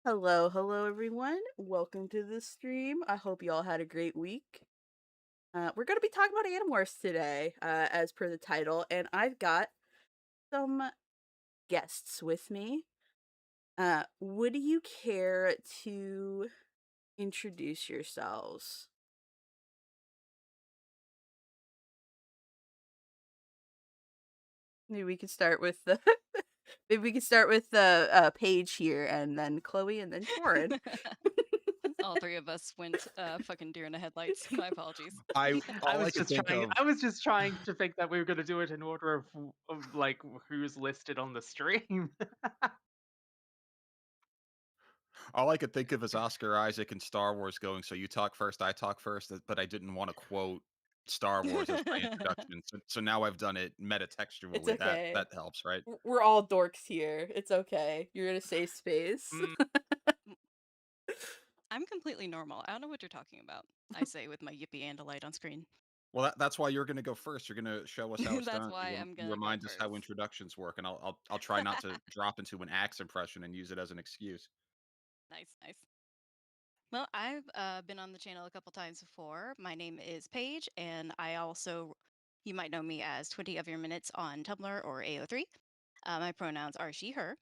Hello everyone. Welcome to the stream. I hope you all had a great week. We're going to be talking about Animorphs today, as per the title, and I've got some guests with me. Would you care to introduce yourselves? Maybe we could start with the Paige here, and then Chloe, and then Torren. All three of us went fucking deer in the headlights. My apologies. I I all I was could just think trying. of I was just trying to think that we were going to do it in order of like who's listed on the stream. all I could think of is Oscar Isaac and Star Wars going, so you talk first, I talk first, but I didn't want to quote Star Wars as my introduction. So now I've done it It's metatextually. That okay. that helps, right? We're all dorks here. It's okay. You're in a safe space. Mm, I'm completely normal. I don't know what you're talking about. I say with my yippee and a light on screen. Well, that's why you're going to go first. You're going to show us how it's That's done. why I'm You gonna go remind us how first. introductions work, and I'll try not to drop into an axe impression and use it as an excuse. Nice, nice. Well, I've been on the channel a couple times before. My name is Paige, and you might know me as 20 of your minutes on Tumblr or AO3. My pronouns are she, her.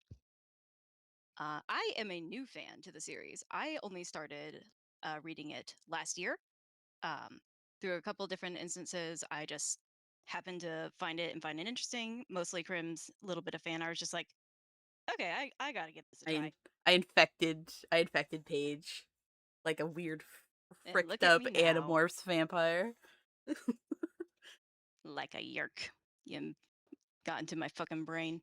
I am a new fan to the series. I only started reading it last year. Um, through a couple different instances, I just happened to find it and find it interesting. Mostly Crim's little bit of fan art. I was just like, okay, I gotta give this a I try. in- I infected Paige like a weird And fricked look at up me now, Animorphs vampire. like a yerk. You got into my fucking brain.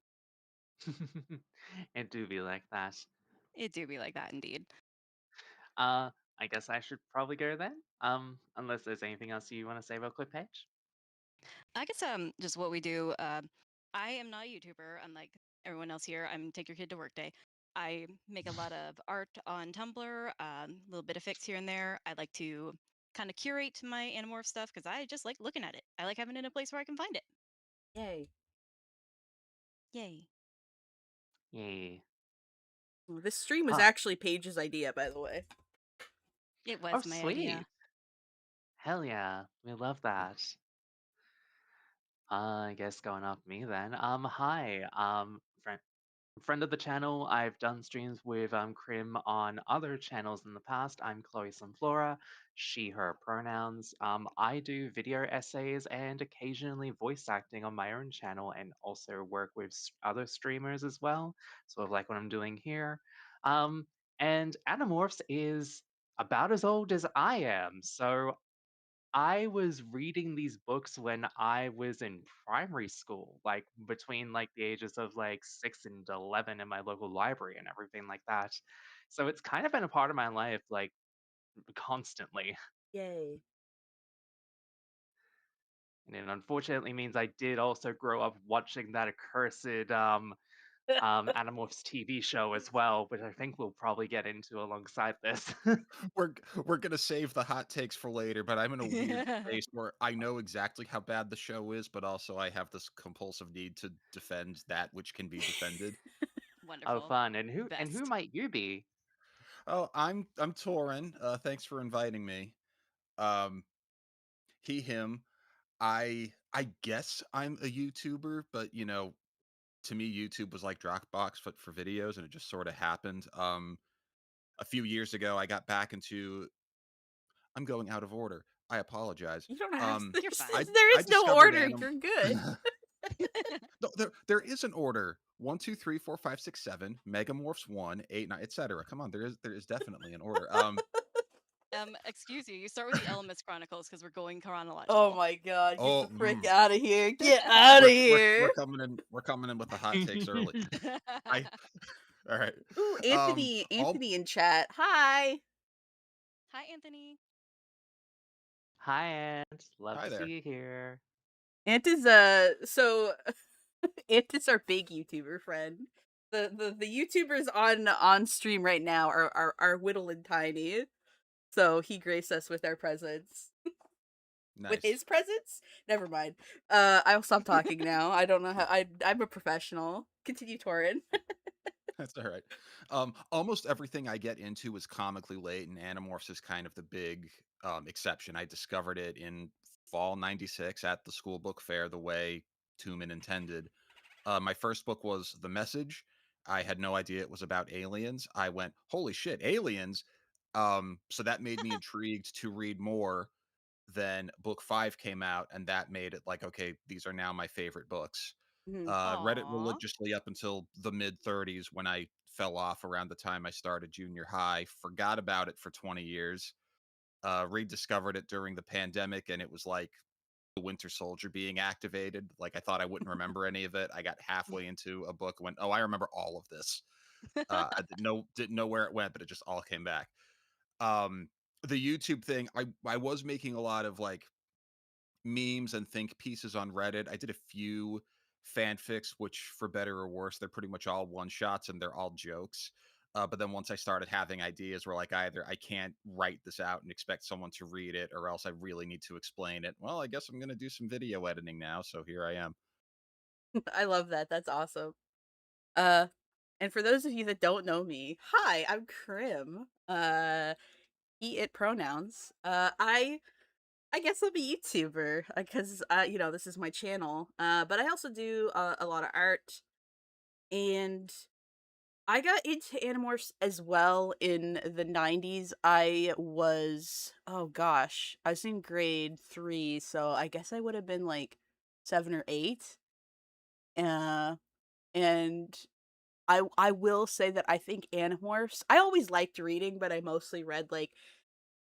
it do be like that. It do be like that indeed. I guess I should probably go then. Unless there's anything else you want to say real quick, Paige. I guess just what we do. I am not a YouTuber, unlike everyone else here. I'm take your kid to work day. I make a lot of art on Tumblr, a little bit of fix here and there. I like to kind of curate my Animorph stuff because I just like looking at it. I like having it in a place where I can find it. Yay. Yay! Yay. This stream was Huh. actually Paige's idea, by the way. It Oh, was my idea. sweet. Hell yeah. We love that. I guess going off me then. Hi. Friend of the channel. I've done streams with Crim on other channels in the past. I'm Chloe Sunflora, she, her pronouns. I do video essays and occasionally voice acting on my own channel and also work with other streamers as well, sort of like what I'm doing here. Um, and Animorphs is about as old as I am, so I was reading these books when I was in primary school, like between like the ages of like 6 and 11 in my local library and everything like that. So it's kind of been a part of my life like constantly. Yay. And it unfortunately means I did also grow up watching that accursed Animorphs TV show as well, which I think we'll probably get into alongside this. We're gonna save the hot takes for later, but I'm in a weird space where I know exactly how bad the show is, but also I have this compulsive need to defend that which can be defended. Oh, Wonderful. fun. And who Best. might you be? Oh, I'm Torren. Thanks for inviting me. Um, he, him. I guess I'm a YouTuber, but to me, YouTube was like Dropbox, but for videos, and it just sort of happened. A few years ago, I got back into. I'm going out of order. I apologize. You don't have Um, You're fine. there I is no discovered order. anim. You're good. No, there is an order. 1, 2, 3, 4, 5, 6, 7. Megamorphs 1, 8, 9, etc. Come on, there is definitely an order. Excuse you. You start with the Elements Chronicles because we're going Oh chronological. my god, get the Oh, frick out of here. Get out of we're here. coming in. We're coming in with the hot takes early. I all right. Ooh, Anthony, All Anthony in chat. Hi. Hi, Anthony. Hi, Ant. Love Hi to see there. you here. Ant is so Ant is our big YouTuber friend. The YouTubers on stream right now are whittle and tiny. So he graced us with our presence. With Nice. his presence? Never mind. I'll stop talking now. I don't know how I'm a professional. Continue, Torrin. That's all right. Almost everything I get into is comically late, and Animorphs is kind of the big exception. I discovered it in fall '96 at the school book fair, the way Tuman intended. My first book was The Message. I had no idea it was about aliens. I went, holy shit, aliens! So that made me intrigued to read more. Then book 5 came out, and that made it like, okay, these are now my favorite books. Mhm. Read it Aw. religiously up until the mid 30s when I fell off around the time I started junior high. Forgot about it for 20 years. Rediscovered it during the pandemic, and it was like the Winter Soldier being activated. Like I thought I wouldn't remember any of it. I got halfway into a book, and went, "Oh, I remember all of this." I didn't know where it went, but it just all came back. Um, the YouTube thing, I was making a lot of like memes and think pieces on Reddit. I did a few fanfics, which for better or worse, they're pretty much all one shots and they're all jokes. But then once I started having ideas where like either I can't write this out and expect someone to read it, or else I really need to explain it. Well, I guess I'm gonna do some video editing now, so here I am. I love that. That's awesome. Uh, and for those of you that don't know me, hi, I'm Krim. He, it pronouns. I guess I'm a YouTuber because this is my channel. But I also do a lot of art, and I got into Animorphs as well in the 90s. Oh gosh, I was in grade 3, so I guess I would have been like 7 or 8. Uh, and I will say that I think Animorphs, I always liked reading, but I mostly read like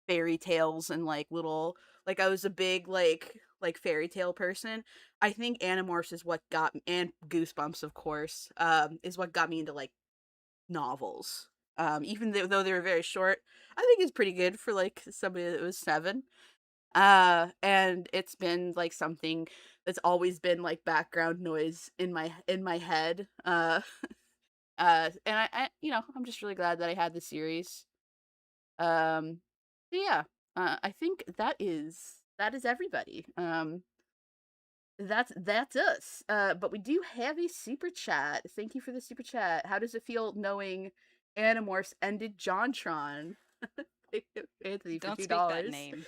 fairy tales and like little, like I was a big like fairy tale person. I think Animorphs is what got me, and Goosebumps of course, is what got me into like novels. Even though they were very short, I think it's pretty good for like somebody that was 7. And it's been like something that's always been like background noise in my head. And I'm just really glad that I had the series. So yeah, I think that is everybody. That's us. But we do have a super chat. Thank you for the super chat. How does it feel knowing Animorphs ended JonTron? Anthony for Don't two speak that dollars. name.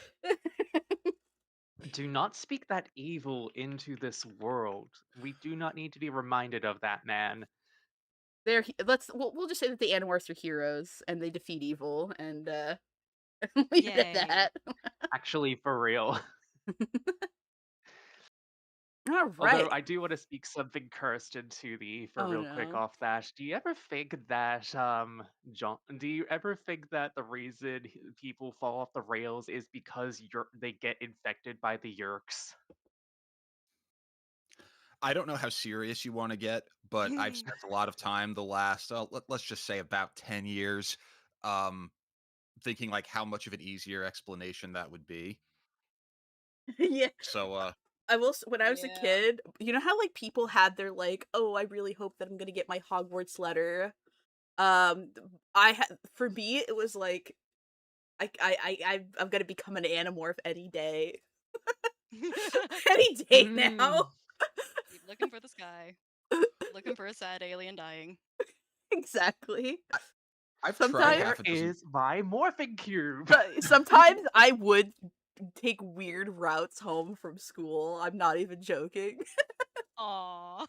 Do not speak that evil into this world. We do not need to be reminded of that man. We'll just say that the Animorphs are heroes and they defeat evil, and leave it at Yay. that. Actually, for real. All Although right. I do want to speak something cursed into the ether Oh real quick no. off that. Do you ever think that John do you ever think that the reason people fall off the rails is because they get infected by the yerks? I don't know how serious you want to get, but I've spent a lot of time the last, let's just say about 10 years, um, thinking like how much of an easier explanation that would be. Yeah. So, When I was a Yeah. kid, you know how like people had their like, oh, I really hope that I'm gonna get my Hogwarts letter. I had For me it was like I'm gonna become an Animorph any day, any day Mm, now. Keep looking for the sky. Looking for a sad alien dying. Exactly. I, I've tried Sometimes, where half a dozen. is my morphing cube? sometimes I would take weird routes home from school. I'm not even joking. Aw.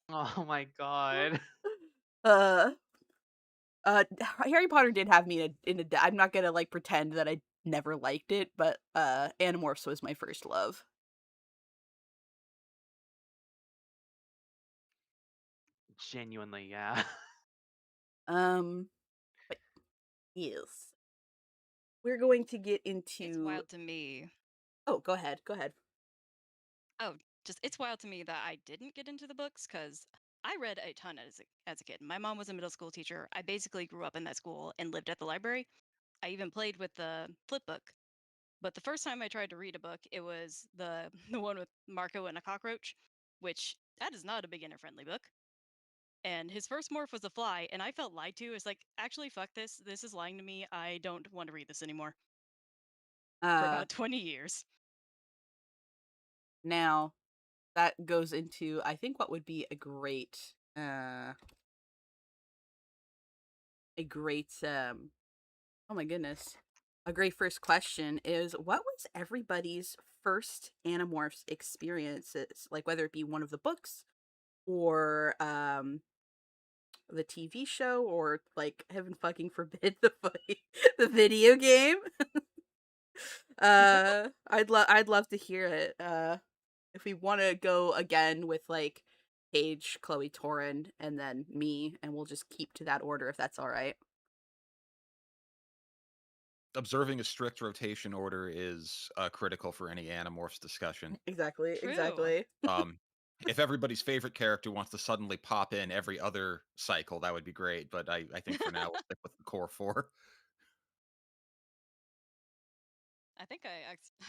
Oh my god. Uh, Harry Potter did have me I'm not gonna like pretend that I never liked it, but Animorphs was my first love. Genuinely, yeah. Um, but yes, we're going to get It's into. wild to me. Oh, go ahead. Go ahead. Oh, just it's wild to me that I didn't get into the books because I read a ton as a kid. My mom was a middle school teacher. I basically grew up in that school and lived at the library. I even played with the flip book. But the first time I tried to read a book, it was the the one with Marco and a cockroach, which that is not a beginner friendly book. And his first morph was a fly, and I felt lied to. It's like, actually, fuck this. This is lying to me. I don't want to read this anymore for Uh, about 20 years. Now that goes into I think what would be a great a great oh my goodness. A great first question is, what was everybody's first Animorphs experiences? Like, whether it be one of the books or the TV show, or like, heaven fucking forbid, the video game. I'd love to hear it. If we want to go again with like Paige, Chloe, Torren, and then me, and we'll just keep to that order if that's all right. Observing a strict rotation order is critical for any Animorphs discussion. Exactly, True. exactly. Um, if everybody's favorite character wants to suddenly pop in every other cycle, that would be great. But I think for now we'll stick with the core four. I think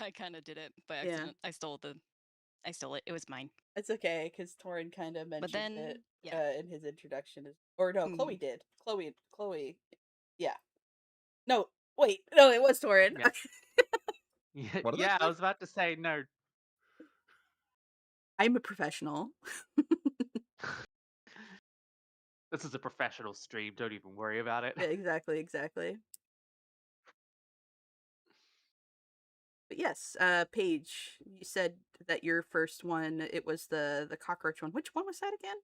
I kind of did it by Yeah, accident. I stole it. It was mine. it's okay because Torren kind of But mentioned it then, yeah. in his introduction, or no, Mm. Chloe did. Chloe, yeah. No, wait, no, it was Torren. Yeah. Yeah, What did yeah, I I say? was about to say no. I'm a professional. This is a professional stream. Don't even worry about it. Yeah, exactly, exactly. But yes, Paige, you said that your first one, it was the cockroach one. Which one was that again?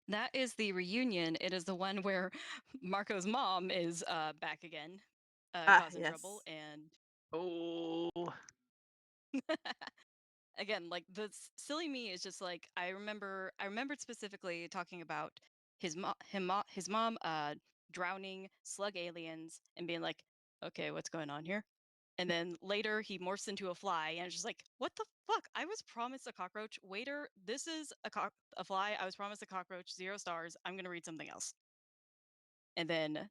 That is the reunion. It is the one where Marco's mom is back again, Ah, causing trouble. yes. And Oh, again, like silly me is just like I remembered specifically talking about his mom drowning slug aliens and being like, okay, what's going on here? And then later he morphs into a fly and it's just like, what the fuck? I was promised a cockroach. Waiter, this is a fly. I was promised a cockroach. 0 stars. I'm gonna read something else. And then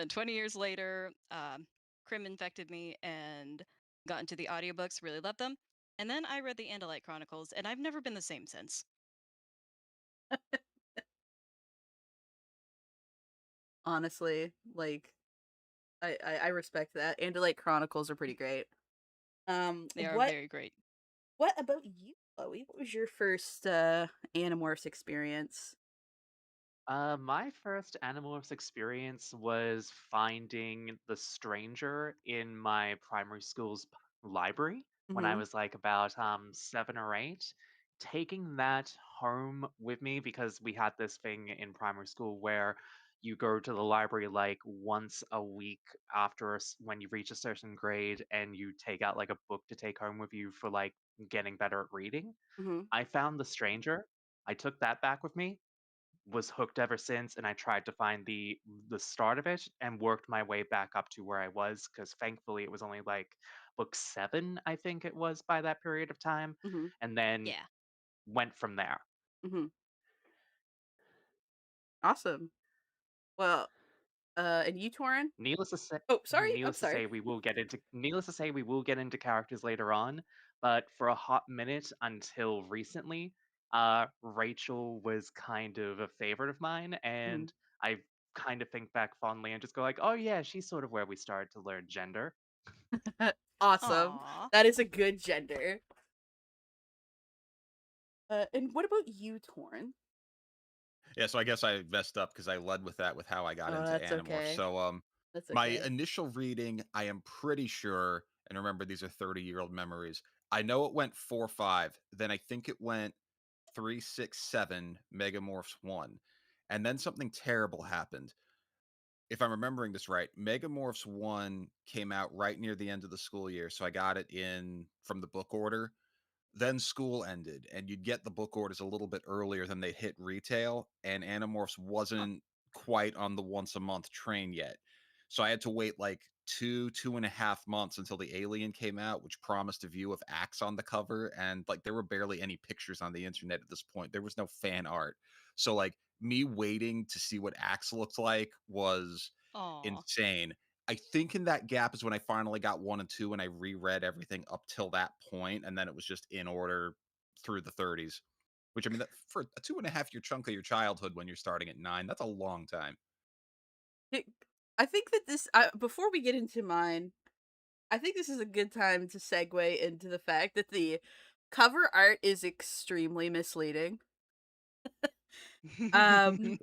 20 years later, Crim infected me and got into the audiobooks, really loved them. And then I read the Andalite Chronicles, and I've never been the same since. Honestly, like I respect that. Andalite Chronicles are pretty great. They are very great. What about you, Chloe? What was your first Animorphs experience? my first Animorphs experience was finding the stranger in my primary school's library when I Mm-hmm. was like about 7 or 8. Taking that home with me because we had this thing in primary school where you go to the library like once a week after when you reach a certain grade and you take out like a book to take home with you for like getting better at reading. Mm-hmm. I found the stranger. I took that back with me, was hooked ever since, and I tried to find the start of it and worked my way back up to where I was because thankfully it was only like book 7, I think it was by that period of time, Mm-hmm. and then Yeah. went from there. Mm-hmm. Awesome. Well, and you, Torren? Needless to say, Oh, sorry. I'm sorry. needless to say we will get into characters later on, but for a hot minute until recently, Rachel was kind of a favorite of mine, Mm-hmm. and I kind of think back fondly and just go like, oh yeah, she's sort of where we started to learn gender. Awesome. Aw. That is a good gender. And what about you, Torren? Yeah, so I guess I messed up because I led with that with how I got Oh, into that's Animorphs. okay. So That's my okay. initial reading, I am pretty sure, and remember these are 30-year-old memories. I know it went 4-5, then I think it went 3-6-7 Megamorphs 1. And then something terrible happened. If I'm remembering this right, Megamorphs 1 came out right near the end of the school year, so I got it in from the book order. Then school ended, and you'd get the book orders a little bit earlier than they hit retail, and Animorphs Huh. wasn't quite on the once a month train yet. So I had to wait like 2.5 months until the Alien came out, which promised a view of Axe on the cover. And like there were barely any pictures on the internet at this point. There was no fan art. So like me waiting to see what Axe looked like was Aw. insane. I think in that gap is when I finally got 1 and 2 and I reread everything up till that point, and then it was just in order through the 30s. Which I mean, that, for a 2.5 year chunk of your childhood when you're starting at 9, that's a long time. It- I think that this, before we get into mine, I think this is a good time to segue into the fact that the cover art is extremely misleading. Um,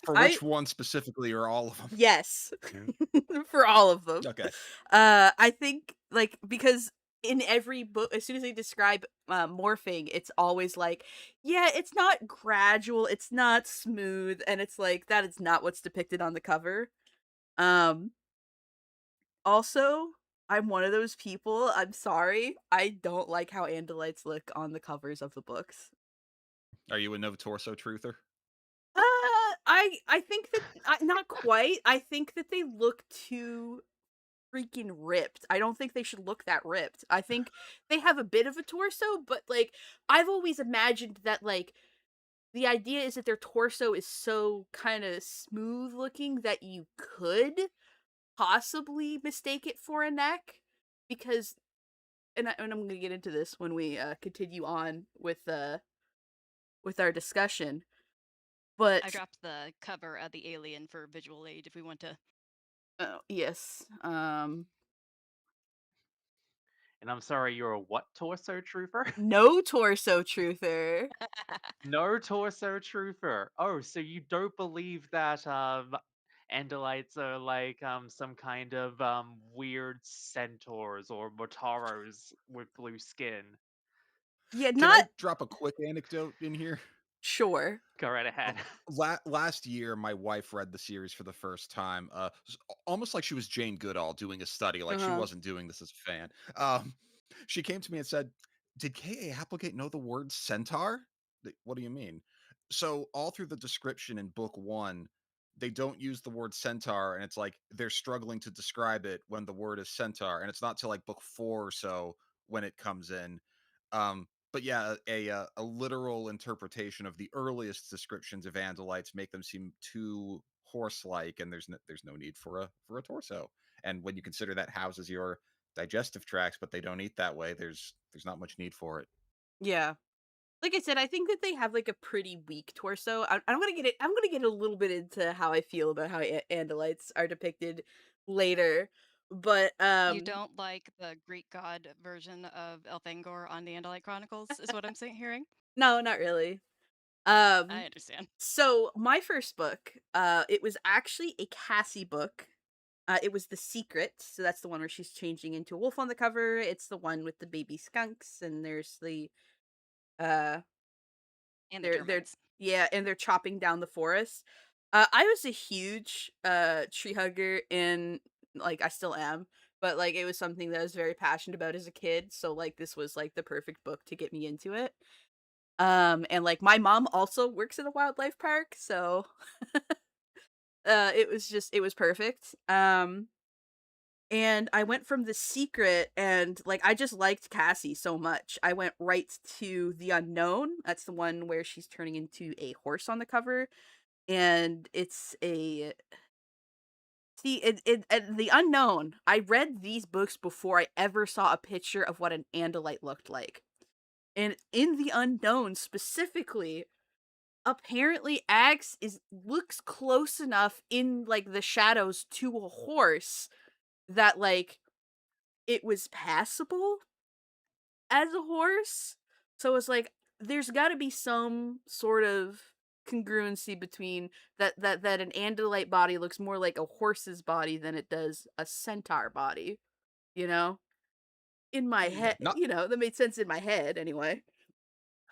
For I which one specifically, or all of them? yes. For all of them. Okay. I think, like, because in every book, as soon as they describe, morphing, it's always like, "Yeah, it's not gradual, it's not smooth," and it's like, that is not what's depicted on the cover. Um, also, I'm one of those people, I'm sorry, I don't like how Andalites look on the covers of the books. Are you a no torso truther? I think that not quite. I think that they look too freaking ripped. I don't think they should look that ripped. I think they have a bit of a torso, but like I've always imagined that like the idea is that their torso is so kind of smooth looking that you could possibly mistake it for a neck because and I'm going to get into this when we continue on with our discussion. I But dropped the cover of the alien for visual aid if we want to. oh, yes. And I'm sorry, you're a what torso trooper? No torso truther. No torso truther. Oh, so you don't believe that Andalites are like some kind of weird centaurs or Motaros with blue skin. Yeah, Can I not drop a quick anecdote in here? sure. Go right ahead. Last year, my wife read the series for the first time, almost like she was Jane Goodall doing a study, like she Uh-huh. wasn't doing this as a fan. She came to me and said, "Did K.A. Applegate know the word centaur?" What do you mean? So all through the description in book one, they don't use the word centaur, and it's like they're struggling to describe it when the word is centaur, and it's not till like book four or so when it comes in. But yeah, a literal interpretation of the earliest descriptions of Andalites make them seem too horse-like, and there's no need for a torso. And when you consider that houses your digestive tracts, but they don't eat that way, there's not much need for it. Yeah. Like I said, I think that they have like a pretty weak torso. I'm gonna get it. I'm gonna get a little bit into how I feel about how Andalites are depicted later, but You don't like the Greek god version of Elfangor on the Andalite Chronicles, is what I'm saying, hearing. no, not really. I Um, understand. so my first book, it was actually a Cassie book. It was The Secret, so that's the one where she's changing into a wolf on the cover. It's the one with the baby skunks, and there's the uh And the they're termites. yeah, and they're chopping down the forest. I was a huge tree hugger and like I still am, but like it was something that I was very passionate about as a kid, so like this was like the perfect book to get me into it. And like my mom also works in a wildlife park, so it was perfect. And I went from The Secret and, like, I just liked Cassie so much. I went right to The Unknown. That's the one where she's turning into a horse on the cover, and it's a see, The Unknown, I read these books before I ever saw a picture of what an Andalite looked like. And in The Unknown specifically, apparently Axe is looks close enough in, like, the shadows to a horse that, like, it was passable as a horse. So it's like there's got to be some sort of congruency between that an Andalite body looks more like a horse's body than it does a centaur body, you know? In my Mhm. head, Yeah, not you know, that made sense in my head anyway.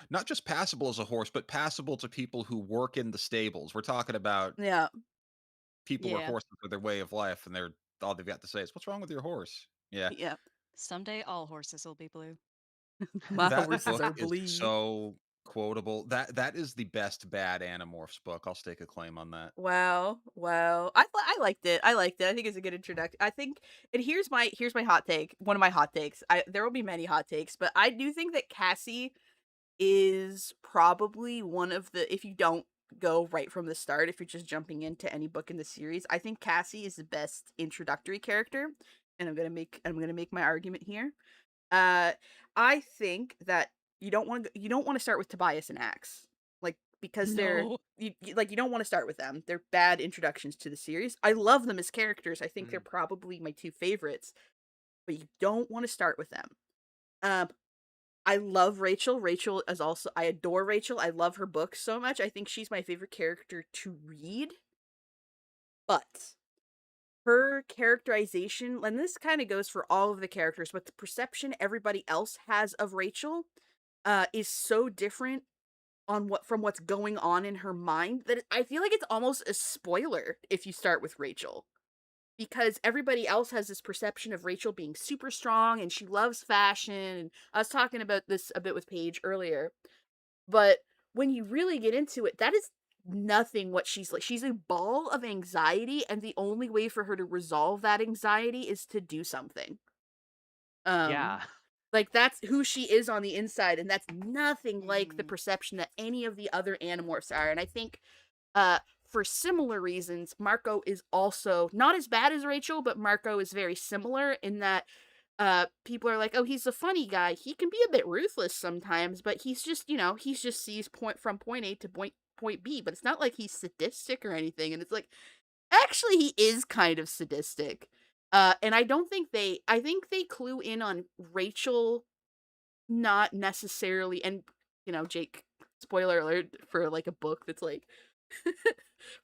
not just passable as a horse, but passable to people who work in the stables. We're talking about Yeah. people where Yeah. horses are their way of life, and they're all they've got to say is, "What's wrong with your horse?" Yeah, Yeah. Someday all horses will be blue. My that horses book are is bleed. so quotable. That is the best bad Animorphs book. I'll stake a claim on that. Wow. Wow. I liked it. I liked it. I think it's a good introduction. I think and here's my hot take. One of my hot takes. There will be many hot takes, but I do think that Cassie is probably one of the if you don't go right from the start, if you're just jumping into any book in the series, I think Cassie is the best introductory character, and I'm gonna make my argument here. Uh, I think that you don't want to start with Tobias and Axe, like because they're No. like you don't want to start with them. They're bad introductions to the series. I love them as characters. I think they're Mm. probably my two favorites, but you don't want to start with them. Um, I love Rachel. Rachel is also, I adore Rachel. I love her book so much. I think she's my favorite character to read. But her characterization, and this kind of goes for all of the characters, but the perception everybody else has of Rachel is so different on from what's going on in her mind that I feel like it's almost a spoiler if you start with Rachel, because everybody else has this perception of Rachel being super strong and she loves fashion. And I was talking about this a bit with Paige earlier, but when you really get into it, that is nothing what she's like. She's a ball of anxiety, and the only way for her to resolve that anxiety is to do something. Yeah. Like, that's who she is on the inside, and that's nothing like the perception that any of the other Animorphs are. And I think, for similar reasons, Marco is also not as bad as Rachel, but Marco is very similar in that people are like, oh, he's a funny guy. He can be a bit ruthless sometimes, but he's just, he's just sees point A to point B, but it's not like he's sadistic or anything. And it's like, actually, he is kind of sadistic. And I think they clue in on Rachel not necessarily, and, Jake, spoiler alert for like a book that's like,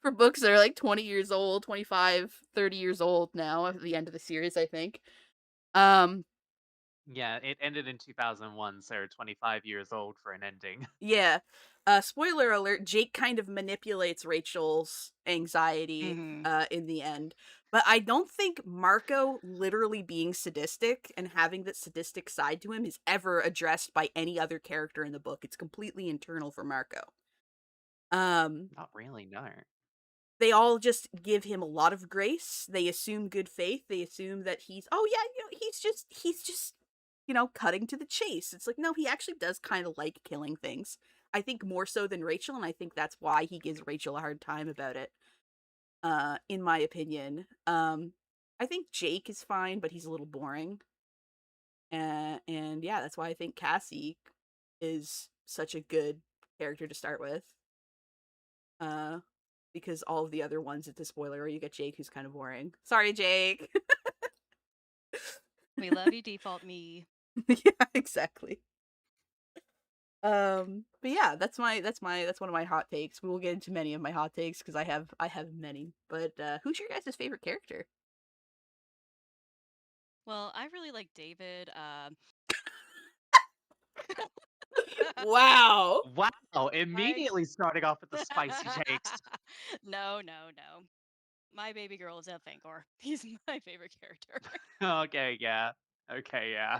for books that are like 20 years old, 25, 30 years old now at the end of the series, I think. Um, Yeah, it ended in 2001, so 25 years old for an ending. yeah. Spoiler alert, Jake kind of manipulates Rachel's anxiety in the end. But I don't think Marco literally being sadistic and having that sadistic side to him is ever addressed by any other character in the book. It's completely internal for Marco. Not really, no. They all just give him a lot of grace. They assume good faith. They assume that oh yeah, he's just, cutting to the chase. It's like, no, he actually does kind of like killing things. I think more so than Rachel, and I think that's why he gives Rachel a hard time about it. In my opinion. I think Jake is fine, but he's a little boring. And yeah, that's why I think Cassie is such a good character to start with. Because all of the other ones, it's a spoiler, or you get Jake, who's kind of boring. Sorry, Jake. We love you, default me. Yeah, exactly. But yeah, that's one of my hot takes. We will get into many of my hot takes because I have many. But who's your guys' favorite character? Well, I really like David. Wow. Wow, I immediately starting off with the spicy takes. no, no, no. My baby girl is Elfangor. He's my favorite character. Okay, yeah. Okay, yeah.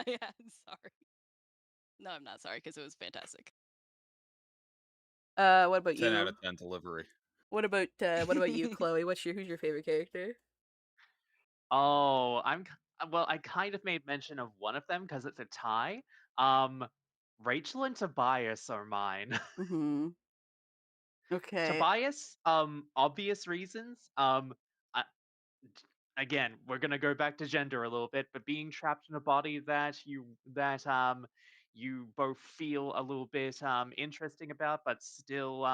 Yeah, I'm sorry. No, I'm not sorry because it was fantastic. What about 10 out you? of 10 delivery. What about you, Chloe? Who's your favorite character? Oh, well, I kind of made mention of one of them because it's a tie. Um, Rachel and Tobias are mine. Mm-hmm. Okay. Tobias, obvious reasons. I, again, we're gonna go back to gender a little bit, but being trapped in a body that you both feel a little bit interesting about, but still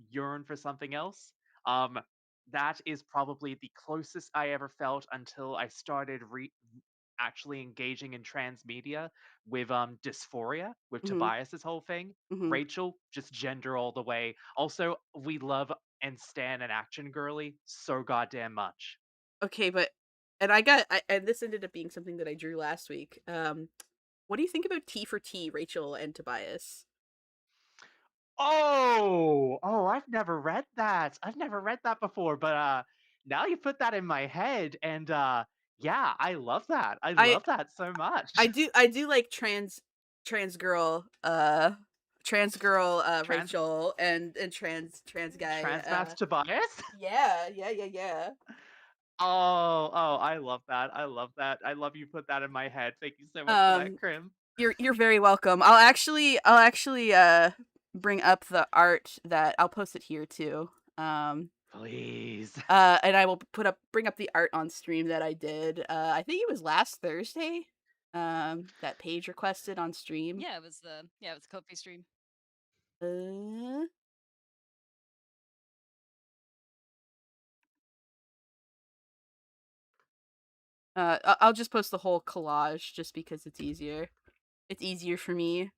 yearn for something else. Um, that is probably the closest I ever felt until I started actually engaging in transmedia with dysphoria with Mm-hmm. Tobias's whole thing. Mm-hmm. Rachel, just gender all the way. Also, we love and stan an action girly so goddamn much. Okay, but and this ended up being something that I drew last week. What do you think about T for T, Rachel and Tobias? Oh, I've never read that. I've never read that before, but now you put that in my head and yeah, I love that. I I love that so much. I do like trans girl Trans Rachel and trans guy Transmath Tobias? yeah. Oh, I love that. I love that. I love you put that in my head. Thank you so much for that, Um Krim. you're very welcome. I'll actually bring up the art that I'll post it here too. Please. And I will bring up the art on stream that I did. I think it was last Thursday. That Paige requested on stream. Yeah, it was a Kofi stream. Uh, I'll just post the whole collage just because it's easier. It's easier for me.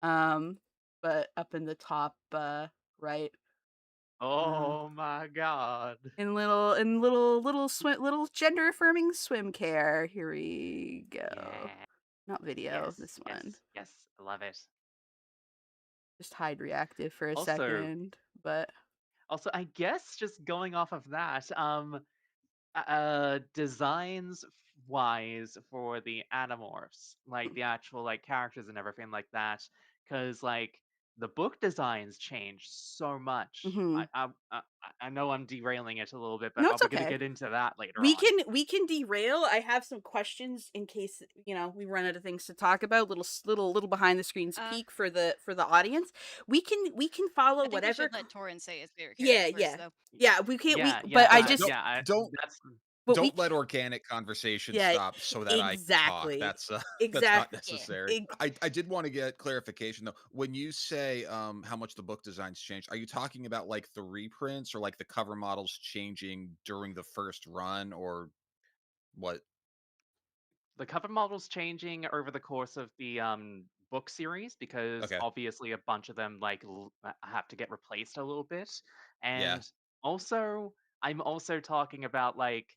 Um, but up in the top right, uh, Oh my god. little gender affirming swim care. Here we go. Yeah. Not video, Yes. this one. Yes. Yes. I love it. Just hide reactive for a Also, second, but I guess just going off of that, designs wise for the Animorphs, like the actual like characters and everything like that, because like the book designs changed so much. mhm. I know I'm derailing it a little bit, but No, are it's we gonna okay. get into that later We on? can derail. I have some questions in case, we run out of things to talk about. Little behind the screens Uh, peek for the audience. We can follow I think we whatever. should let Torren say his favorite Yeah, character first, yeah, though. yeah. We can't. Yeah, But yeah, I Okay, just. don't that's But we. don't let organic conversation Yeah, stop so that I can talk. exactly. That's that's not Exact. Yeah. necessary. I did want to get clarification though. When you say how much the book designs changed, are you talking about like the reprints or like the cover models changing during the first run or what? the cover model's changing over the course of the book series because Okay. obviously a bunch of them have to get replaced a little bit, Yeah. and also I'm also talking about like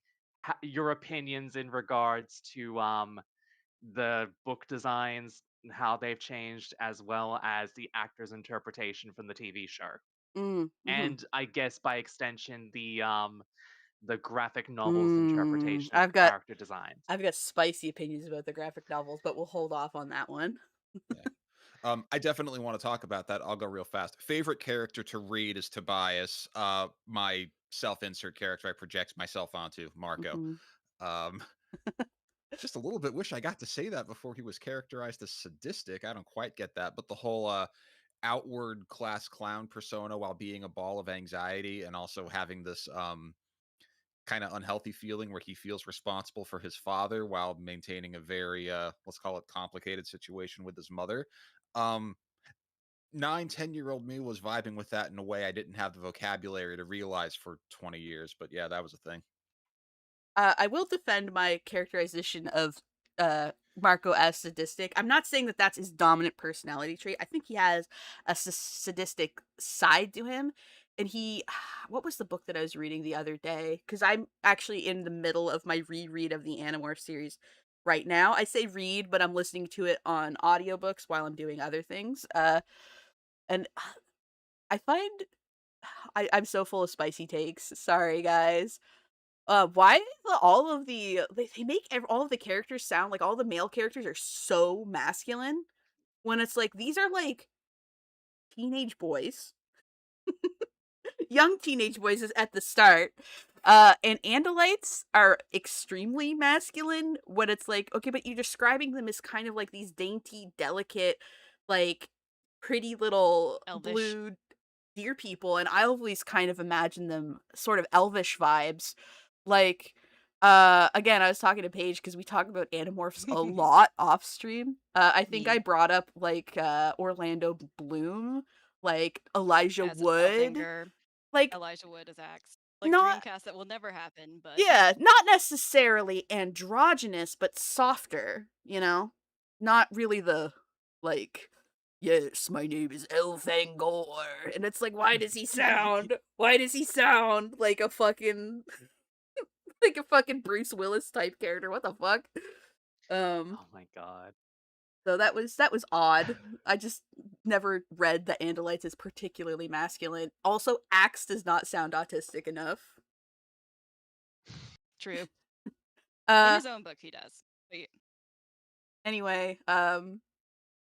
your opinions in regards to the book designs and how they've changed, as well as the actor's interpretation from the TV show, Mm-hmm. and I guess by extension the graphic novels interpretation of I've got character designs. I've got spicy opinions about the graphic novels, but we'll hold off on that one. Yeah. I definitely want to talk about that. I'll go real fast. Favorite character to read is Tobias. My self-insert character I project myself onto, Marco. Hmm. Um, just a little bit wish I got to say that before he was characterized as sadistic. I don't quite get that, but the whole outward class clown persona while being a ball of anxiety and also having this kind of unhealthy feeling where he feels responsible for his father while maintaining a very let's call it complicated situation with his mother. Um 9, 10-year-old me was vibing with that in a way I didn't have the vocabulary to realize for 20 years, but yeah, that was a thing. I will defend my characterization of Marco as sadistic. I'm not saying that that's his dominant personality trait. I think he has a sadistic side to him. And he, what was the book that I was reading the other day? Because I'm actually in the middle of my reread of the Animorph series right now. I say read, but I'm listening to it on audiobooks while I'm doing other things. And I find I'm so full of spicy takes. Sorry, guys. Why all of they make all of the characters sound like all the male characters are so masculine when it's like these are like teenage boys, young teenage boys is at the start. And Andalites are extremely masculine when it's like, okay, but you're describing them as kind of like these dainty, delicate, like pretty little Elvish. blue deer people, and I always kind of imagine them sort of elvish vibes. Like, again, I was talking to Paige because we talk about Animorphs a lot off stream. I think I Me brought up like Orlando Bloom, like Elijah as a Wood, Spellfinger, like Elijah Wood as Axe. Like not Dreamcast, that will never happen, but yeah, not necessarily androgynous, but softer, Not really the like, yes, my name is Elfangor. And it's like, why does he sound like a fucking like a fucking Bruce Willis type character? What the fuck? Um, Oh my god. so that was odd. I just never read that Andalites is particularly masculine. Also, Axe does not sound autistic enough. true. In Uh his own book, he does. But anyway,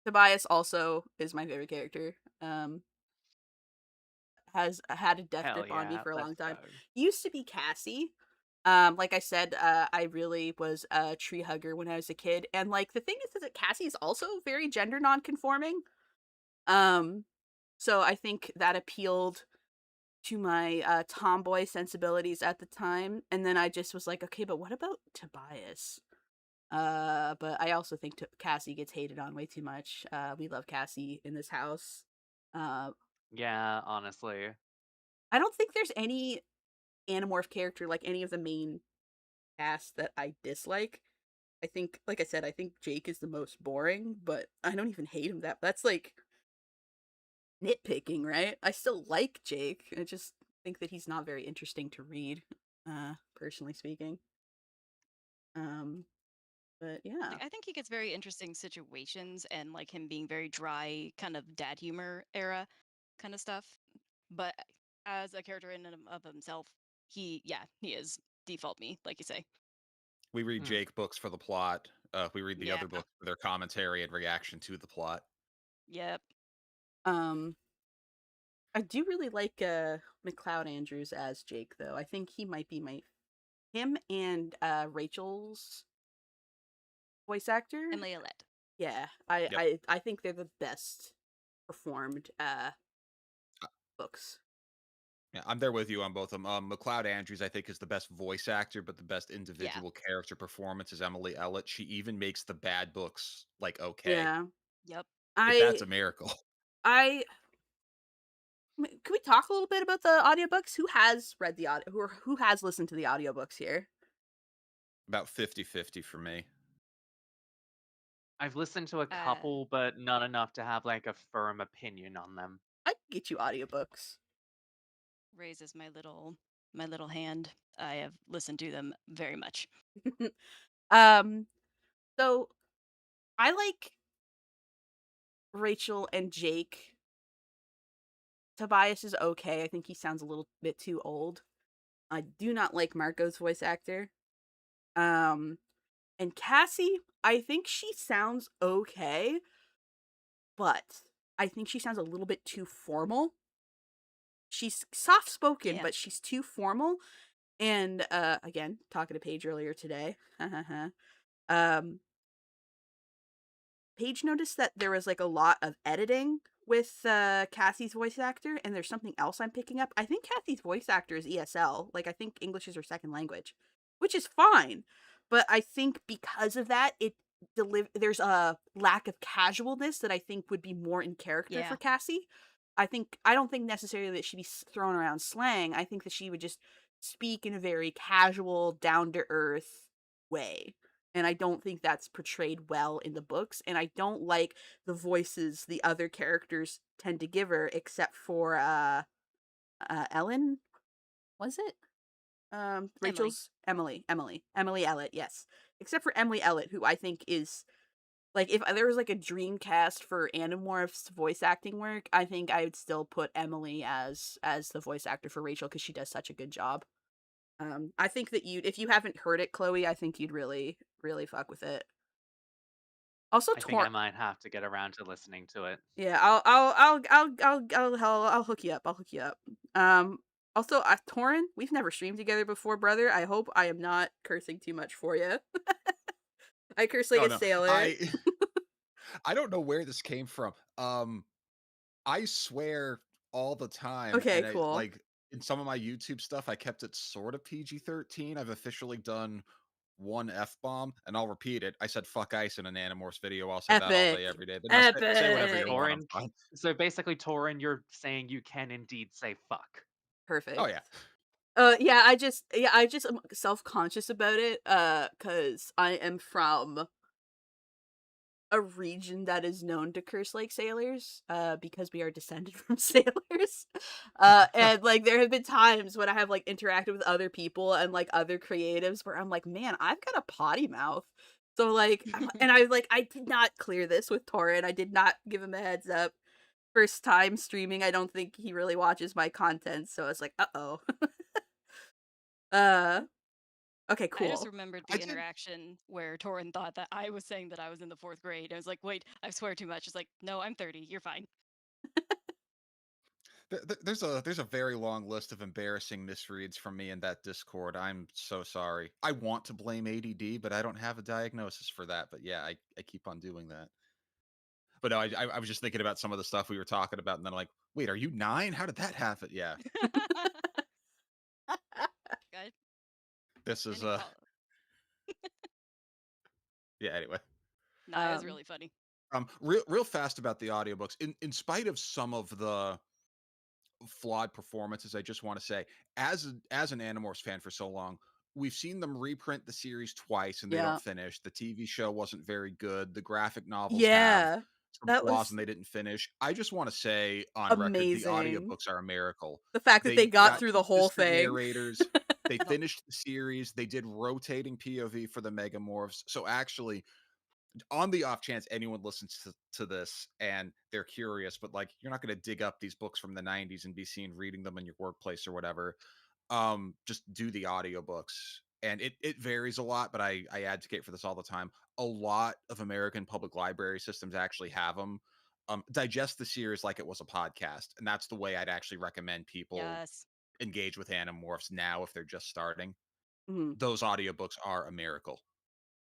Tobias also is my favorite character. Has had a death Hell grip on me yeah, for a long let's go. time. Used to be Cassie. Like I said, I really was a tree hugger when I was a kid, and like the thing is that Cassie is also very gender non-conforming. Um, so I think that appealed to my tomboy sensibilities at the time, and then I just was like, okay, but what about Tobias? But I also think Cassie gets hated on way too much. We love Cassie in this house. Uh, Yeah, honestly. I don't think there's any Animorph character like any of the main cast that I dislike. I think, like I said, I think Jake is the most boring, but I don't even hate him that's like nitpicking, right? I still like Jake. I just think that he's not very interesting to read, personally speaking. But yeah. Like, I think he gets very interesting situations and like him being very dry, kind of dad humor era kind of stuff. But as a character in and of himself, he is default me, like you say. We read Mm. Jake books for the plot. We read the Yeah. other books for their commentary and reaction to the plot. Yep. Um I do really like McLeod Andrews as Jake though. I think he might be my him and Rachel's voice actor. And Leolette. Yeah. Yep. I think they're the best performed books. Yeah, I'm there with you on both of them. McLeod Andrews, I think, is the best voice actor, but the best Yeah. individual character performance is Emily Ellett. She even makes the bad books like okay. Yeah. Yep. Like that's I a miracle. I Can we talk a little bit about the audiobooks? Who has read the audio who has listened to the audiobooks here? About 50-50 for me. I've listened to a Uh, couple, but not enough to have like a firm opinion on them. I can get you audiobooks. raises my little hand. I have listened to them very much. um so I like Rachel and Jake. Tobias is okay. I think he sounds a little bit too old. I do not like Marco's voice actor. Um and Cassie, I think she sounds okay, but I think she sounds a little bit too formal. She's soft spoken, Yeah. but she's too formal. And again, talking to Paige earlier today. um Paige noticed that there was like a lot of editing with Cassie's voice actor, and there's something else I'm picking up. I think Cassie's voice actor is ESL. Like I think English is her second language, which is fine. But I think because of that, there's a lack of casualness that I think would be more in character Yeah. for Cassie. I don't think necessarily that she'd be throwing around slang. I think that she would just speak in a very casual, down to earth way, and I don't think that's portrayed well in the books, and I don't like the voices the other characters tend to give her, except for Ellen, was it? Emily. Rachel's Emily Ellett, yes. Except for Emily Ellett, who I think is like, if there was like a dream cast for Animorphs voice acting work, I think I would still put Emily as the voice actor for Rachel because she does such a good job. I think that if you haven't heard it, Chloe, I think you'd really, really fuck with it. Also, I think I might have to get around to listening to it. yeah, I'll hook you up. I'll hook you up. Also, Torren, we've never streamed together before, brother. I hope I am not cursing too much for you. I curse like Oh a no. sailor. I don't know where this came from. I swear all the time, Okay, and I cool. like in some of my YouTube stuff, I kept it sort of PG-13. I've officially done one F-bomb, and I'll repeat it. I said fuck ice in an Animorphs video. I'll say that all day, Epic. every day. But no, say whatever you Epic. want. I'm Torren, fine. so basically, Torren, you're saying you can indeed say fuck. Oh Perfect. yeah. Yeah, I just am self-conscious about it, cause I am from a region that is known to curse like sailors, because we are descended from sailors. And like there have been times when I have like interacted with other people and like other creatives where I'm like, man, I've got a potty mouth. So like, and I did not clear this with Torren. I did not give him a heads up. First time streaming, I don't think he really watches my content, so it's like, uh-oh. uh, okay, I just cool. remembered I the did. interaction where Torrin thought that I was saying that I was in the fourth grade. I was like, wait, I swear too much. It's like, no, I'm 30. You're fine. There's a very long list of embarrassing misreads from me in that Discord. I'm so sorry. I want to blame ADD, but I don't have a diagnosis for that. But yeah, I keep on doing that. But no, I was just thinking about some of the stuff we were talking about, and then I'm like, wait, are you 9? How did that happen? Yeah, Good. this is Any follow? yeah. Anyway, Nah, it was Um, really funny. real fast about the audiobooks. In spite of some of the flawed performances, I just want to say, as an Animorphs fan for so long, we've seen them reprint the series twice and they Yeah. don't finish. The TV show wasn't very good. The graphic novels have Yeah. some That flaws was and they didn't finish. I just want to say on record, the amazing. audiobooks are a miracle. The fact that they They got got through the whole consistent thing. narrators. They The- finished the series. They did rotating POV for the Megamorphs. So actually, on the off chance anyone listens to this and they're curious, but like you're not going to dig up these books from the 90s and be seen reading them in your workplace or whatever, just do the audiobooks. And it varies a lot, but I advocate for this all the time. A lot of American public library systems actually have them. Digest the series like it was a podcast, and that's the way I'd actually recommend people yes. engage with Animorphs now if they're just starting. Mhm. Those audiobooks are a miracle.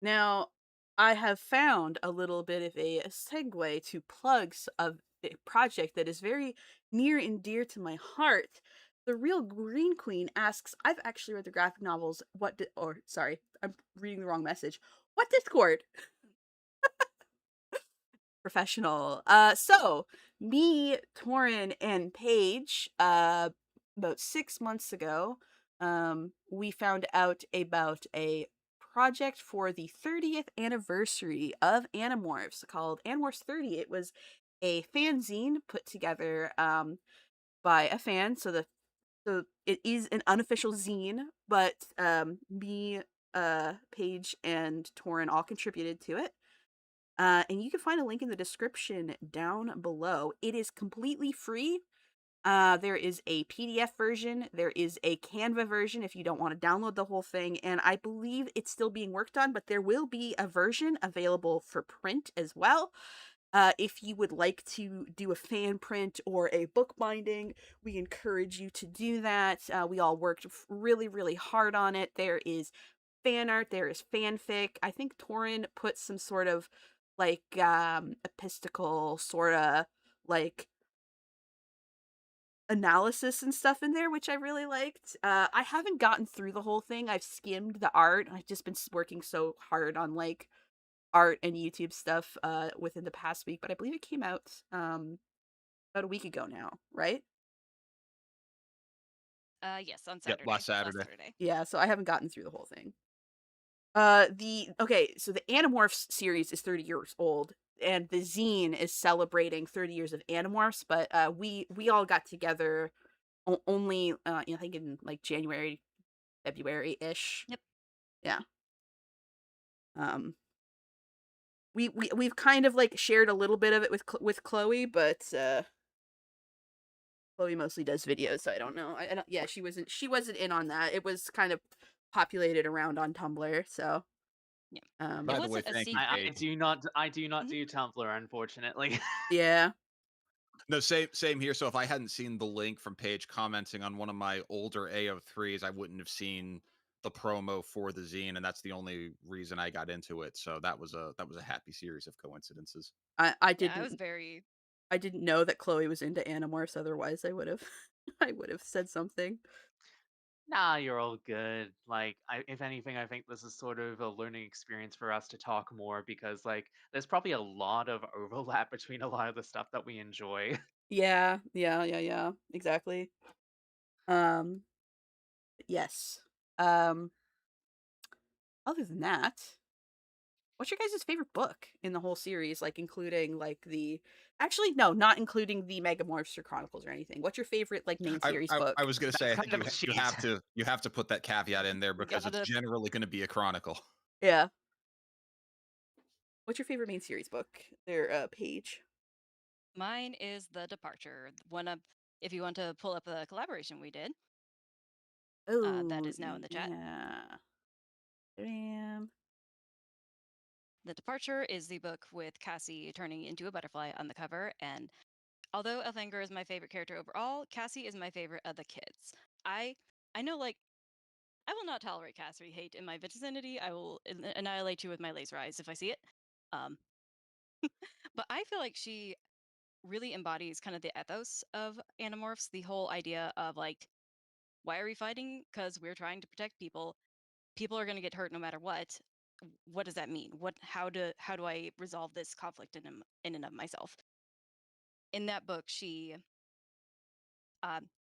Now, I have found a little bit of a segue to plugs of a project that is very near and dear to my heart. The Real Green Queen asks, I've actually read the graphic novels. Or sorry, I'm reading the wrong message. What Discord? Professional. So me, Torren, and Paige, about 6 months ago, we found out about a project for the 30th anniversary of Animorphs called Animorphs 30. It was a fanzine put together by a fan. So it is an unofficial zine, but me, Paige, and Torren all contributed to it. And you can find a link in the description down below. It is completely free. There is a PDF version. There is a Canva version if you don't want to download the whole thing. And I believe it's still being worked on, but there will be a version available for print as well. If you would like to do a fan print or a book binding, we encourage you to do that. We all worked really, really hard on it. There is fan art, there is fanfic. I think Torren put some sort of like epistical sort of like analysis and stuff in there, which I really liked. I haven't gotten through the whole thing. I've skimmed the art. I've just been working so hard on like art and YouTube stuff within the past week, but I believe it came out about a week ago now, right? Yes, on Yep, Saturday. last Last Saturday. Saturday. Yeah, so I haven't gotten through the whole thing. So the Animorphs series is 30 years old, and the zine is celebrating 30 years of Animorphs, but we all got together only I think in like January, February-ish. Yep. Yeah. Um we've kind of like shared a little bit of it with Chloe, but Chloe mostly does videos, so I don't know. I don't, yeah, she wasn't in on that. It was kind of populated around on Tumblr, so Yeah. It By the way, wasn't a thank you, secret. Paige. I do not Mhm. do Tumblr, unfortunately. yeah. No, same here. So if I hadn't seen the link from Paige commenting on one of my older AO3s, I wouldn't have seen the promo for the zine, and that's the only reason I got into it. So that was a happy series of coincidences. I Yeah, I was didn't very. I didn't know that Chloe was into Animorphs, otherwise I would have I would have said something. Nah, you're all good. Like, if anything, I think this is sort of a learning experience for us to talk more because, like, there's probably a lot of overlap between a lot of the stuff that we enjoy. Yeah. Exactly. Um yes. Um Other than that, what's your guys' favorite book in the whole series? Like including like the actually no, not including the Megamorphs or Chronicles or anything. What's your favorite like main I series I, I book? was gonna That's say I kind think of a you cheat. have to put that caveat in there You because it's gotta. generally going to be a chronicle. Yeah. What's your favorite main series book? There, Page. Mine is The Departure. One of. If you want to pull up the collaboration we did, that Oh, is now in the chat. yeah. Damn. The Departure is the book with Cassie turning into a butterfly on the cover, and although Elfangor is my favorite character overall, Cassie is my favorite of the kids. I I know like I will not tolerate Cassie hate in my vicinity. I will annihilate you with my laser eyes if I see it. Um, but I feel like she really embodies kind of the ethos of Animorphs, the whole idea of like, why are we fighting? Because we're trying to protect people. People are going to get hurt no matter what. What does that mean? How do I resolve this conflict in and of myself? In that book, she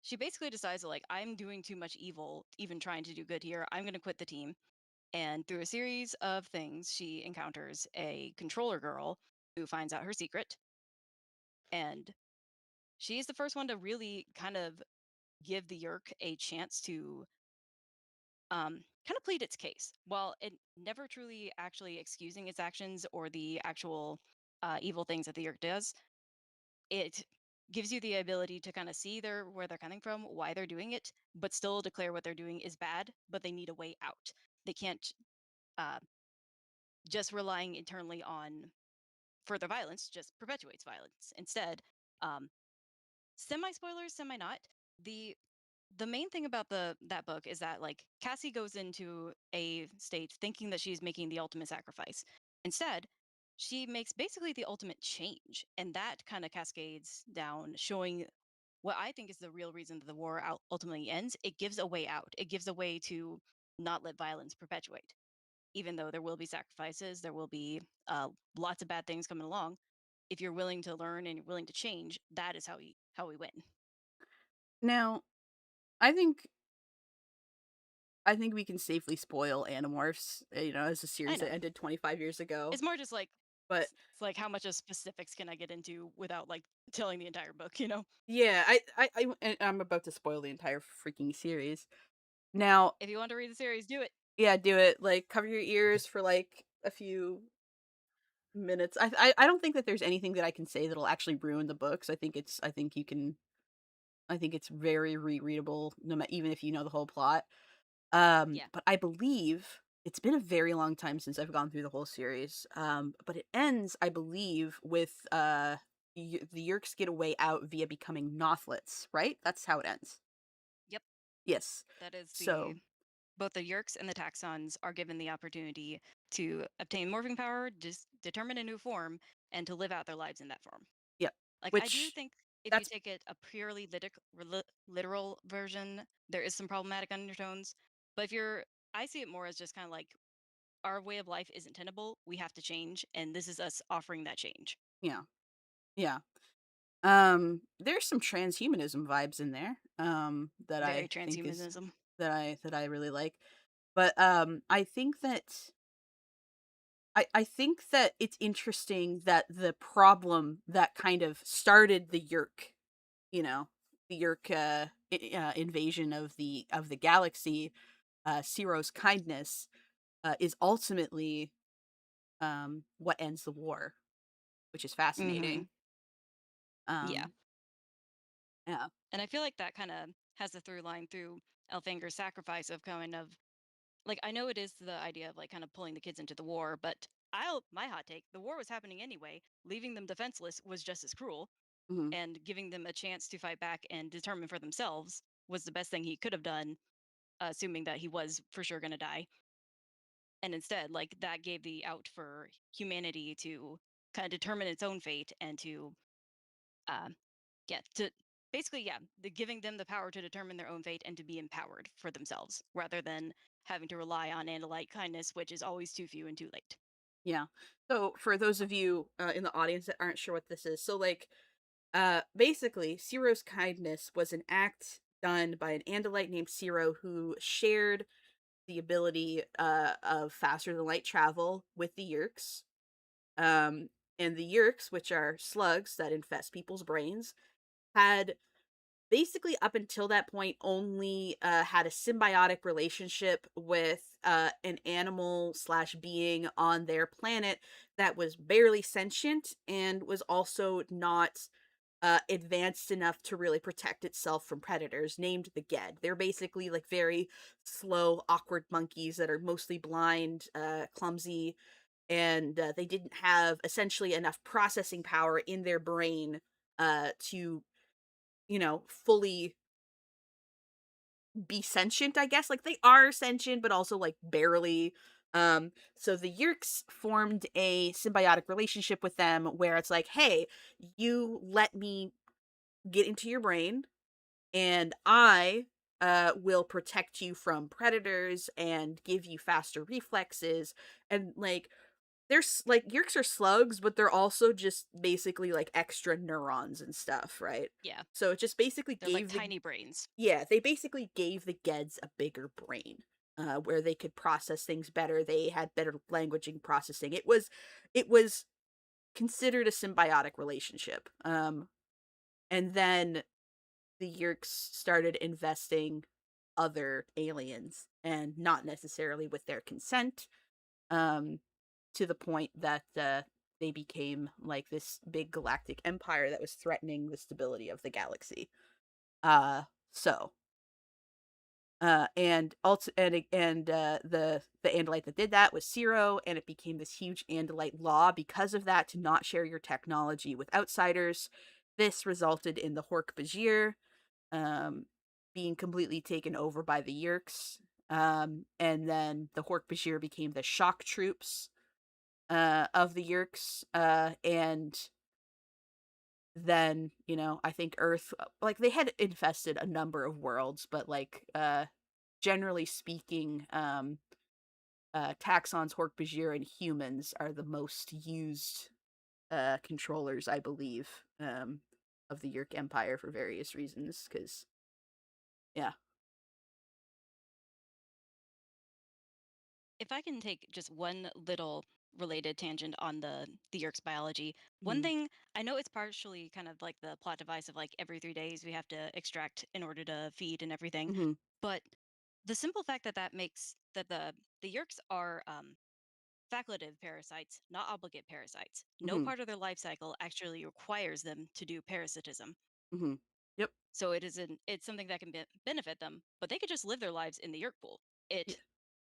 she basically decides that, like, I'm doing too much evil, even trying to do good here. I'm going to quit the team. And through a series of things, she encounters a controller girl who finds out her secret. And she's the first one to really kind of give the Yerk a chance to kind of plead its case. While it never truly actually excusing its actions or the actual evil things that the Yerk does, it gives you the ability to kind of see where they're coming from, why they're doing it, but still declare what they're doing is bad, but they need a way out. They can't uh, just relying internally on further violence just perpetuates violence. Instead, um, semi spoilers, semi not. The the main thing about that book is that, like, Cassie goes into a state thinking that she's making the ultimate sacrifice. Instead, she makes basically the ultimate change, and that kind of cascades down, showing what I think is the real reason that the war ultimately ends. It gives a way out. It gives a way to not let violence perpetuate. Even though there will be sacrifices, there will be lots of bad things coming along. If you're willing to learn and you're willing to change, that is how we win. Now, I think we can safely spoil Animorphs, as a I series know. that ended 25 years ago. It's more just like But it's like how much of specifics can I get into without like telling the entire book, you know? yeah, I'm about to spoil the entire freaking series. Now, If you want to read the series, do it. yeah, do it. Like, cover your ears for like a few minutes. I don't think that there's anything that I can say that'll actually ruin the books. I think it's very rereadable, no matter, even if you know the whole plot. Yeah. But I believe it's been a very long time since I've gone through the whole series. But it ends, I believe, with the Yerks get a way out via becoming Nothlets, right? That's how it ends. Yep. Yes. That is So, both the Yerks and the Taxons are given the opportunity to obtain morphing power, just determine a new form, and to live out their lives in that form. yeah. Like, I do Which think if you that's take it a purely literal version, there is some problematic undertones. But I see it more as just kind of like our way of life isn't tenable. We have to change, and this is us offering that change. yeah. Yeah. There's some transhumanism vibes in there. That Very I think is transhumanism. that I really like. But I think that I think that it's interesting that the problem that kind of started the Yerk, the Yerk invasion of the galaxy, Ciro's kindness, is ultimately what ends the war, which is Hmm. fascinating. Yeah. Um, yeah. And I feel like that kind of has a through line through Elfanger's sacrifice of kind of like, I know it is the idea of like kind of pulling the kids into the war, but my hot take, the war was happening anyway. Leaving them defenseless was just as cruel, Hmm. and giving them a chance to fight back and determine for themselves was the best thing he could have done, assuming that he was for sure going to die. And instead, like, that gave the out for humanity to kind of determine its own fate and to uh, yeah, to basically, yeah, giving them the power to determine their own fate and to be empowered for themselves rather than having to rely on Andalite kindness, which is always too few and too late. Yeah. So for those of you in the audience that aren't sure what this is, so like basically, Ciro's kindness was an act done by an Andalite named Ciro who shared the ability of faster than light travel with the Yerks. Um, and the Yerks, which are slugs that infest people's brains, had basically up until that point only had a symbiotic relationship with an animal slash being on their planet that was barely sentient and was also not advanced enough to really protect itself from predators, named the Ged. They're basically like very slow, awkward monkeys that are mostly blind, clumsy, and they didn't have essentially enough processing power in their brain to, fully be sentient, I guess. Like, they are sentient, but also like barely. So the Yerks formed a symbiotic relationship with them where it's like, hey, you let me get into your brain and I will protect you from predators and give you faster reflexes. And like like Yerks are slugs, but they're also just basically like extra neurons and stuff, right? Yeah, So it just basically they're like gave the tiny brains. they basically gave the Geds a bigger brain, where they could process things better. They had better languaging processing. It was considered a symbiotic relationship. And then the Yerks started investing other aliens, and not necessarily with their consent, um, to the point that they became like this big galactic empire that was threatening the stability of the galaxy. Uh, so and also the Andalite that did that was Zero, and it became this huge Andalite law because of that to not share your technology with outsiders. This resulted in the Hork-Bajir um, being completely taken over by the Yerks, and then the Hork-Bajir became the shock troops of the Yerks, and then I think Earth, like they had infested a number of worlds, but like generally speaking, taxons, Hork-Bajir, and humans are the most used controllers, I believe, of the Yerk Empire for various reasons. Because yeah. If I can take just one little related tangent on the Yerk's biology, one Mm-hmm. thing I know it's partially kind of like the plot device of like every 3 days we have to extract in order to feed and everything, Mm-hmm. but the simple fact that that makes that the Yerks are facultative parasites, not obligate parasites. No Mm-hmm. part of their life cycle actually requires them to do parasitism. Mm-hmm. Yep. So it's something that can benefit them, but they could just live their lives in the Yerk pool. Yeah.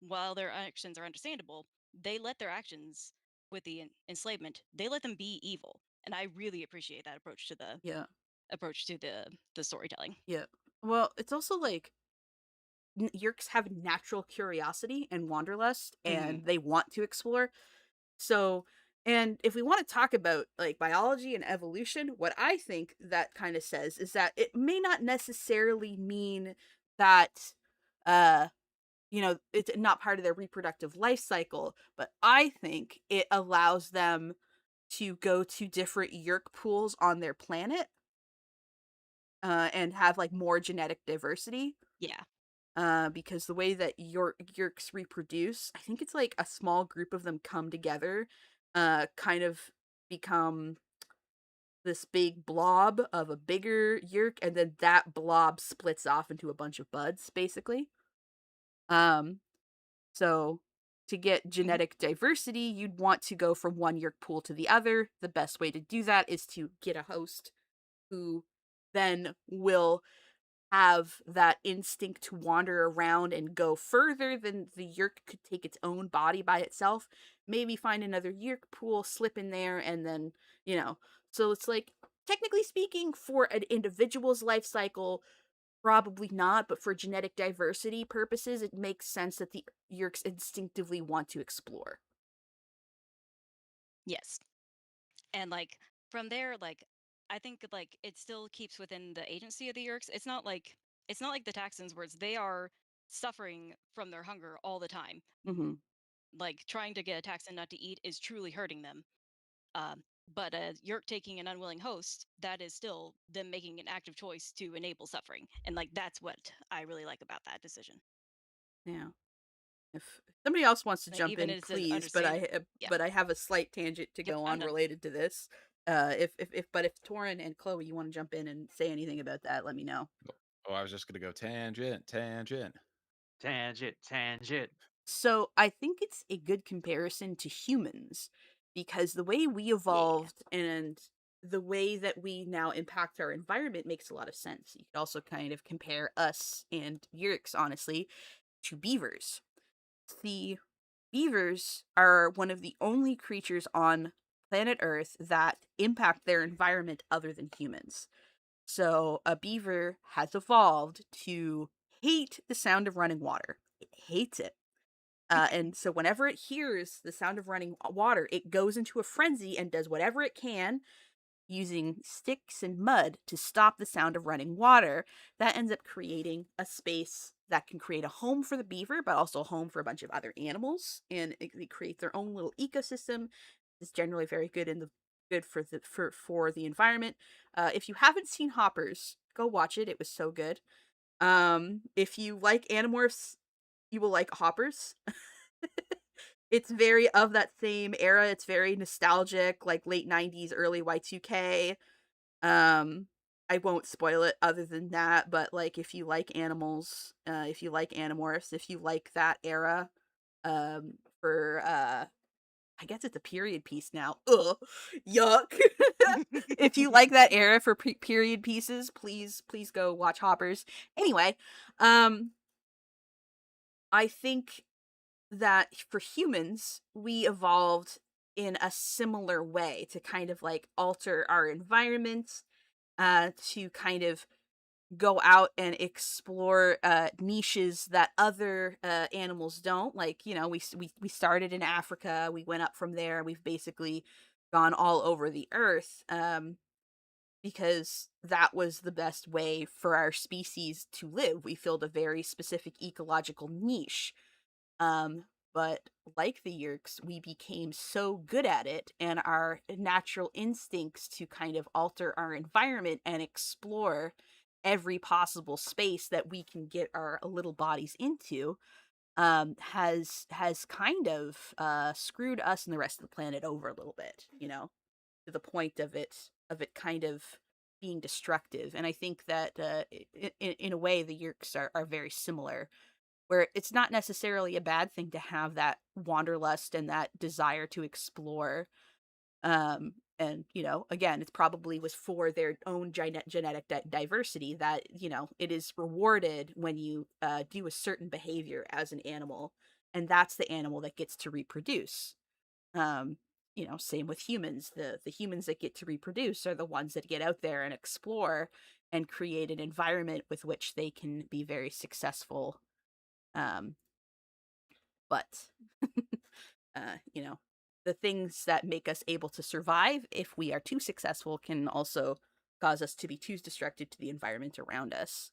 While their actions are understandable, they let their actions with the enslavement, they let them be evil. And I really appreciate that Yeah. approach to the storytelling. Yeah. Well, it's also like Yerks have natural curiosity and wanderlust, Hmm. and they want to explore. So, and if we want to talk about like biology and evolution, what I think that kind of says is that it may not necessarily mean that uh it's not part of their reproductive life cycle, but I think it allows them to go to different Yerk pools on their planet, and have like more genetic diversity. Yeah. Because the way that Yerks reproduce, I think it's like a small group of them come together, kind of become this big blob of a bigger Yerk, and then that blob splits off into a bunch of buds, basically. Um, so to get Hmm. genetic diversity, you'd want to go from one Yerk pool to the other. The best way to do that is to get a host who then will have that instinct to wander around and go further than the Yerk could take its own body by itself. Maybe find another Yerk pool, slip in there, and then, So it's like, technically speaking, for an individual's life cycle, probably not, but for genetic diversity purposes, it makes sense that the Yerks instinctively want to explore. Yes. And like from there, like I think like it still keeps within the agency of the Yerks. It's not like the Taxons where they are suffering from their hunger all the time. Mm-hmm. Like trying to get a Taxon not to eat is truly hurting them. But Yerk taking an unwilling host, that is still them making an active choice to enable suffering. And like that's what I really like about that decision. Yeah. If somebody else wants to Like jump even in, it's an please, but understand. Yeah. I have a slight tangent to Yep. go I'm on done. related to this. If Torren and Chloe, you want to jump in and say anything about that, let me know. Oh, I was just gonna go tangent, tangent. Tangent, tangent. So I think it's a good comparison to humans, because the way we Yeah. evolved and the way that we now impact our environment makes a lot of sense. You could also kind of compare us and Yerks, honestly, to beavers. The beavers are one of the only creatures on planet Earth that impact their environment other than humans. So a beaver has evolved to hate the sound of running water. It hates it. And so whenever it hears the sound of running water, it goes into a frenzy and does whatever it can using sticks and mud to stop the sound of running water. That ends up creating a space that can create a home for the beaver, but also a home for a bunch of other animals, and they create their own little ecosystem. It's generally very good for the environment. If you haven't seen Hoppers, go watch it. It was so good. If you like Animorphs, you will like Hoppers. It's very of that same era. It's very nostalgic, like late 90s, early Y2K. Um, I won't spoil it other than that, but like if you like animals, if you like Animorphs, if you like that era, for I guess it's a period piece now. Ugh, yuck. If you like that era for period pieces, please go watch Hoppers. Anyway, um, I think that for humans, we evolved in a similar way to kind of like alter our environment, to kind of go out and explore niches that other animals don't. Like, you know, we started in Africa, we went up from there, we've basically gone all over the earth, because that was the best way for our species to live. We filled a very specific ecological niche. Um, but like the Yerks, we became so good at it, and our natural instincts to kind of alter our environment and explore every possible space that we can get our little bodies into, has kind of screwed us and the rest of the planet over a little bit, you know, to the point of it kind of being destructive. And I think that in a way the Yerks are very similar, where it's not necessarily a bad thing to have that wanderlust and that desire to explore. And you know, again, it probably was for their own genetic diversity that, you know, it is rewarded when you do a certain behavior as an animal, and that's the animal that gets to reproduce. um you know, same with humans. The humans that get to reproduce are the ones that get out there and explore and create an environment with which they can be very successful. um but you know, the things that make us able to survive if we are too successful can also cause us to be too destructive to the environment around us.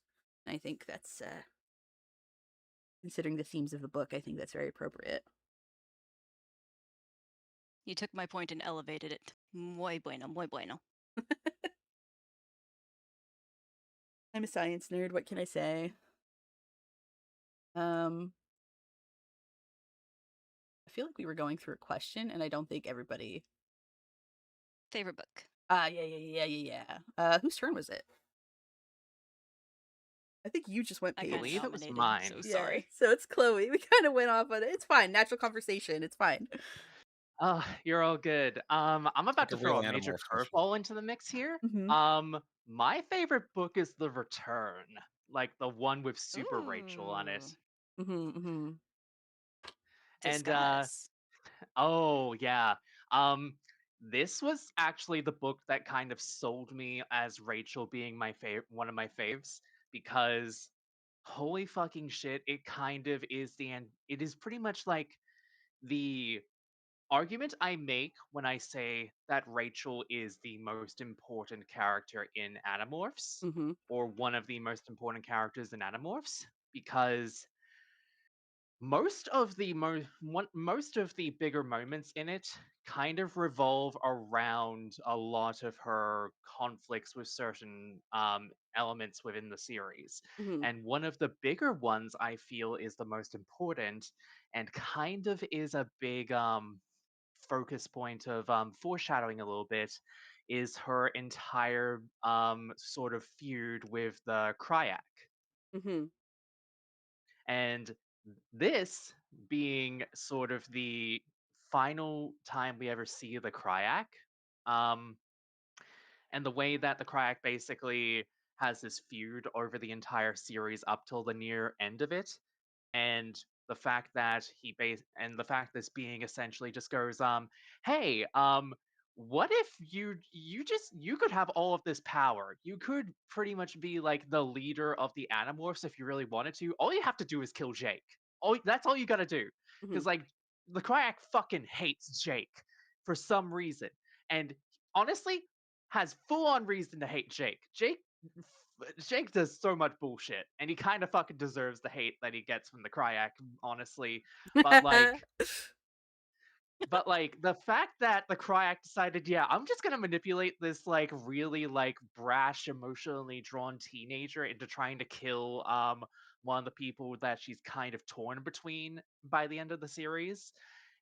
And I think that's considering the themes of the book, I think that's very appropriate. You took my point and elevated it. Muy bueno, muy bueno. I'm a science nerd, what can I say? um I feel like we were going through a question and I don't think everybody. Favorite book? Yeah. Whose turn was it? I think you just went I I kind of Paige. believe it was dominated, mine. so Yeah, sorry. so it's Chloe. We kind of went off on it. It's fine. Natural conversation. It's fine. Oh, you're all good. I'm about Like a to throw real a major animal special. curveball into the mix here. Hmm. My favorite book is The Return, like the one with Super Rachel on it. Ooh, Hmm. Hmm. And discuss. oh yeah. Um this was actually the book that kind of sold me as Rachel being my favorite, one of my faves, because holy fucking shit, it kind of is it is pretty much like the argument I make when I say that Rachel is the most important character in Animorphs, Hmm. or one of the most important characters in Animorphs, because most of the bigger moments in it kind of revolve around a lot of her conflicts with certain elements within the series. Hmm. And one of the bigger ones I feel is the most important, and kind of is a big focus point of foreshadowing a little bit, is her entire sort of feud with the Cryak. Hmm. And this being sort of the final time we ever see the Cryak, um, and the way that the Cryak basically has this feud over the entire series up till the near end of it, and the fact this being essentially just goes, hey, what if you could have all of this power, you could pretty much be like the leader of the Animorphs if you really wanted to. All you have to do is kill Jake. That's all you gotta do, Hmm. because like the Cryak fucking hates Jake for some reason, and honestly has full on reason to hate Jake. Jake Jake does so much bullshit, and he kind of fucking deserves the hate that he gets from the Cryak, honestly. But like, the fact that the Cryak decided, yeah, I'm just gonna manipulate this like really like brash, emotionally drawn teenager into trying to kill one of the people that she's kind of torn between by the end of the series,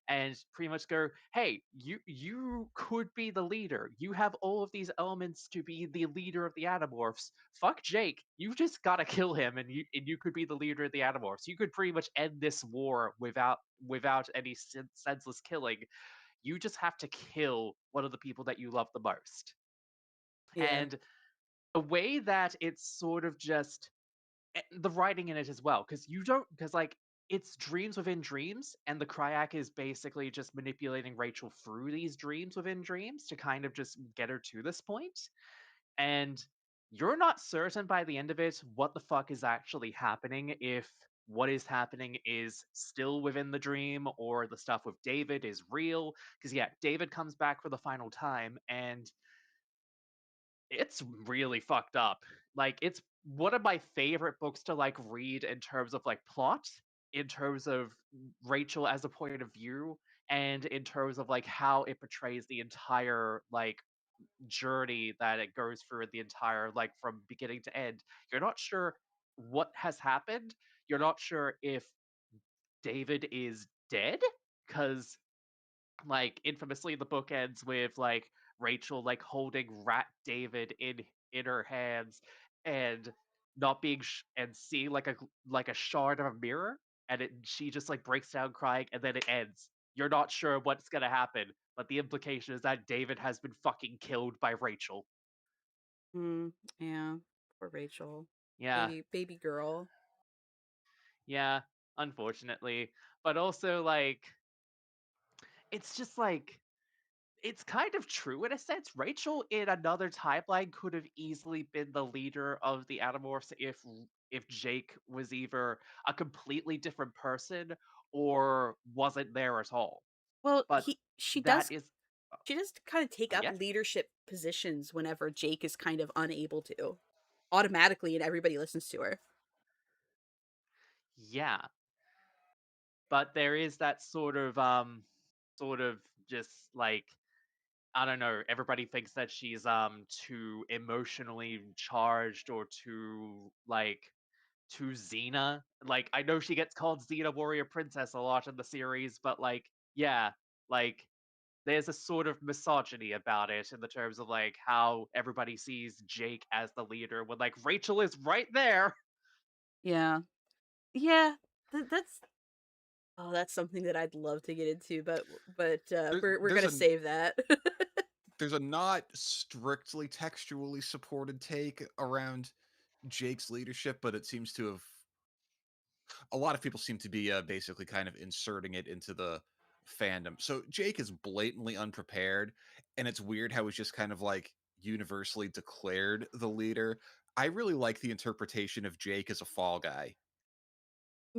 and pretty much go, hey, you could be the leader. You have all of these elements to be the leader of the Animorphs. Fuck Jake. You just gotta kill him, and you could be the leader of the Animorphs. You could pretty much end this war without any senseless killing. You just have to kill one of the people that you love the most. Yeah. And the way that it's sort of just the writing in it as well, because like it's dreams within dreams, and the Cryak is basically just manipulating Rachel through these dreams within dreams to kind of just get her to this point. And you're not certain by the end of it what the fuck is actually happening, if what is happening is still within the dream or the stuff with David is real. Because yeah, David comes back for the final time, and it's really fucked up. Like, it's one of my favorite books to like read in terms of like plot, in terms of Rachel as a point of view, and in terms of like how it portrays the entire like journey that it goes through, the entire like from beginning to end. You're not sure what has happened. You're not sure if David is dead, because like infamously the book ends with like Rachel like holding Rat David in her hands, and not being and seeing like a shard of a mirror, and she just like breaks down crying, and then it ends. You're not sure what's gonna happen, but the implication is that David has been fucking killed by Rachel. Mm, yeah. Poor Rachel. Yeah, Baby girl. yeah, unfortunately. But also like it's just like it's kind of true in a sense. Rachel in another timeline could have easily been the leader of the Animorphs if Jake was either a completely different person or wasn't there at all. Well, But she that does is, she does kind of take up yeah, leadership positions whenever Jake is kind of unable to. Automatically, and everybody listens to her. yeah. But there is that sort of just like, I don't know, everybody thinks that she's too emotionally charged or too like to Xena. Like, I know she gets called Xena Warrior Princess a lot in the series, but like, yeah, like there's a sort of misogyny about it in the terms of like how everybody sees Jake as the leader when like Rachel is right there. Yeah. Yeah. That's oh, that's something that I'd love to get into, but There's we're there's gonna a save that. there's a not strictly textually supported take around Jake's leadership, but it seems to have a lot of people seem to be basically kind of inserting it into the fandom. So Jake is blatantly unprepared, and it's weird how he's just kind of like universally declared the leader. I really like the interpretation of Jake as a fall guy.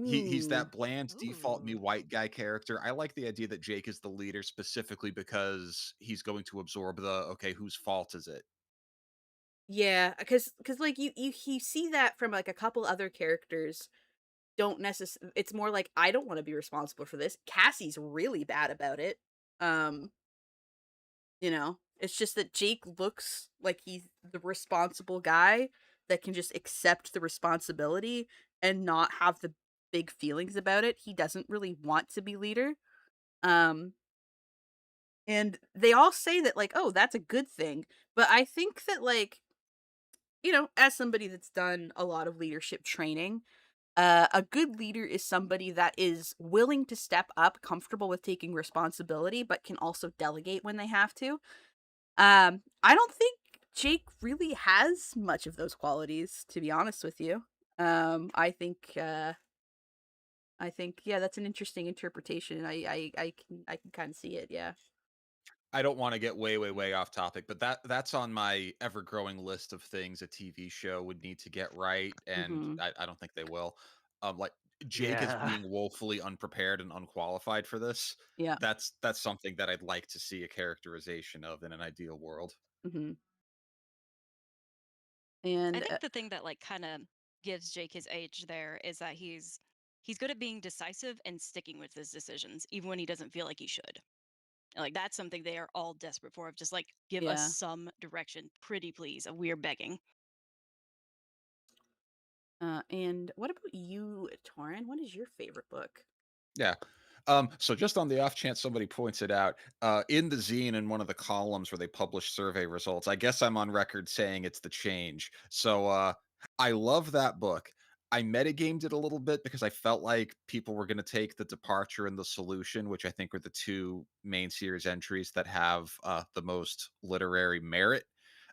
He's Ooh. that bland default new Ooh. white guy character. I like the idea that Jake is the leader specifically because he's going to absorb the okay, whose fault is it? Yeah, because like you see that from like a couple other characters don't it's more like I don't want to be responsible for this. Cassie's really bad about it. Um, it's just that Jake looks like he's the responsible guy that can just accept the responsibility and not have the big feelings about it. He doesn't really want to be leader. Um, and they all say that like, oh, that's a good thing. But I think that like, as somebody that's done a lot of leadership training, a good leader is somebody that is willing to step up, comfortable with taking responsibility, but can also delegate when they have to. I don't think Jake really has much of those qualities, to be honest with you. I think, yeah, that's an interesting interpretation. I can kind of see it. Yeah. I don't want to get way, way, way off topic, but that's on my ever growing list of things a TV show would need to get right, and Hmm. I don't think they will. Like Jake as Yeah. being woefully unprepared and unqualified for this. Yeah. That's something that I'd like to see a characterization of in an ideal world. Hmm. I And think the thing that like kind of gives Jake his edge there is that he's good at being decisive and sticking with his decisions, even when he doesn't feel like he should. And, like that's something they are all desperate for. Of just like give us yeah. some direction, pretty please. We're begging. And what about you, Torren? What is your favorite book? Yeah. So just on the off chance somebody points it out, in the zine in one of the columns where they publish survey results, I guess I'm on record saying it's The Change. So I love that book. I metagamed it a little bit because I felt like people were going to take The Departure and The Solution, which I think are the two main series entries that have the most literary merit.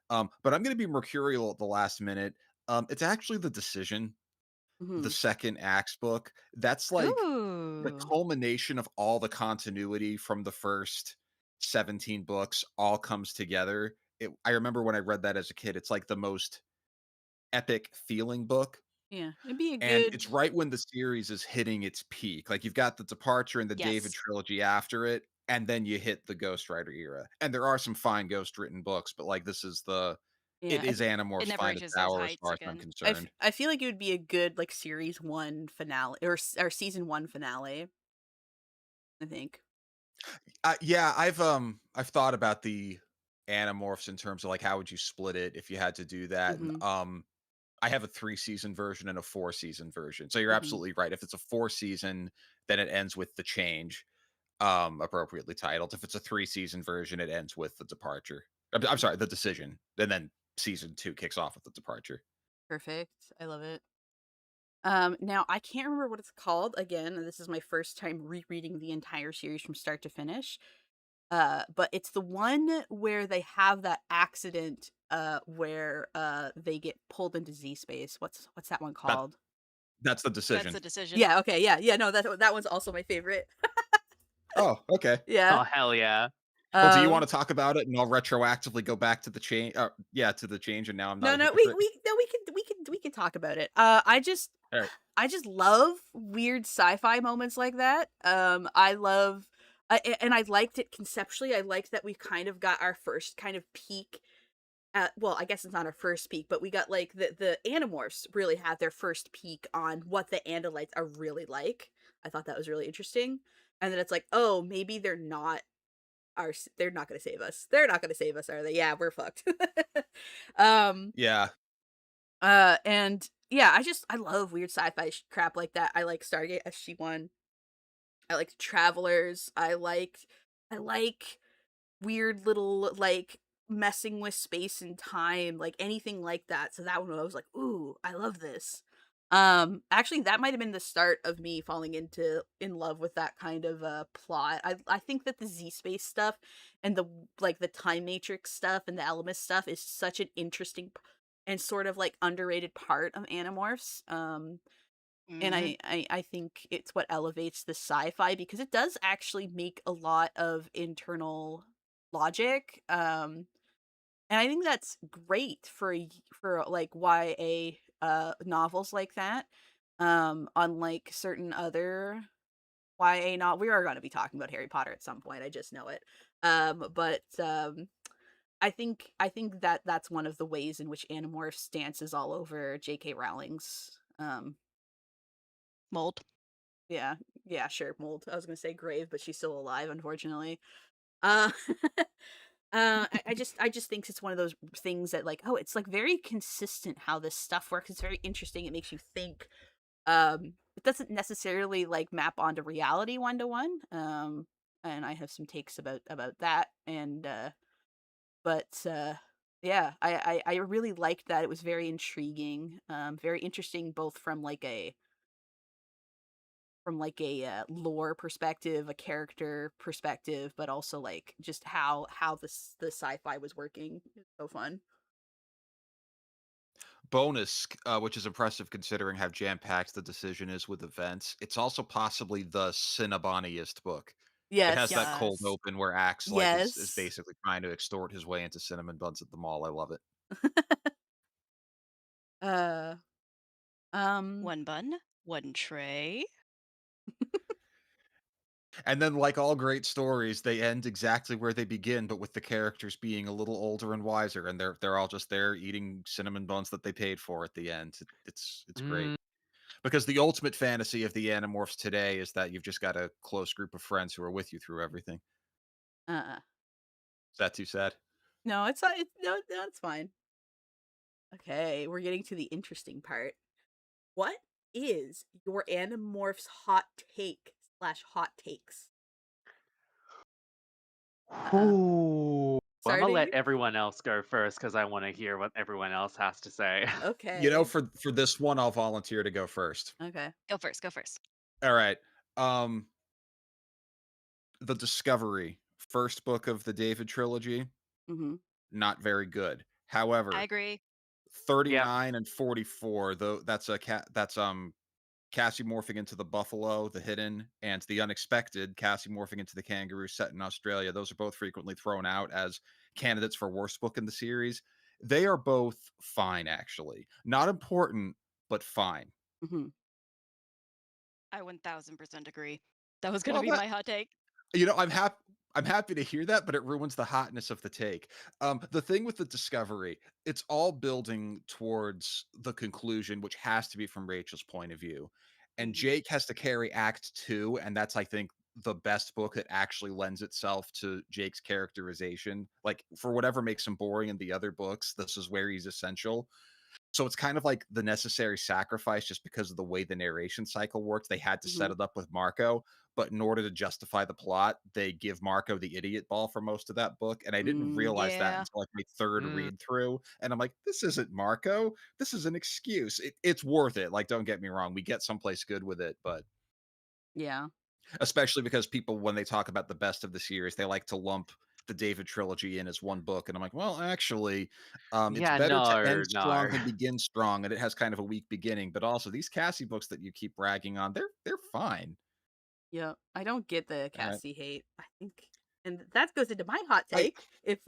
But I'm going to be mercurial at the last minute. It's actually The Decision, the Hmm. second Acts book. That's like the Ooh. culmination of all the continuity from the first 17 books all comes together. I remember when I read that as a kid, it's like the most epic feeling book. Yeah, it'd be a And good. it's right when the series is hitting its peak. Like you've got the Departure and the David Yes. trilogy after it, and then you hit the Ghostwriter era. And there are some fine ghost written books, but like this is it Yeah, is It Animorph's never finest reaches those hour as heights far as I'm again. concerned. I feel like it would be a good like series one finale or season one finale. I think. Yeah, I've thought about the Animorphs in terms of like how would you split it if you had to do that, and Hmm. I have a 3-season version and a 4-season version. So you're Hmm. absolutely right. If it's a 4-season, then it ends with The Change, appropriately titled. If it's a 3-season version, it ends with The Departure. I'm sorry, The Decision, and then season 2 kicks off with The Departure. Perfect. I love it. Now I can't remember what it's called again. This is my first time rereading the entire series from start to finish. But it's the one where they have that accident where they get pulled into Z space. What's that one That called? that's The That's Decision. the decision. Yeah, okay, yeah, yeah, no, that one's also my favorite. Oh, okay. Yeah. Oh, hell yeah. Well, do you want Um to talk about it, and I'll retroactively go back to the change? Yeah, to the change, and now I'm not no, a no, we hypocrite. we no, we can talk about it. All right. I just love weird sci-fi moments like that. I love and I liked it conceptually. I liked that we kind of got our first kind of peek at, well, I guess it's not our first peek, but we got like the Animorphs really have their first peek on what the Andalites are really like. I thought that was really interesting. And then it's like, oh, maybe they're not going to save us. They're not going to save us, are they? Yeah, we're fucked. um Yeah. and yeah, I love weird sci-fi crap like that. I like Stargate SG-1. I like Travelers. I like weird little like messing with space and time, like anything like that. So that one I was like, "Ooh, I love this." Actually that might have been the start of me falling in love with that kind of plot. I think that the Z space stuff and the like the time matrix stuff and the element stuff is such an interesting and sort of like underrated part of Animorphs. And Hmm. I think it's what elevates the sci-fi because it does actually make a lot of internal logic. And I think that's great for for like YA novels like that. Unlike certain other YA not we are going to be talking about Harry Potter at some point. I just know it. But I think that that's one of the ways in which Animorphs dances all over J.K. Rowling's Mold. yeah, yeah, sure, mold. I was gonna say grave, but she's still alive, unfortunately. Uh, I just think it's one of those things that like, oh, it's like very consistent how this stuff works. It's very interesting. It makes you think. It doesn't necessarily like map onto reality one to one. And I have some takes about that. And but yeah, I really liked that. It was very intriguing. Very interesting, both from like a lore perspective, a character perspective, but also like just how the sci-fi was working. It's so fun. Bonus, which is impressive considering how jam-packed the decision is with events. It's also possibly the Cinnaboniest book. It has that Yes. cold Yes. open where Axe like is Yes. basically trying to extort his way into cinnamon buns at the mall. I love it. uh um One bun, one tray. And then, like all great stories, they end exactly where they begin, but with the characters being a little older and wiser, and they're all just there eating cinnamon buns that they paid for at the end. It's great. Mm, Because the ultimate fantasy of the Animorphs today is that you've just got a close group of friends who are with you through everything. Uh-uh. Is that too sad? No, it's not. No, it's fine. Okay, we're getting to the interesting part. What is your Animorphs hot take slash hot takes? Uh-uh. Ooh. I'm gonna let Starting? everyone else go first because I want to hear what everyone else has to say. You know, Okay. for this one, I'll volunteer to go first. Okay. Go first. Go first. All right. Um, the Discovery, first book of the David trilogy, Mm-hmm. not very good. I However, agree. Yep. 39 and 44, though that's a cat that's Cassie morphing into the buffalo, the hidden, and the unexpected, Cassie morphing into the kangaroo set in Australia. Those are both frequently thrown out as candidates for worst book in the series. They are both fine, actually. Not important, but fine. Mm-hmm. I 1000% agree. That was going to Well, be that my hot take. you know, I'm happy to hear that, but it ruins the hotness of the take. The thing with the Discovery, it's all building towards the conclusion, which has to be from Rachel's point of view. And Hmm. Jake has to carry Act 2, and that's, I think, the best book that actually lends itself to Jake's characterization. Like, for whatever makes him boring in the other books, this is where he's essential. So it's kind of like the necessary sacrifice just because of the way the narration cycle works. They had to Mm-hmm. set it up with Marco, but in order to justify the plot, they give Marco the idiot ball for most of that book. And I didn't Mm. realize that Yeah. until like my third Mm, read through. And I'm like, this isn't Marco. This is an excuse. It's worth it. Like, don't get me wrong. We get someplace good with it, but Yeah. especially because people, when they talk about the best of the series, they like to lump the David trilogy in as one book. And I'm like, well, actually, it's yeah, better to no, end strong no. than begin strong, and it has kind of a weak beginning. But also, these Cassie books that you keep ragging on, they're fine. Yeah. I don't get the All right, Cassie hate. I think, and that goes into my hot I take. If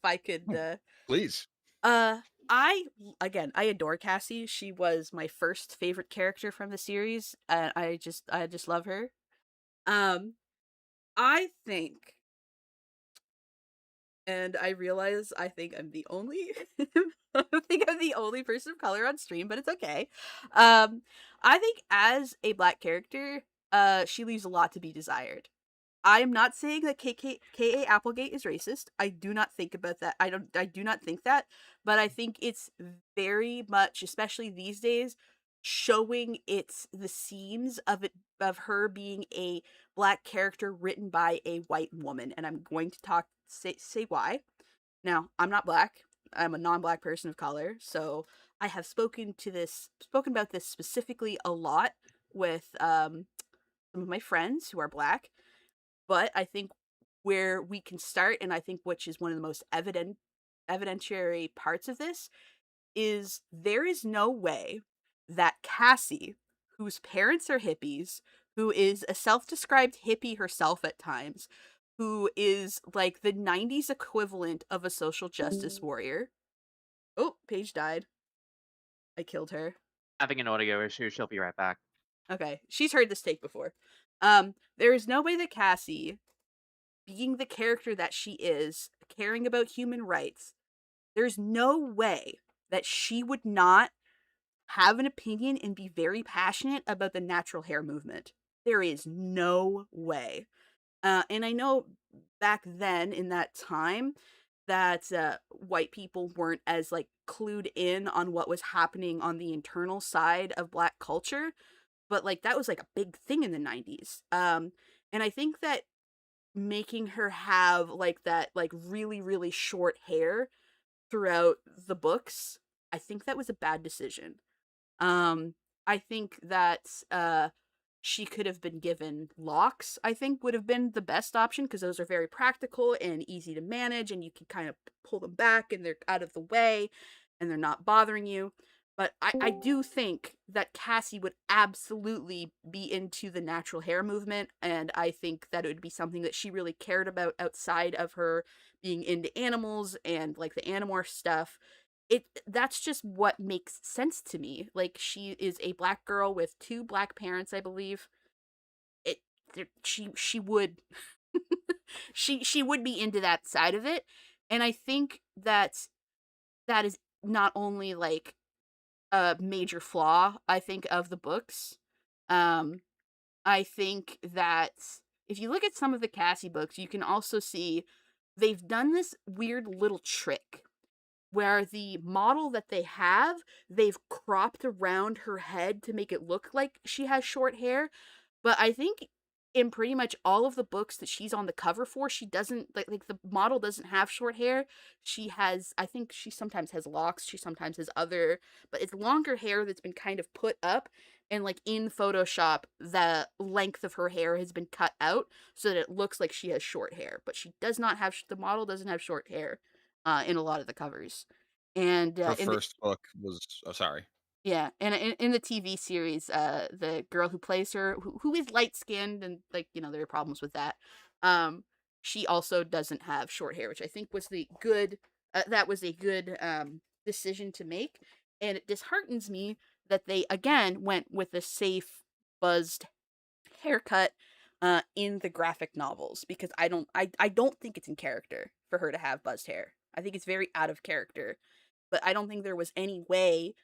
I could, oh, please. uh, I again, I adore Cassie. She was my first favorite character from the series, and I just love her. Um, I think, and I realize I think I'm the only I think I'm the only person of color on stream, but it's okay. I think as a black character, she leaves a lot to be desired. I am not saying that K.A. Applegate is racist. I do not think about that. I do not think that, but I think it's very much, especially these days, showing it's the seams of it of her being a black character written by a white woman. And I'm going to say why. Now, I'm not black. I'm a non-black person of color, so I have spoken about this specifically a lot with some of my friends who are black, but I think where we can start, and I think which is one of the most evidentiary parts of this, is there is no way that Cassie, whose parents are hippies, who is a self-described hippie herself at times, who is like the 90s equivalent of a social justice warrior. Oh, Paige died. I killed her. Having an audio issue. She'll be right back. Okay, she's heard this take before. There is no way that Cassie, being the character that she is, caring about human rights, there's no way that she would not have an opinion and be very passionate about the natural hair movement. There is no way. And I know back then in that time that white people weren't as like clued in on what was happening on the internal side of black culture, but like that was like a big thing in the 90s. And I think that making her have like that like really short hair throughout the books, I think that was a bad decision. um, I think that she could have been given locks, I think would have been the best option because those are very practical and easy to manage and you can kind of pull them back and they're out of the way and they're not bothering you. But I do think that Cassie would absolutely be into the natural hair movement, and I think that it would be something that she really cared about outside of her being into animals and like the Animorph stuff. That's just what makes sense to me. Like she is a black girl with two black parents, I believe. It she would she would be into that side of it, and I think that is not only like a major flaw, I think, of the books. Um, I think that if you look at some of the Cassie books, you can also see they've done this weird little trick where the model that they have, they've cropped around her head to make it look like she has short hair. But I think in pretty much all of the books that she's on the cover for, she doesn't like the model doesn't have short hair. She has, I think she sometimes has locks, she sometimes has other, but it's longer hair that's been kind of put up, and like in Photoshop the length of her hair has been cut out so that it looks like she has short hair, but she does not have the model doesn't have short hair in a lot of the covers. And Her in the first book was oh, sorry. yeah, and in the TV series, the girl who plays her, who is light skinned, and like there are problems with that. Um, she also doesn't have short hair, which I think was the good. That was a good decision to make, and it disheartens me that they again went with a safe buzzed haircut in the graphic novels, because I don't think it's in character for her to have buzzed hair. I think it's very out of character, but I don't think there was any way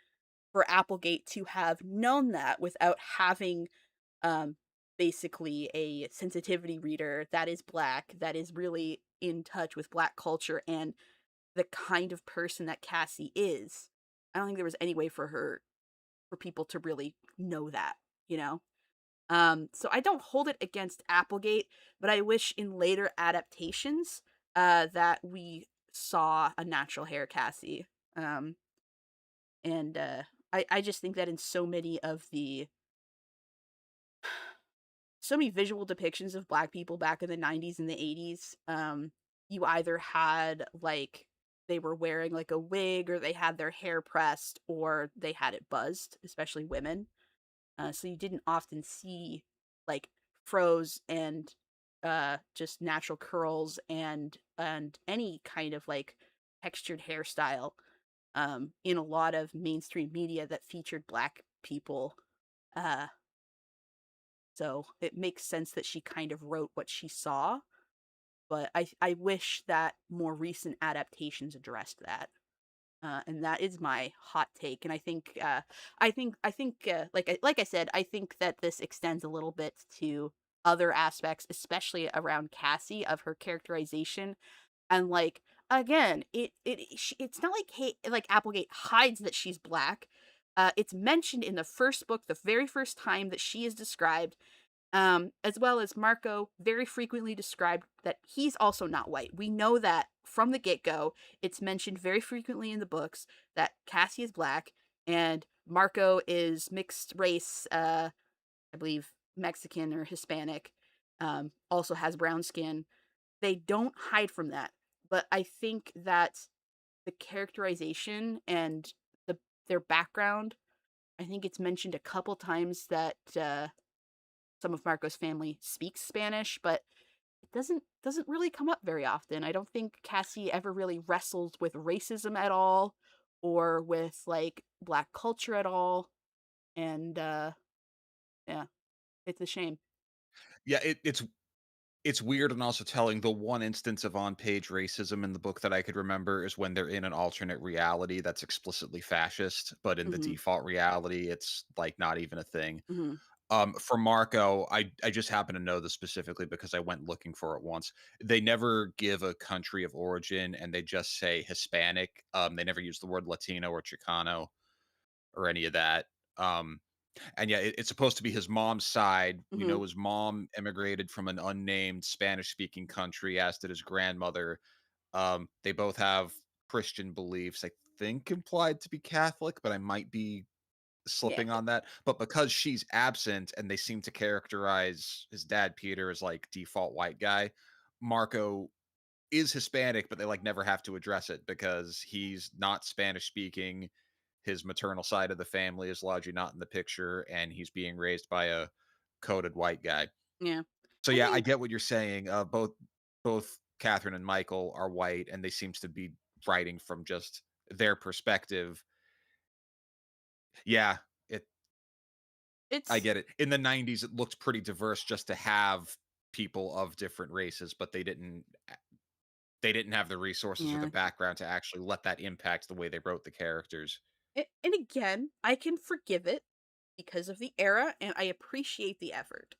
for Applegate to have known that without having um basically a sensitivity reader that is black, that is really in touch with black culture and the kind of person that Cassie is. I don't think there was any way for people to really know that, you know? So I don't hold it against Applegate, but I wish in later adaptations that we saw a natural hair Cassie. Um and I just think that in so many visual depictions of black people back in the 90s and the 80s, you either had like they were wearing like a wig, or they had their hair pressed, or they had it buzzed, especially women. So you didn't often see like froze and just natural curls and any kind of like textured hairstyle in a lot of mainstream media that featured black people. Uh, so it makes sense that she kind of wrote what she saw, but I wish that more recent adaptations addressed that. And that is my hot take. And I think like I said, I think that this extends a little bit to other aspects, especially around Cassie, of her characterization. And like again, it's not like like Applegate hides that she's black. It's mentioned in the first book, the very first time that she is described, as well as Marco very frequently described that he's also not white. We know that from the get go. It's mentioned very frequently in the books that Cassie is black and Marco is mixed race, I believe Mexican or Hispanic, also has brown skin. They don't hide from that. But I think that the characterization and the their background, I think it's mentioned a couple times that some of Marco's family speaks Spanish, but it doesn't really come up very often. I don't think Cassie ever really wrestles with racism at all, or with like black culture at all. And yeah, it's a shame. Yeah, it's weird and also telling. The one instance of on-page racism in the book that I could remember is when they're in an alternate reality that's explicitly fascist, but in the Mhm. default reality, it's like not even a thing. Mhm. For Marco, I just happen to know this specifically because I went looking for it once. They never give a country of origin, and they just say Hispanic. They never use the word Latino or Chicano or any of that. Um, and yeah, it's supposed to be his mom's side. We Mhm. know his mom immigrated from an unnamed Spanish-speaking country, as did his grandmother. They both have Christian beliefs, I think implied to be Catholic, but I might be Yeah. slipping on that. But because she's absent and they seem to characterize his dad, Peter, as like default white guy, Marco is Hispanic, but they like never have to address it because he's not Spanish speaking. His maternal side of the family is largely not in the picture, and he's being raised by a coded white guy. Yeah. So I yeah, I mean, get what you're saying. Both Catherine and Michael are white, and they seems to be writing from just their perspective. Yeah, it I It's get it. In the 90s, it looked pretty diverse just to have people of different races, but they didn't have the resources or the yeah. background to actually let that impact the way they wrote the characters. And again, I can forgive it because of the era, and I appreciate the effort.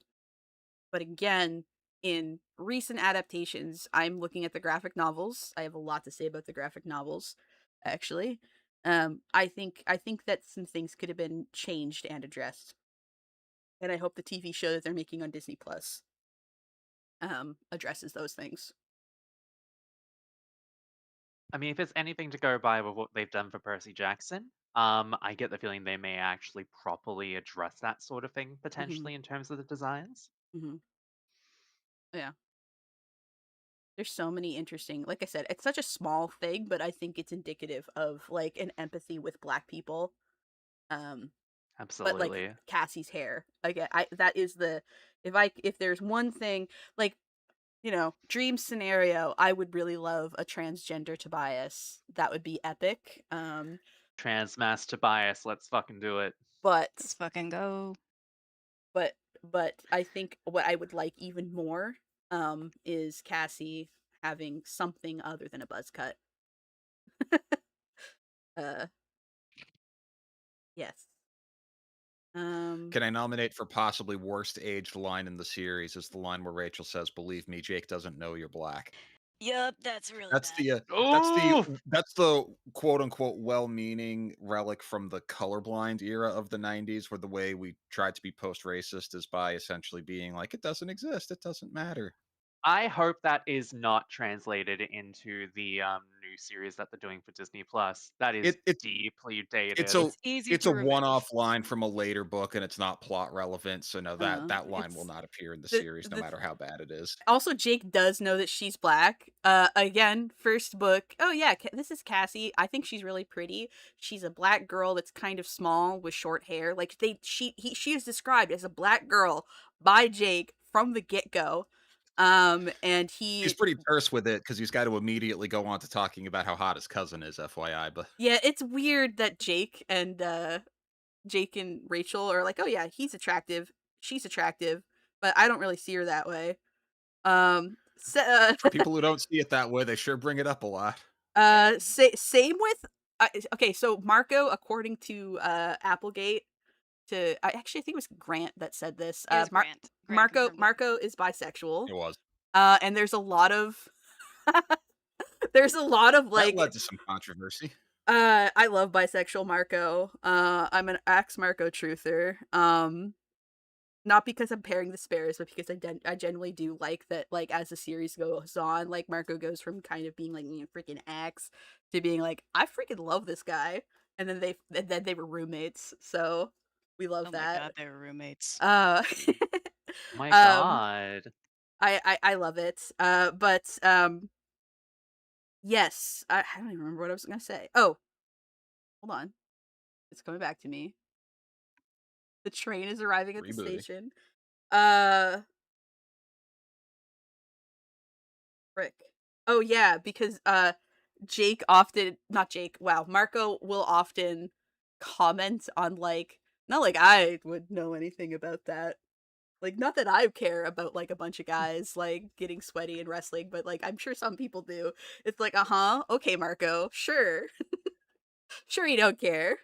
But again, in recent adaptations, I'm looking at the graphic novels. I have a lot to say about the graphic novels, actually. I think that some things could have been changed and addressed, and I hope the TV show that they're making on Disney Plus addresses those things. I mean, if it's anything to go by with what they've done for Percy Jackson, I get the feeling they may actually properly address that sort of thing Hmm. potentially in terms of the designs. Hmm. Yeah, there's so many interesting. Like I said, it's such a small thing, but I think it's indicative of like an empathy with Black people. Um, but like Absolutely. Cassie's hair, again, I that is the if there's one thing, like, dream scenario, I would really love a transgender Tobias. That would be epic. Transmaster bias, let's fucking do it. Let's But fucking go. but but I think what I would like even more is Cassie having something other than a buzz cut. Uh yes. Um Can I nominate for possibly worst aged line in the series is the line where Rachel says, "Believe me, Jake doesn't know you're black." Yup, that's really That's bad. the Oh, that's the quote unquote well-meaning relic from the colorblind era of the 90s, where the way we tried to be post-racist is by essentially being like, it doesn't exist, it doesn't matter. I hope that is not translated into the new series that they're doing for Disney Plus. That is It it's deeply it's dated. a It's easy it's to a remove. one-off line from a later book and it's not plot relevant, so no, that line will it's not appear in the the series no the matter how bad it is. Also, Jake does know that she's black. Again, first book. Oh yeah, this is Cassie. I think she's really pretty. She's a black girl that's kind of small with short hair. Like she is described as a black girl by Jake from the get go. And He's he, pretty terse with it because he's got to immediately go on to talking about how hot his cousin is, FYI, but yeah, it's weird that Jake and Rachel are like, oh yeah, he's attractive, she's attractive, but I don't really see her that way. So, for people who don't see it that way, they sure bring it up a lot. Yep. Same with okay, so Marco, according to Applegate, I think it was Grant that said this. It was Grant. Grant confirmed it. Marco is bisexual. It was. And there's a lot of there's a lot of That like led to some controversy. I love bisexual Marco. I'm an ex Marco truther. Not because I'm pairing the spares, but because I genuinely do like that, like, as the series goes on, like, Marco goes from kind of being like, freaking axe to being like, I freaking love this guy. And then they were roommates, so we love Oh my that. god, they were roommates. Uh My um God. I love it. But yes, I don't even remember what I was gonna say. Oh, hold on. It's coming back to me. The train is arriving at the Rebooting. station. Uh Frick. Oh yeah, because Jake often not Jake, wow, Marco will often comment on like not like I would know anything about that. Like not that I care about like a bunch of guys like getting sweaty and wrestling, but like I'm sure some people do. It's like, uh-huh, okay, Marco, sure. Sure you don't care.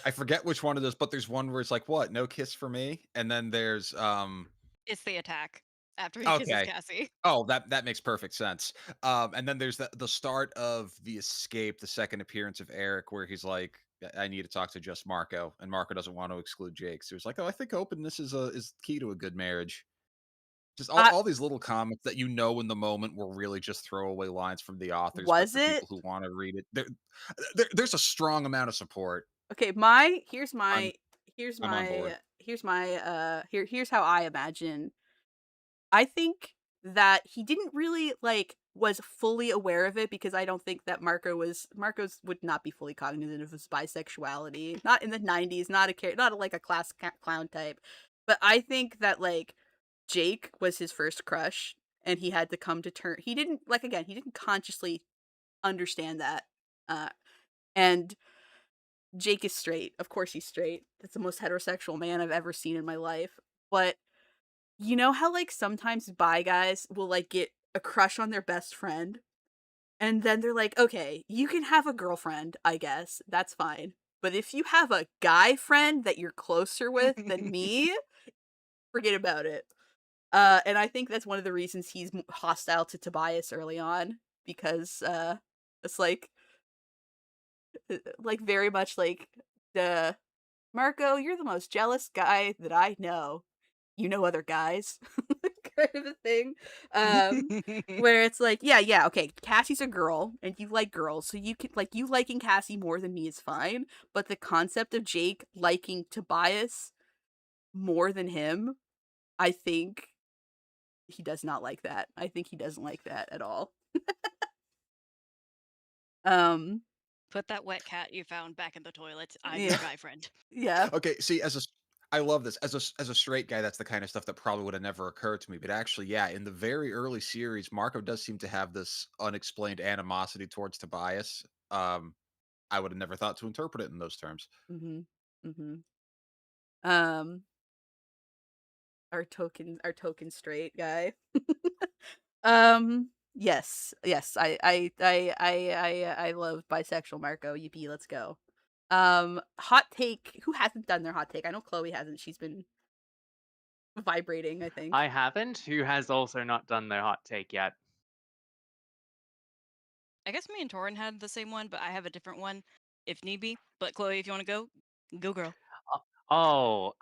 I forget which one it is, but there's one where it's like, "What? No kiss for me?" And then there's It's the attack after he kisses okay. Cassie. Oh, that makes perfect sense. And then there's the start of the escape, the second appearance of Eric, where he's like, I need to talk to just Marco," and Marco doesn't want to exclude Jake. So he's like, "Oh, I think openness is key to a good marriage." Just Uh all these little comments that you know in the moment were really just throwaway lines from the authors, but was for it? people who want to read it, there's a strong amount of support. Okay, I'm here's I'm on board. my here's how I imagine. I think that he didn't really like was fully aware of it because I don't think that Marco's would not be fully cognizant of his bisexuality. Not in the 90s, not a, like a clown type. But I think that like Jake was his first crush and he had to come to term. He didn't like again, he didn't consciously understand that. Uh and Jake is straight. Of course he's straight. That's the most heterosexual man I've ever seen in my life. But you know how, like, sometimes bi guys will, like, get a crush on their best friend? And then they're like, "Okay, you can have a girlfriend, I guess. That's fine. But if you have a guy friend that you're closer with than me, forget about it." And I think that's one of the reasons he's hostile to Tobias early on, because it's like very much like the Marco, you're the most jealous guy that I know. You know other guys, kind of a thing. Where it's like, yeah, okay, Cassie's a girl and you like girls, so you can, like, you liking Cassie more than me is fine, but the concept of Jake liking Tobias more than him, I think he does not like that. I think he doesn't like that at all. Um, Put that wet cat you found back in the toilet. I'm yeah, your guy friend. yeah. Okay, see, I love this. As a straight guy, that's the kind of stuff that probably would have never occurred to me. But actually, yeah, in the very early series, Marco does seem to have this unexplained animosity towards Tobias. I would have never thought to interpret it in those terms. Mhm. Mhm. Um, our token straight guy. Yes. I love bisexual Marco. Yippee, let's go. Hot take. Who hasn't done their hot take? I know Chloe hasn't. She's been vibrating, I think. I haven't. Who has also not done their hot take yet? I guess me and Torren had the same one, but I have a different one if need be. But Chloe, if you want to go, go girl. Oh,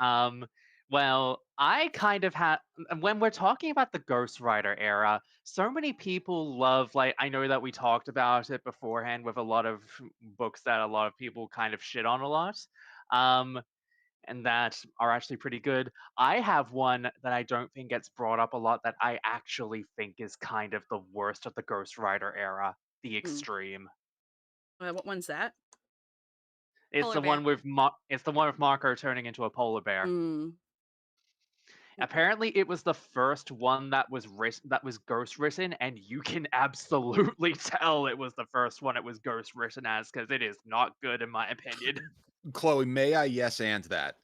well, I kind of have. When we're talking about the Ghost Rider era, so many people love, like, I know that we talked about it beforehand with a lot of books that a lot of people kind of shit on a lot, um, and that are actually pretty good. I have one that I don't think gets brought up a lot that I actually think is kind of the worst of the Ghost Rider era, The Mm. Extreme. What one's that? It's Polar the bear. one with it's the one with Marco turning into a polar bear. Mm. Apparently, it was the first one that was that was ghost written, and you can absolutely tell it was the first one it was ghost written as, because it is not good in my opinion. Chloe, may I yes and that?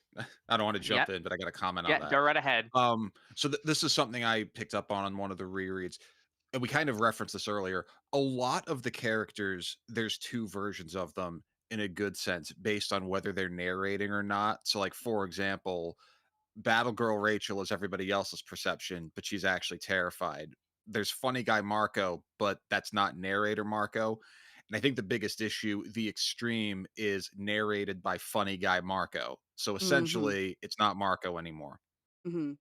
I don't want to Yeah, jump in, but I got to comment on yeah, that. go right ahead. So this is something I picked up on one of the rereads, and we kind of referenced this earlier. A lot of the characters, there's two versions of them in a good sense, based on whether they're narrating or not. So, like, for example, Battle Girl Rachel is everybody else's perception, but she's actually terrified. There's funny guy Marco, but that's not narrator Marco. And I think the biggest issue, the extreme, is narrated by funny guy Marco. So Mm-hmm. essentially, it's not Marco anymore. Mm-hmm.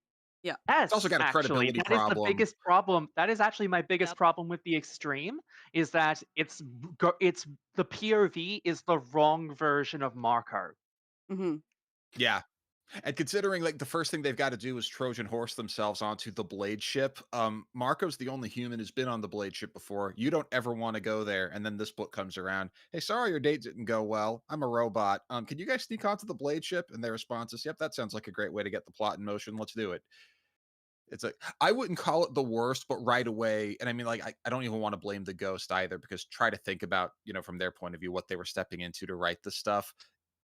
Yeah. It's also Yes, got a actually, credibility that is the problem. biggest problem. That is actually my biggest Yep. problem with the extreme, is that it's the POV is the wrong version of Marco. Mm-hmm. Yeah. And considering, like, the first thing they've got to do is Trojan horse themselves onto the Blade ship. Marco's the only human who's been on the Blade ship before. You don't ever want to go there. And then this book comes around. Hey, sorry your date didn't go well. I'm a robot. Can you guys sneak onto the Blade ship? And their response is, yep, that sounds like a great way to get the plot in motion. Let's do it. It's like, I wouldn't call it the worst, but right away, and I mean, like, I don't even want to blame the ghost either, because try to think about, from their point of view, what they were stepping into to write this stuff.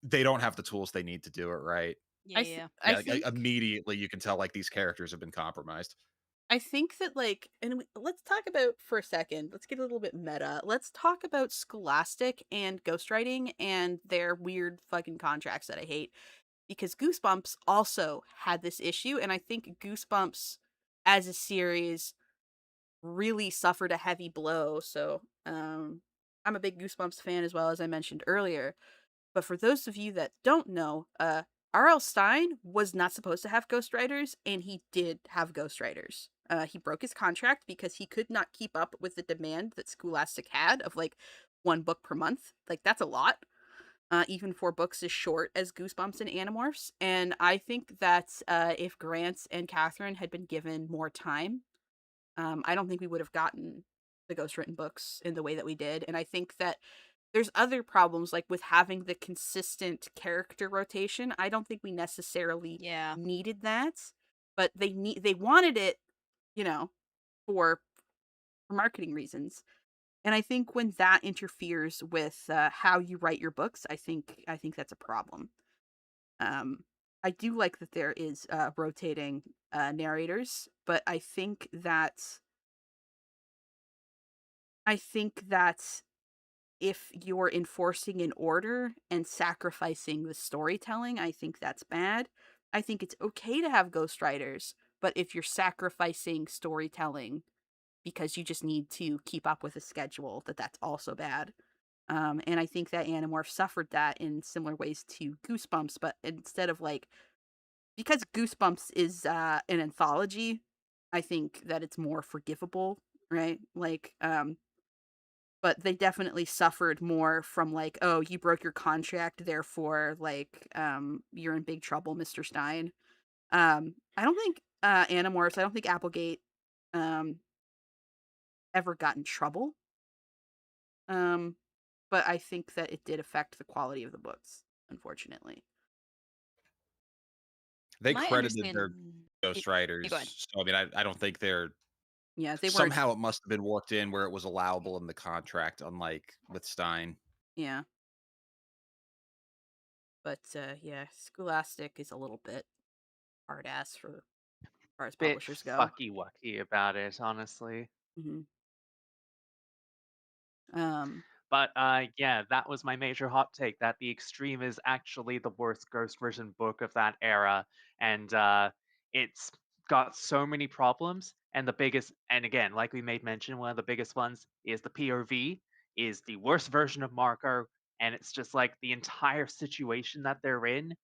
They don't have the tools they need to do it right. Yeah, yeah. I Yeah, like, think immediately you can tell, like, these characters have been compromised. I think that, like, and let's talk about for a second. Let's get a little bit meta. Let's talk about Scholastic and ghostwriting and their weird fucking contracts that I hate, because Goosebumps also had this issue, and I think Goosebumps as a series really suffered a heavy blow. So, I'm a big Goosebumps fan, as well, as I mentioned earlier. But for those of you that don't know, R.L. Stein was not supposed to have ghostwriters, and he did have ghostwriters. He broke his contract because he could not keep up with the demand that Scholastic had of, like, one book per month. Like, that's a lot, even for books as short as Goosebumps and Animorphs. And I think that if Grant and Catherine had been given more time, I don't think we would have gotten the ghostwritten books in the way that we did. And I think that there's other problems, like with having the consistent character rotation. I don't think we necessarily Yeah. needed that, but they wanted it, you know, for marketing reasons. And I think when that interferes with how you write your books, I think that's a problem. Um, I do like that there is rotating narrators, but I think that if you're enforcing an order and sacrificing the storytelling, I think that's bad. I think it's okay to have ghostwriters, but if you're sacrificing storytelling because you just need to keep up with a schedule, that's also bad. And I think that Animorph suffered that in similar ways to Goosebumps, but instead of like because Goosebumps is an anthology, I think that it's more forgivable, right? But they definitely suffered more from like, oh, you broke your contract, therefore, like, you're in big trouble, Mr. Stein. I don't think Animorphs, I don't think Applegate um ever got in trouble. Um, but I think that it did affect the quality of the books, unfortunately. They My credited their understanding. You go ahead. ghostwriters, so I mean, I don't think they're Yeah, they weren't. somehow it must have been worked in where it was allowable in the contract, unlike with Stein. Yeah, but yeah, Scholastic is a little bit hard ass for as far as Bit publishers go. fucky wucky about it, honestly. Hmm. Um, But yeah, that was my major hot take that The Extreme is actually the worst ghost written book of that era, and it's got so many problems. And the biggest, and again, like we made mention, one of the biggest ones is the POV is the worst version of Marco, and it's just like the entire situation that they're in.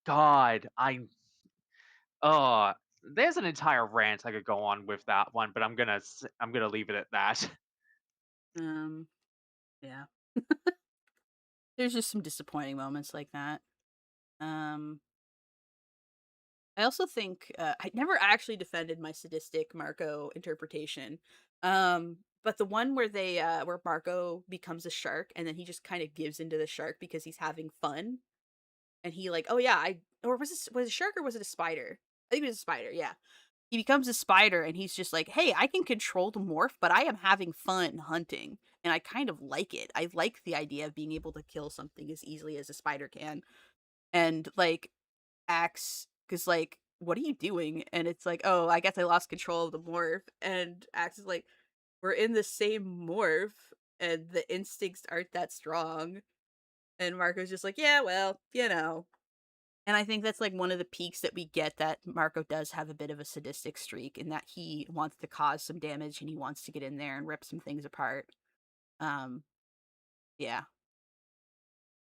God, oh, there's an entire rant I could go on with that one, but I'm gonna leave it at that. um, yeah, there's just some disappointing moments like that. Um, I also think I never actually defended my sadistic Marco interpretation. But the one where where Marco becomes a shark and then he just kind of gives into the shark because he's having fun and he like, oh yeah, I or was it a shark or was it a spider? I think it was a spider. Yeah, he becomes a spider and he's just like, hey, I can control the morph, but I am having fun hunting. And I kind of like it. I like the idea of being able to kill something as easily as a spider can. And like Axe, because like, what are you doing? And it's like, oh, I guess I lost control of the morph. And Axe is like, we're in the same morph and the instincts aren't that strong. And Marco's just like, yeah, well, you know. And I think that's like one of the peaks that we get that Marco does have a bit of a sadistic streak in that he wants to cause some damage and he wants to get in there and rip some things apart. Um, yeah.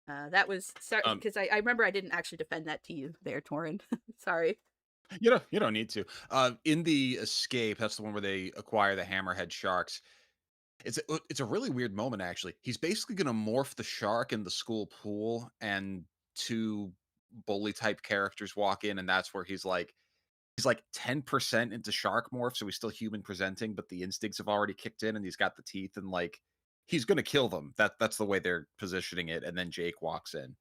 That was sorry Um, because I remember I didn't actually defend that to you there, Torren. Sorry. you don't need to. In the escape, that's the one where they acquire the hammerhead sharks. It's a really weird moment actually. He's basically going to morph the shark in the school pool, and two bully type characters walk in, and that's where he's like 10% into shark morph, so he's still human presenting, but the instincts have already kicked in, and he's got the teeth, and like he's going to kill them. That's the way they're positioning it. And then Jake walks in.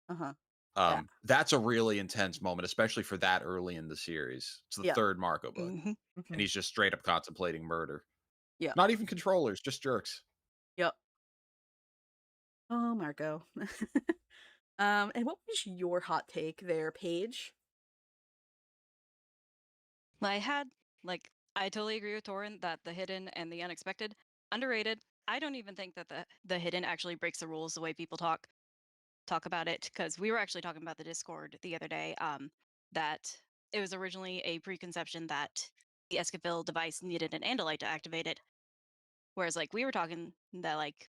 Uh huh. Yeah. That's a really intense moment, especially for that early in the series. It's the Yeah. third Marco book, Hmm. and Hmm. he's just straight up contemplating murder. Yeah. Not even controllers, just jerks. Yep. Oh, Marco. And what was your hot take there, Paige? Well, I totally agree with Torrin that the hidden and the unexpected underrated. I don't even think that the hidden actually breaks the rules the way people talk about it, because we were actually talking about the Discord the other day. That it was originally a preconception that the Escafil device needed an Andalite to activate it, whereas like we were talking that like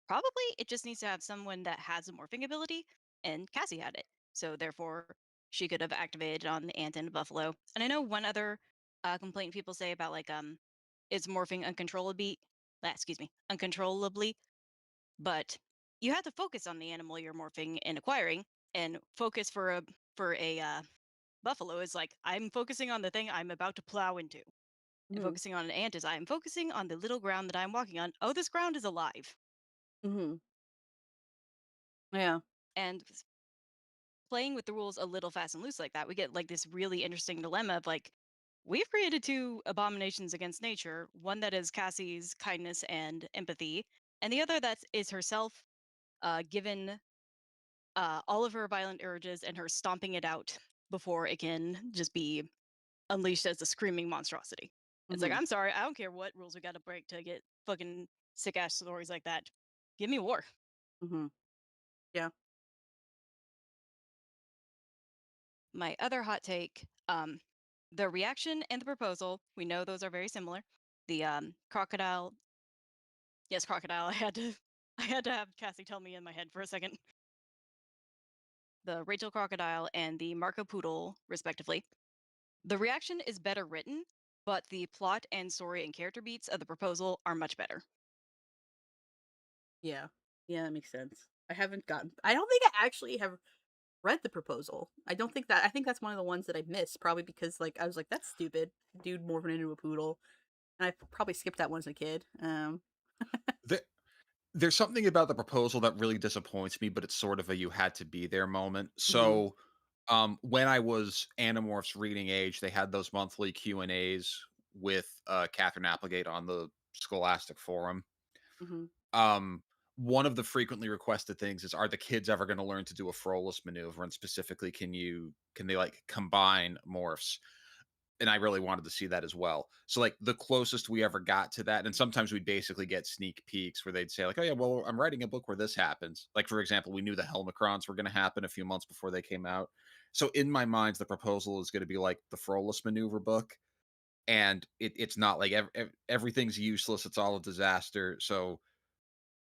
probably it just needs to have someone that has a morphing ability, and Cassie had it. So therefore, she could have activated it on the ant and buffalo. And I know one other complaint people say about like it's morphing uncontrollably, but you have to focus on the animal you're morphing and acquiring, and focus for a buffalo is like I'm focusing on the thing I'm about to plow into. And Hmm. focusing on an ant is I'm focusing on the little ground that I'm walking on. Oh, this ground is alive. Hmm. Yeah. And playing with the rules a little fast and loose like that, we get like this really interesting dilemma of like we've created two abominations against nature, one that is Cassie's kindness and empathy, and the other that is herself, given all of her violent urges and her stomping it out before it can just be unleashed as a screaming monstrosity. It's like, Mhm. I'm sorry, I don't care what rules we got to break to get fucking sick ass stories like that. Give me war. Mhm. Yeah. My other hot take, the reaction and the proposal, we know those are very similar. The crocodile, yes, crocodile. I had to have Cassie tell me in my head for a second. The Rachel crocodile and the Marco poodle, respectively. The reaction is better written, but the plot and story and character beats of the proposal are much better. Yeah. Yeah, that makes sense. I don't think I actually have read The Proposal. I think that's one of the ones that I missed, probably because like I was like, that's stupid. Dude morphing into a poodle. And I probably skipped that one as a kid. There, there's something about the proposal that really disappoints me, but it's sort of a you had to be there moment. Mhm. So, when I was Animorphs reading age, they had those monthly Q&As with Catherine Applegate on the Scholastic Forum. Mhm. Um, one of the frequently requested things is, are the kids ever going to learn to do a Frolus maneuver? And specifically, can they like combine morphs? And I really wanted to see that as well. So like the closest we ever got to that, and sometimes we'd basically get sneak peeks where they'd say like, "Oh yeah, well I'm writing a book where this happens." Like for example, we knew the Helmicrons were going to happen a few months before they came out. So in my mind, the proposal is going to be like the Frolus maneuver book, and it's not like everything's useless. It's all a disaster. So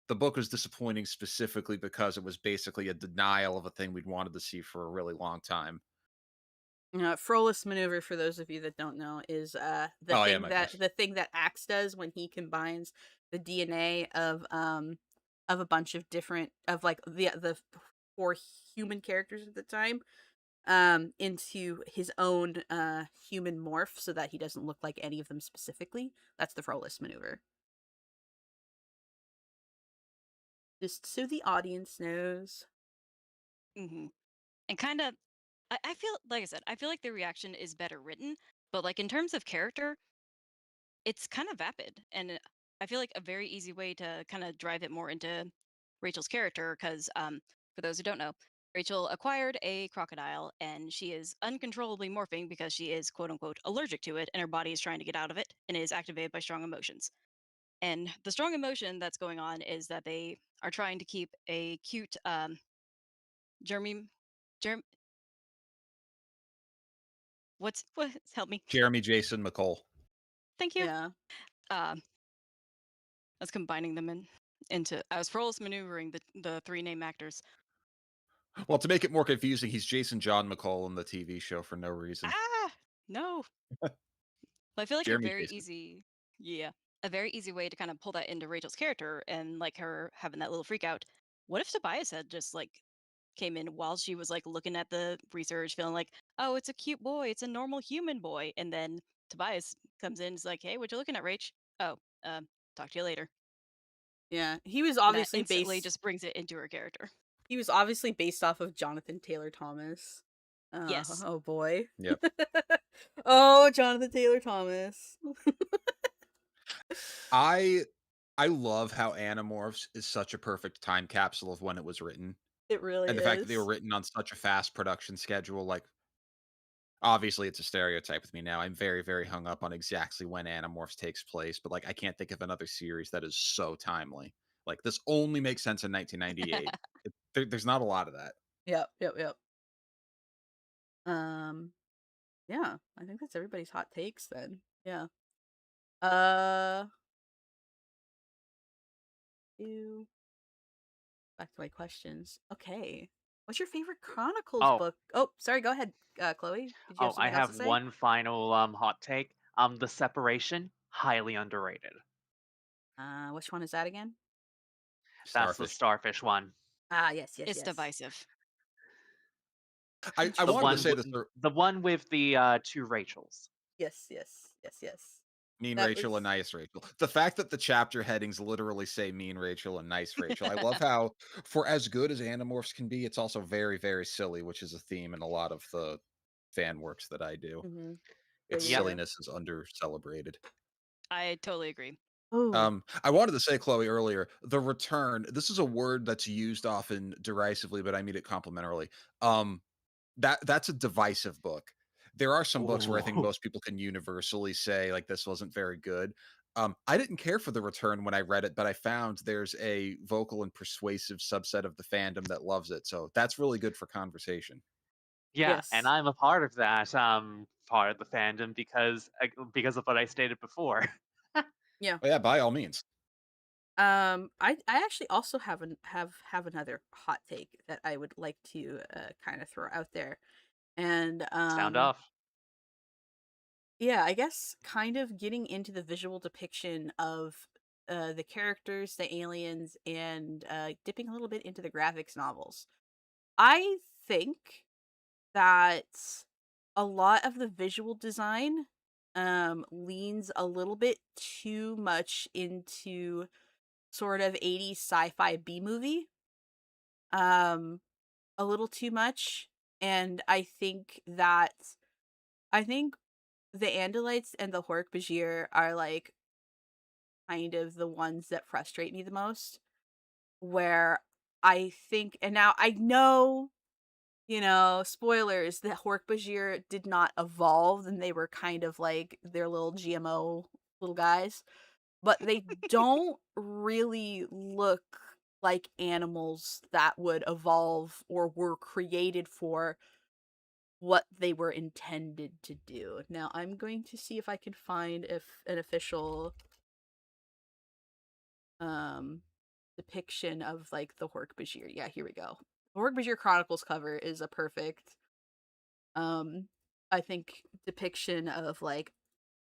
the book was disappointing specifically because it was basically a denial of a thing we'd wanted to see for a really long time. Frolus maneuver, for those of you that don't know, is Oh yeah, my best. the thing that Axe does when he combines the DNA of a bunch of different of like the four human characters at the time into his own human morph so that he doesn't look like any of them specifically. That's the Frolus maneuver. Just so the audience knows. Hmm. And kind of, I feel, like I said, I feel like the reaction is better written, but like in terms of character, it's kind of vapid. And I feel like a very easy way to kind of drive it more into Rachel's character, because for those who don't know, Rachel acquired a crocodile and she is uncontrollably morphing because she is quote unquote allergic to it and her body is trying to get out of it and is activated by strong emotions. And the strong emotion that's going on is that they are trying to keep a cute Jeremy, Jerem, what? Help me. Jeremy Jason McCall. Thank you. Yeah. I was combining them into. I was Frolis maneuvering the three name actors. Well, to make it more confusing, he's Jason John McCall in the TV show for no reason. Ah, no. But I feel like a Jeremy very Jason. easy, yeah, a very easy way to kind of pull that into Rachel's character and like her having that little freak out. What if Tobias had just like came in while she was like looking at the research, feeling like, oh, it's a cute boy, it's a normal human boy, and then Tobias comes in, is like, hey, what you looking at, Rach? Oh, talk to you later. Yeah. And that instantly just brings it into her character. He was obviously based off of Jonathan Taylor Thomas. Yes. Oh boy. Yep. Oh, Jonathan Taylor Thomas. I I love how Animorphs is such a perfect time capsule of when it was written. It really And the fact that they were is. written on such a fast production schedule, like obviously it's a stereotype with me now. I'm very, very hung up on exactly when Animorphs takes place, but like I can't think of another series that is so timely. Like this only makes sense in 1998. There's not a lot of that. Yep, yep, yep. Um, yeah, I think that's everybody's hot takes then. Yeah. Uh, ew. Back to my questions. Okay. What's your favorite Chronicles Oh, book? Oh, sorry, go ahead, Chloe. Did you have oh, I something else to have say? one final hot take. The separation, highly underrated. Which one is that again? That's the Starfish. starfish one. Ah, yes, yes, It's yes. divisive. I The Interesting. wanted to one say w- this the one with the two Rachels. Yes, yes, yes, yes. Mean That Rachel was and Nice Rachel. The fact that the chapter headings literally say Mean Rachel and Nice Rachel. I love how, for as good as Animorphs can be, it's also very, very silly, which is a theme in a lot of the fan works that I do. Mhm. There Its you Yep, go. silliness is under celebrated. I totally agree. Oh, I wanted to say, Chloe, earlier, the return, this is a word that's used often derisively, but I mean it complimentarily. Um, that's a divisive book. There are some books where I think Ooh. most people can universally say, like, this wasn't very good. I didn't care for the return when I read it, but I found there's a vocal and persuasive subset of the fandom that loves it. So that's really good for conversation. Yeah, and yes. I'm a part of that part of the fandom because of what I stated before. Yeah. Oh, yeah, by all means. I actually also have another hot take that I would like to kind of throw out there. And Sound off. yeah, I guess kind of getting into the visual depiction of the characters, the aliens, and dipping a little bit into the graphics novels. I think that a lot of the visual design leans a little bit too much into sort of 80s sci-fi B movie. Um a little too much, and I think the Andalites and the Hork-Bajir are like kind of the ones that frustrate me the most. Where I think, and now I know, spoilers, that Hork-Bajir did not evolve, and they were kind of like their little GMO little guys, but they don't really look like animals that would evolve or were created for what they were intended to do. Now I'm going to see if I can find if an official um depiction of like the Hork-Bajir. Yeah, here we go. The Hork-Bajir Chronicles cover is a perfect um I think depiction of like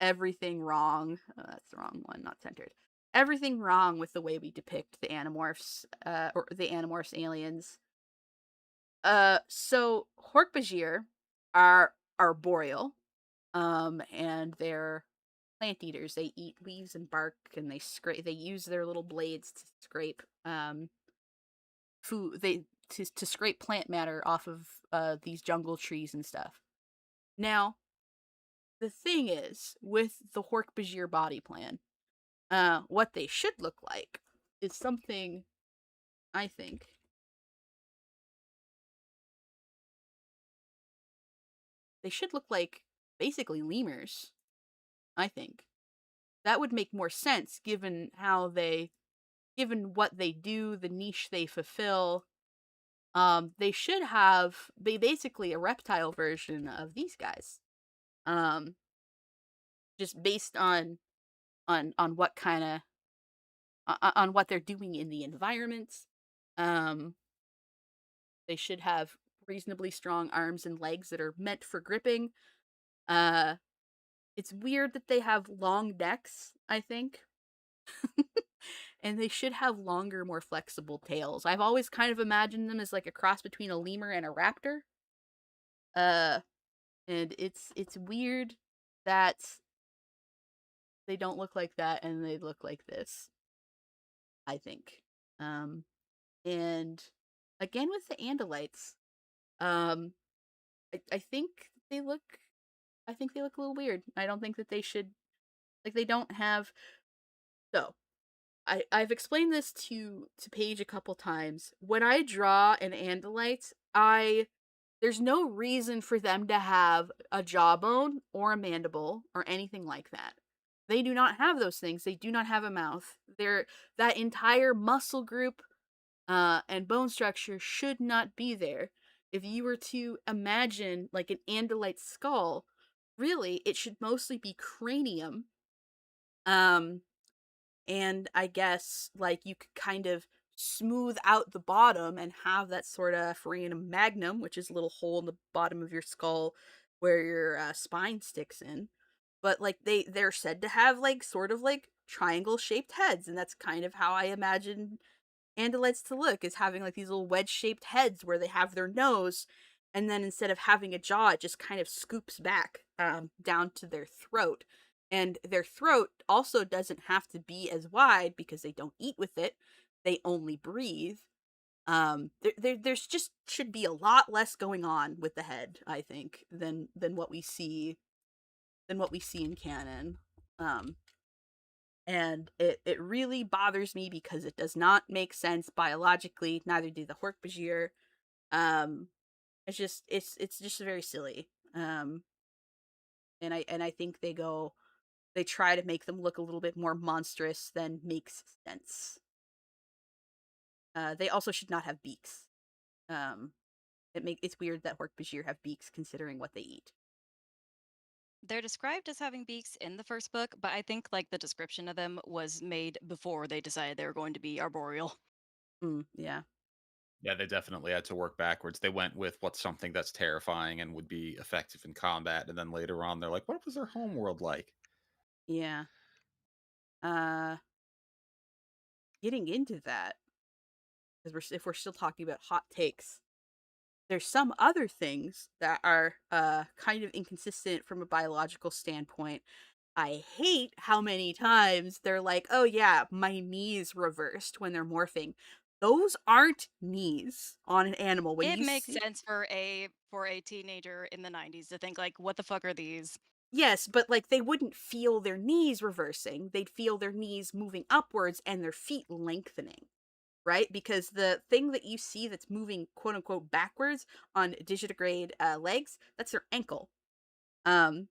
everything wrong. That's the wrong one, not centered. Everything wrong with the way we depict the Animorphs or the Animorphs aliens. So Hork-Bajir are arboreal, and they're plant eaters. They eat leaves and bark, and they use their little blades to scrape food to scrape plant matter off of these jungle trees and stuff. Now, the thing is with the Hork-Bajir body plan, what they should look like is something I think they should look like basically lemurs, I think. That would make more sense given what they do, the niche they fulfill. They should have basically a reptile version of these guys. Um, just based on what kind of on what they're doing in the environment. Um, they should have reasonably strong arms and legs that are meant for gripping. Uh, it's weird that they have long necks, I think. And they should have longer, more flexible tails. I've always kind of imagined them as like a cross between a lemur and a raptor. Uh, and it's weird that they don't look like that and they look like this, I think. Um, and again with the Andalites, um, I think they look I think they look a little weird. I don't think that they should like they don't have so I've explained this to Paige a couple times. When I draw an Andalite, I there's no reason for them to have a jawbone or a mandible or anything like that. They do not have those things. They do not have a mouth. That entire muscle group and bone structure should not be there. If you were to imagine like an Andalite skull, really it should mostly be cranium. Um, and I guess like you could kind of smooth out the bottom and have that sort of foramen magnum, which is a little hole in the bottom of your skull where your spine sticks in. But like they're said to have like sort of like triangle shaped heads, and that's kind of how I imagine Andalites to look, is having like these little wedge shaped heads where they have their nose, and then instead of having a jaw, it just kind of scoops back down to their throat. And their throat also doesn't have to be as wide because they don't eat with it; they only breathe. There's just should be a lot less going on with the head, I think, than what we see than what we see in canon. And it really bothers me because it does not make sense biologically. Neither do the Hork-Bajir. Um, it's just very silly. And I think they try to make them look a little bit more monstrous than makes sense. They also should not have beaks. Um, it's weird that Hork-Bajir have beaks considering what they eat. They're described as having beaks in the first book, but I think like the description of them was made before they decided they were going to be arboreal. Yeah. Yeah, they definitely had to work backwards. They went with what's something that's terrifying and would be effective in combat, and then later on, they're like, "What was their home world like?" Yeah. Uh, Getting into that, because if we're still talking about hot takes, there's some other things that are kind of inconsistent from a biological standpoint. I hate how many times they're like, "Oh yeah, my knees reversed when they're morphing." Those aren't knees on an animal. When It you makes see sense for a teenager in the 90s to think like, what the fuck are these? Yes, but like they wouldn't feel their knees reversing. They'd feel their knees moving upwards and their feet lengthening, right? Because the thing that you see that's moving quote unquote backwards on digitigrade legs, that's their ankle. Um,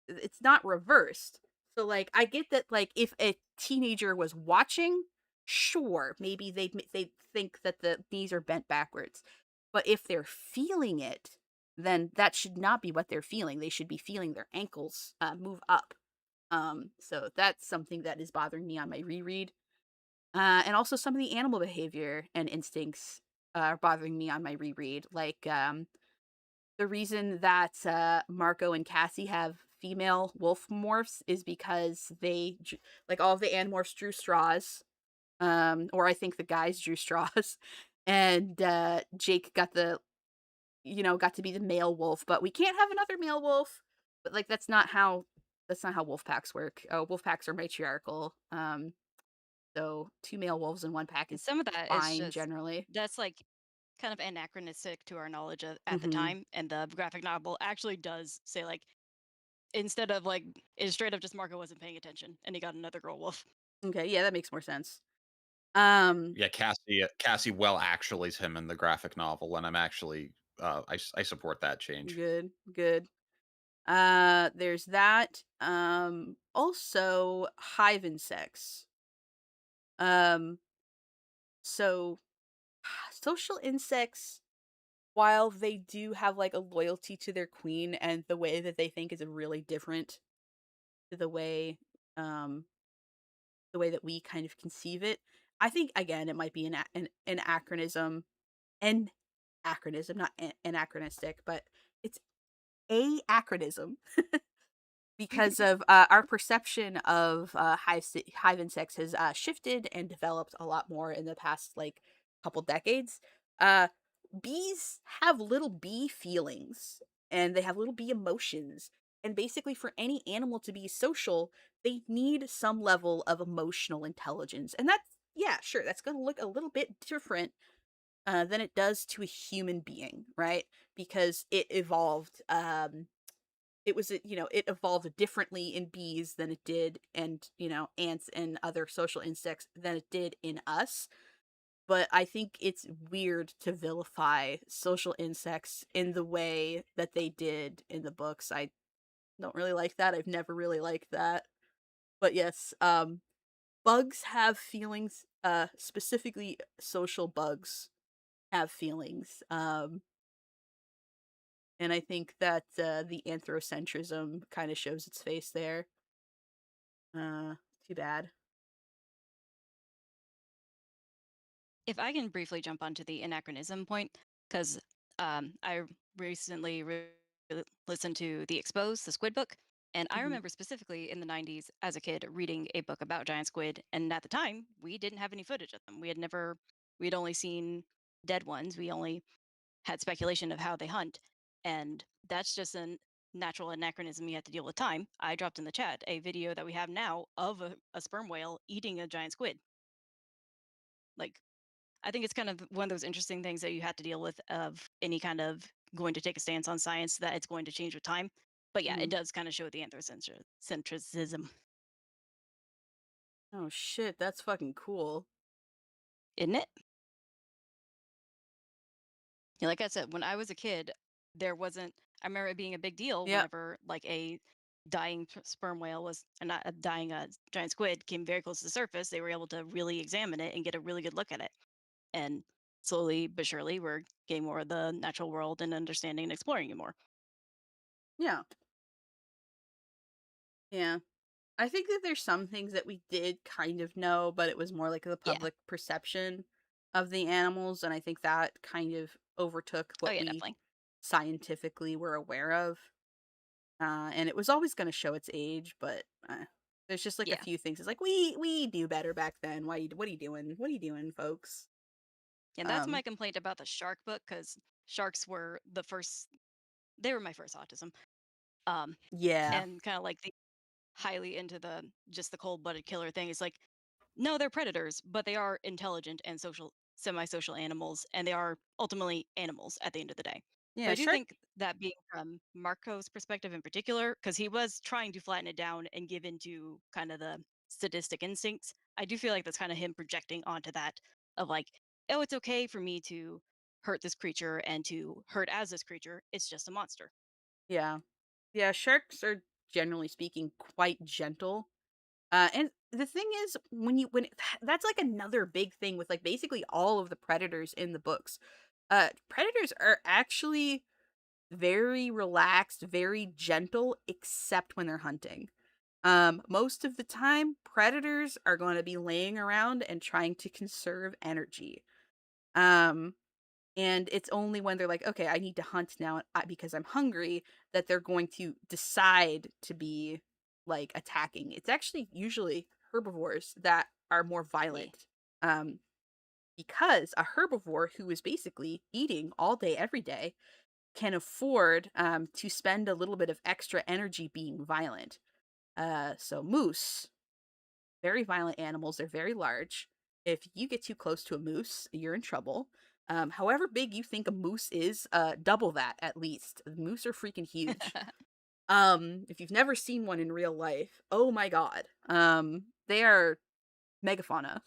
it's not reversed. So like I get that like if a teenager was watching, sure, maybe they'd think that the knees are bent backwards. But if they're feeling it, then that should not be what they're feeling. They should be feeling their ankles move up. So that's something that is bothering me on my reread. And also some of the animal behavior and instincts are bothering me on my reread. Like the reason that Marco and Cassie have female wolf morphs is because like all of the Animorphs drew straws, or I think the guys drew straws, and Jake got to be the male wolf, but we can't have another male wolf. But like that's not how wolf packs work. Wolf packs are matriarchal. So two male wolves in one pack And is some of that is fine just generally. that's like kind of anachronistic to our knowledge at the Hmm. time. And the graphic novel actually does say like instead of like it's straight up just Marco wasn't paying attention and he got another girl wolf. Okay, yeah, that makes more sense. Um, Yeah, Cassie well actuallys him in the graphic novel, and I'm actually I support that change. Good, good. There's that. Also hive insects. Um, so social insects, while they do have like a loyalty to their queen and the way that they think is really different to um the way that we kind of conceive it. I think again it might be an anachronism, an anachronism, not anachronistic, but it's a acronism because of our perception of hive insects has shifted and developed a lot more in the past like couple decades. Uh, Bees have little bee feelings and they have little bee emotions. And basically, for any animal to be social, they need some level of emotional intelligence. And that's, yeah, sure, that's going to look a little bit different than it does to a human being, right? Because it evolved. It evolved differently in bees than it did, and ants and other social insects than it did in us. But I think it's weird to vilify social insects in the way that they did in the books. I don't really like that. I've never really liked that. But yes, bugs have feelings. Specifically, social bugs have feelings. And I think that the anthropocentrism kind of shows its face there. Too bad. If I can briefly jump onto the anachronism point, because I recently listened to The Exposed, the squid book, and I Mhm. remember specifically in the 90s as a kid reading a book about giant squid. And at the time, we didn't have any footage of them. We'd only seen dead ones. We only had speculation of how they hunt. And that's just a natural anachronism you have to deal with time. I dropped in the chat a video that we have now of a sperm whale eating a giant squid. Like, I think it's kind of one of those interesting things that you have to deal with of any kind of going to take a stance on science that it's going to change with time. But yeah, it Mhm. does kind of show the anthropocentrism, Oh shit, that's fucking cool. isn't it? Yeah, like I said, when I was a kid, there wasn't. I remember it being a big deal Yep. whenever like a dying sperm whale was, not a dying giant squid came very close to the surface. They were able to really examine it and get a really good look at it. And slowly but surely, we're getting more of the natural world and understanding and exploring it more. Yeah. Yeah. I think that there's some things that we did kind of know, but it was more like the Yeah. public perception of the animals, and I think that kind of overtook Oh what yeah, we definitely. scientifically were aware of. And it was always going to show its age, but there's just like a Yeah. few things. It's like we knew better back then. What are you doing? What are you doing, folks? And that's my Um, complaint about the shark book, because sharks were the first. They were my first autism. Um, yeah, and kind of like the highly into the just the cold-blooded killer thing. It's like, no, they're predators, but they are intelligent and social, semi-social animals, and they are ultimately animals at the end of the day. But yeah, I do shark. think that being from Marco's perspective in particular, because he was trying to flatten it down and give into kind of the sadistic instincts, I do feel like that's kind of him projecting onto that of like, oh, it's okay for me to hurt this creature and to hurt as this creature. It's just a monster. Yeah, yeah, sharks are generally speaking quite gentle. And the thing is, that's like another big thing with like basically all of the predators in the books. Predators are actually very relaxed, very gentle, except when they're hunting. Most of the time, predators are going to be laying around and trying to conserve energy. Um, and it's only when they're like, okay, I need to hunt now because I'm hungry, that they're going to decide to be like attacking. It's actually usually herbivores that are more Yeah. violent. Um, because a herbivore who is basically eating all day, every day, can afford to spend a little bit of extra energy being violent. So moose, very violent animals. They're very large. If you get too close to a moose, you're in trouble. However big you think a moose is, double that at least. Moose are freaking huge. If you've never seen one in real life, oh my god. They are megafauna.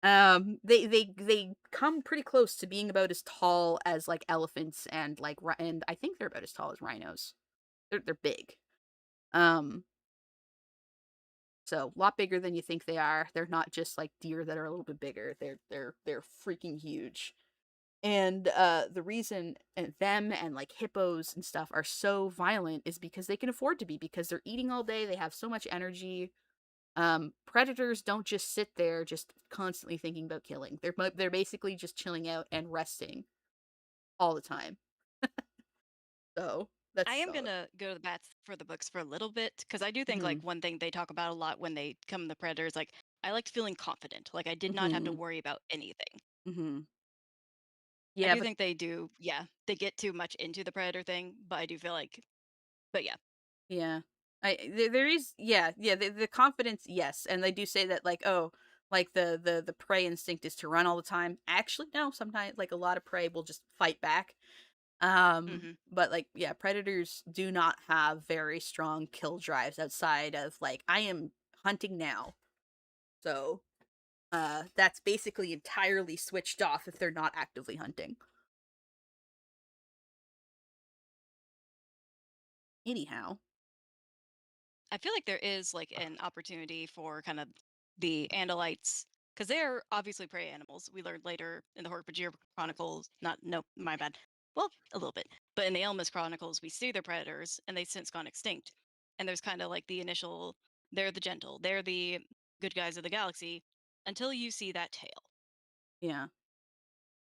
They come pretty close to being about as tall as like elephants and and I think they're about as tall as rhinos. They're big. Um, so a lot bigger than you think they are. They're not just like deer that are a little bit bigger. They're freaking huge. And the reason them and like hippos and stuff are so violent is because they can afford to be, because they're eating all day. They have so much energy. Predators don't just sit there just constantly thinking about killing. They're basically just chilling out and resting all the time. So that's I am solid. gonna go to the bats for the books for a little bit, because I do think Mhm. like one thing they talk about a lot when they come the predators, like I liked feeling confident, like I did not have to Mhm. worry about anything. Mhm. I Yeah, do but think they do, yeah, they get too much into the predator thing, but I do feel like, but yeah, yeah. There is, yeah, the confidence, yes. And they do say that like, oh, like the prey instinct is to run all the time. Actually, no, sometimes like a lot of prey will just fight back. hmm, But like, yeah, predators do not have very strong kill drives outside of like, I am hunting now. So that's basically entirely switched off if they're not actively hunting. Anyhow. I feel like there is like an opportunity for kind of the Andalites, because they're obviously prey animals. We learned later in the Hork-Bajir Chronicles, not, no, my bad. Well, a little bit. But in the Elmas Chronicles, we see they're predators and they've since gone extinct. And there's kind of like the initial, they're the gentle, they're the good guys of the galaxy, until you see that tail. Yeah.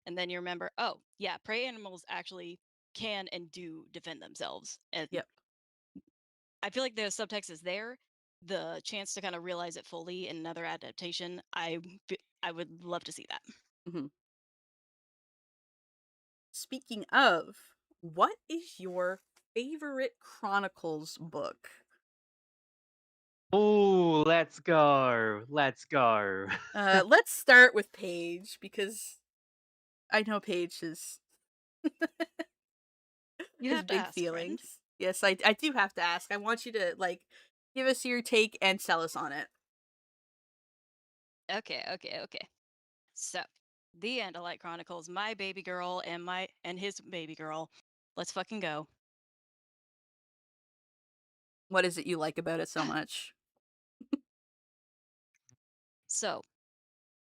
And then you remember, oh, yeah, prey animals actually can and do defend themselves. And Yep. I feel like the subtext is there. The chance to kind of realize it fully in another adaptation, I would love to see that. Hmm. Speaking of, what is your favorite Chronicles book? Oh, let's go. Let's go. Let's start with Paige, because I know Paige You has have to big ask, friend. feelings. Yes, I do have to ask. I want you to give us your take and sell us on it. Okay. So, the Andalite Chronicles, my baby girl and his baby girl. Let's fucking go. What is it you like about it so much? So,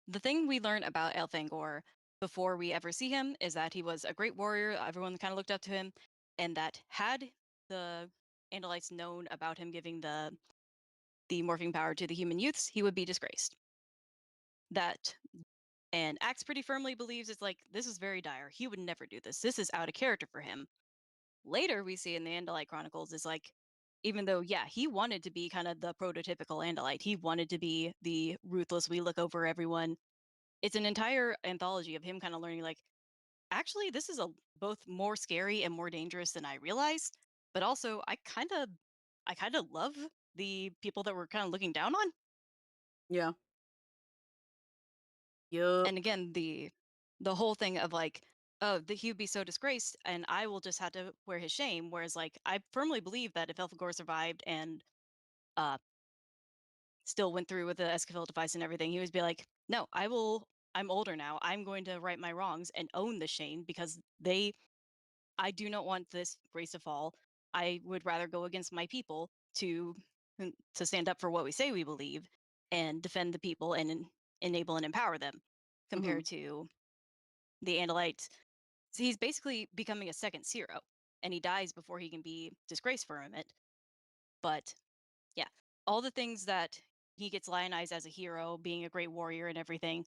the thing we learn about Elfangor before we ever see him is that he was a great warrior. Everyone kind of looked up to him, and that had the Andalites known about him giving the morphing power to the human youths, he would be disgraced. That and Axe pretty firmly believes it's like this is very dire. He would never do this. This is out of character for him. Later, we see in the Andalite Chronicles is like, even though yeah, he wanted to be kind of the prototypical Andalite. He wanted to be the ruthless. We look over everyone. It's an entire anthology of him kind of learning like actually this is a both more scary and more dangerous than I realized, but also I kind of love the people that we're kind of looking down on. Yeah. Yup. And again, the whole thing of like, oh, he would be so disgraced and I will just have to wear his shame. Whereas like I firmly believe that if Elfagor survived and uh still went through with the Escafil device and everything, he would be like, no, I'm older now. I'm going to right my wrongs and own the shame because I do not want this race to fall. I would rather go against my people to stand up for what we say we believe and defend the people and enable and empower them Mhm. compared to the Andalites. So he's basically becoming a second Zero, and he dies before he can be disgraced from it. But yeah, all the things that he gets lionized as a hero, being a great warrior and everything,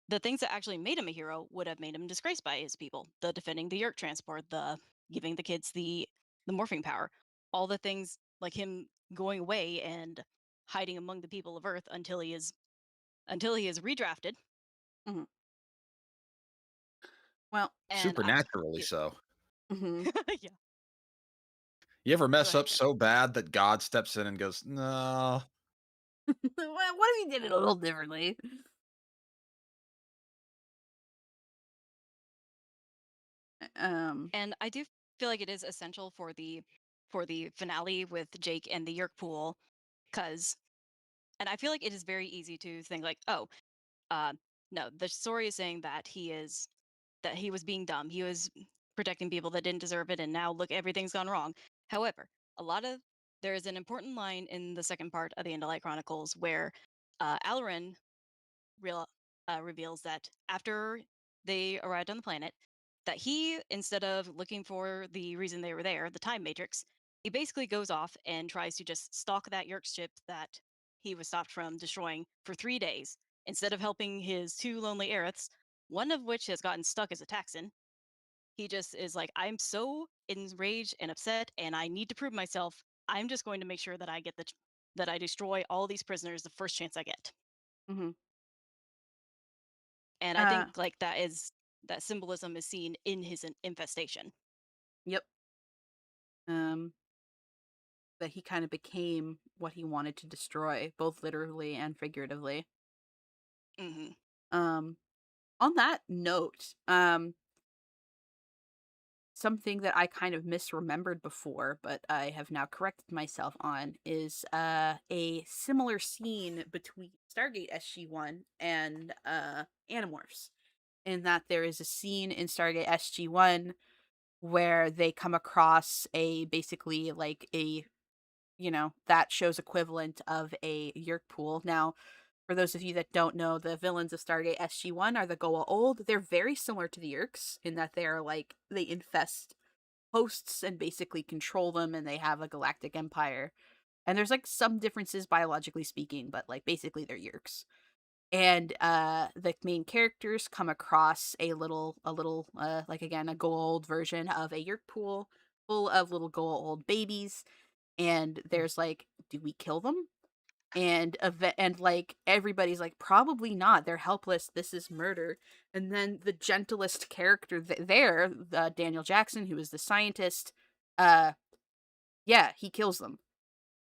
the things that actually made him a hero would have made him disgraced by his people. The defending the Yerk transport, the giving the kids the morphing power, all the things like him going away and hiding among the people of Earth until he is redrafted. Mhm. Well, And I Supernaturally yeah, so. mhm. yeah. You ever Go mess ahead, up go. so bad that God steps in and goes, "No." Well, what if he did it a little differently? Um, And I do feel like it is essential for the finale with Jake and the Yerk pool, because and I feel like it is very easy to think like, oh, uh, no, the story is saying that he was being dumb. He was protecting people that didn't deserve it, and now look, everything's gone wrong. However, a lot of there is an important line in the second part of the Andalite Chronicles where Alarin real reveals that after they arrived on the planet, that he, instead of looking for the reason they were there, the time matrix, he basically goes off and tries to just stalk that Yerk ship that he was stopped from destroying for 3 days, instead of helping his two lonely Aeriths, one of which has gotten stuck as a Taxon. He just is like, I'm so enraged and upset, and I need to prove myself. I'm just going to make sure that that I destroy all these prisoners the first chance I get. mhm. And I Uh, think like that symbolism is seen in his infestation. yep. Um, that he kind of became what he wanted to destroy, both literally and figuratively. Hmm. Um, on that note, something that I kind of misremembered before, but I have now corrected myself on, is a similar scene between Stargate SG-1 and Animorphs. In that there is a scene in Stargate SG-1 where they come across a basically like a that show's equivalent of a Yerk pool. Now, for those of you that don't know, the villains of Stargate SG-1 are the Goa Old. They're very similar to the Yerks in that they are like they infest hosts and basically control them, and they have a galactic empire. And there's like some differences biologically speaking, but like basically they're Yerks. And the main characters come across a little like again a gold version of a Yerk pool full of little gold babies, and there's like, do we kill them? And like everybody's like, probably not, they're helpless, this is murder. And then the gentlest character there, Daniel Jackson, who is the scientist, uh yeah, he kills them.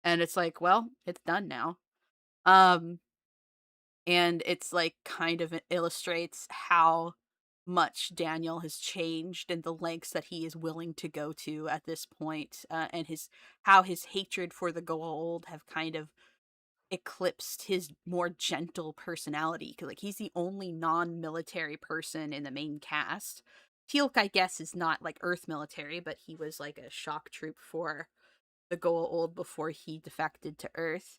And it's like, well, it's done now. um and it's like kind of illustrates how much Daniel has changed and the lengths that he is willing to go to at this point, and how his hatred for the Goa'uld have kind of eclipsed his more gentle personality. Because like he's the only non-military person in the main cast. Teal'c, I guess, is not like Earth military, but he was like a shock troop for the Goa'uld before he defected to Earth.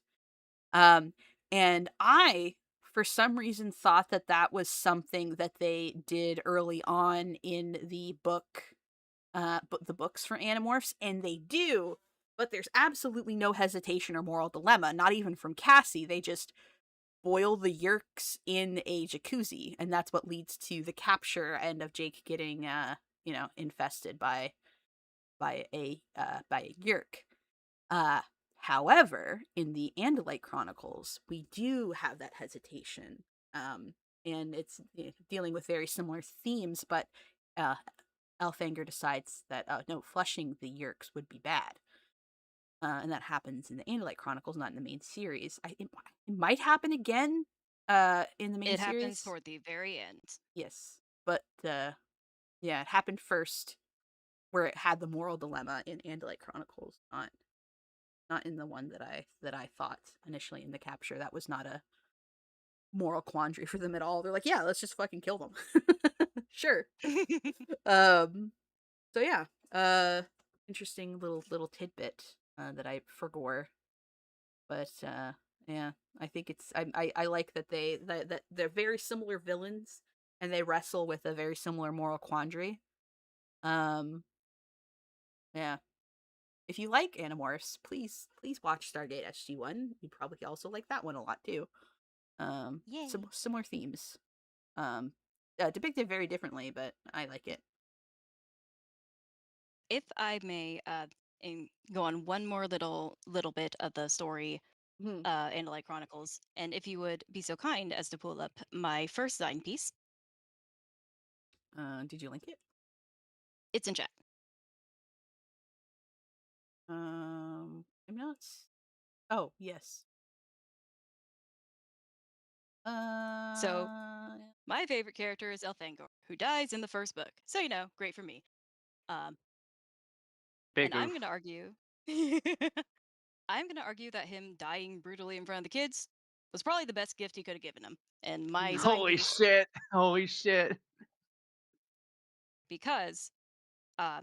Um, and I, for some reason, thought that that was something that they did early on in the book, the books for Animorphs, and they do. But there's absolutely no hesitation or moral dilemma, not even from Cassie. They just boil the Yeerks in a jacuzzi, and that's what leads to the capture and of Jake getting, infested by a Yeerk. Uh, However, in the Andalite Chronicles, we do have that hesitation. And it's dealing with very similar themes, but uh, Elfangor decides that, no, flushing the Yeerks would be bad. And that happens in the Andalite Chronicles, not in the main series. It might happen again in the main It happens series. toward the very end. Yes. But, yeah, it happened first where it had the moral dilemma in Andalite Chronicles, not in the one that I thought initially in the capture. That was not a moral quandary for them at all. They're like, yeah, let's just fucking kill them. Sure. Um so yeah. Interesting little tidbit that I forgore. But yeah, I think I like that that they're very similar villains and they wrestle with a very similar moral quandary. Um yeah. If you like Animorphs, please watch Stargate SG-1. You'd probably also like that one a lot too. Yay. Similar themes. Depicted very differently, but I like it. If I may go on one more little bit of the story, Hmm. Andalite Chronicles, and if you would be so kind as to pull up my first zine piece. Did you link it? It's in chat. I'm not. Oh, yes. So Uh, my favorite character is Elfangor, who dies in the first book. So great for me. Um, Big and I'm oof. going to argue, I'm going to argue that him dying brutally in front of the kids was probably the best gift he could have given them. And my mhm. zine Holy piece, shit. Holy shit. because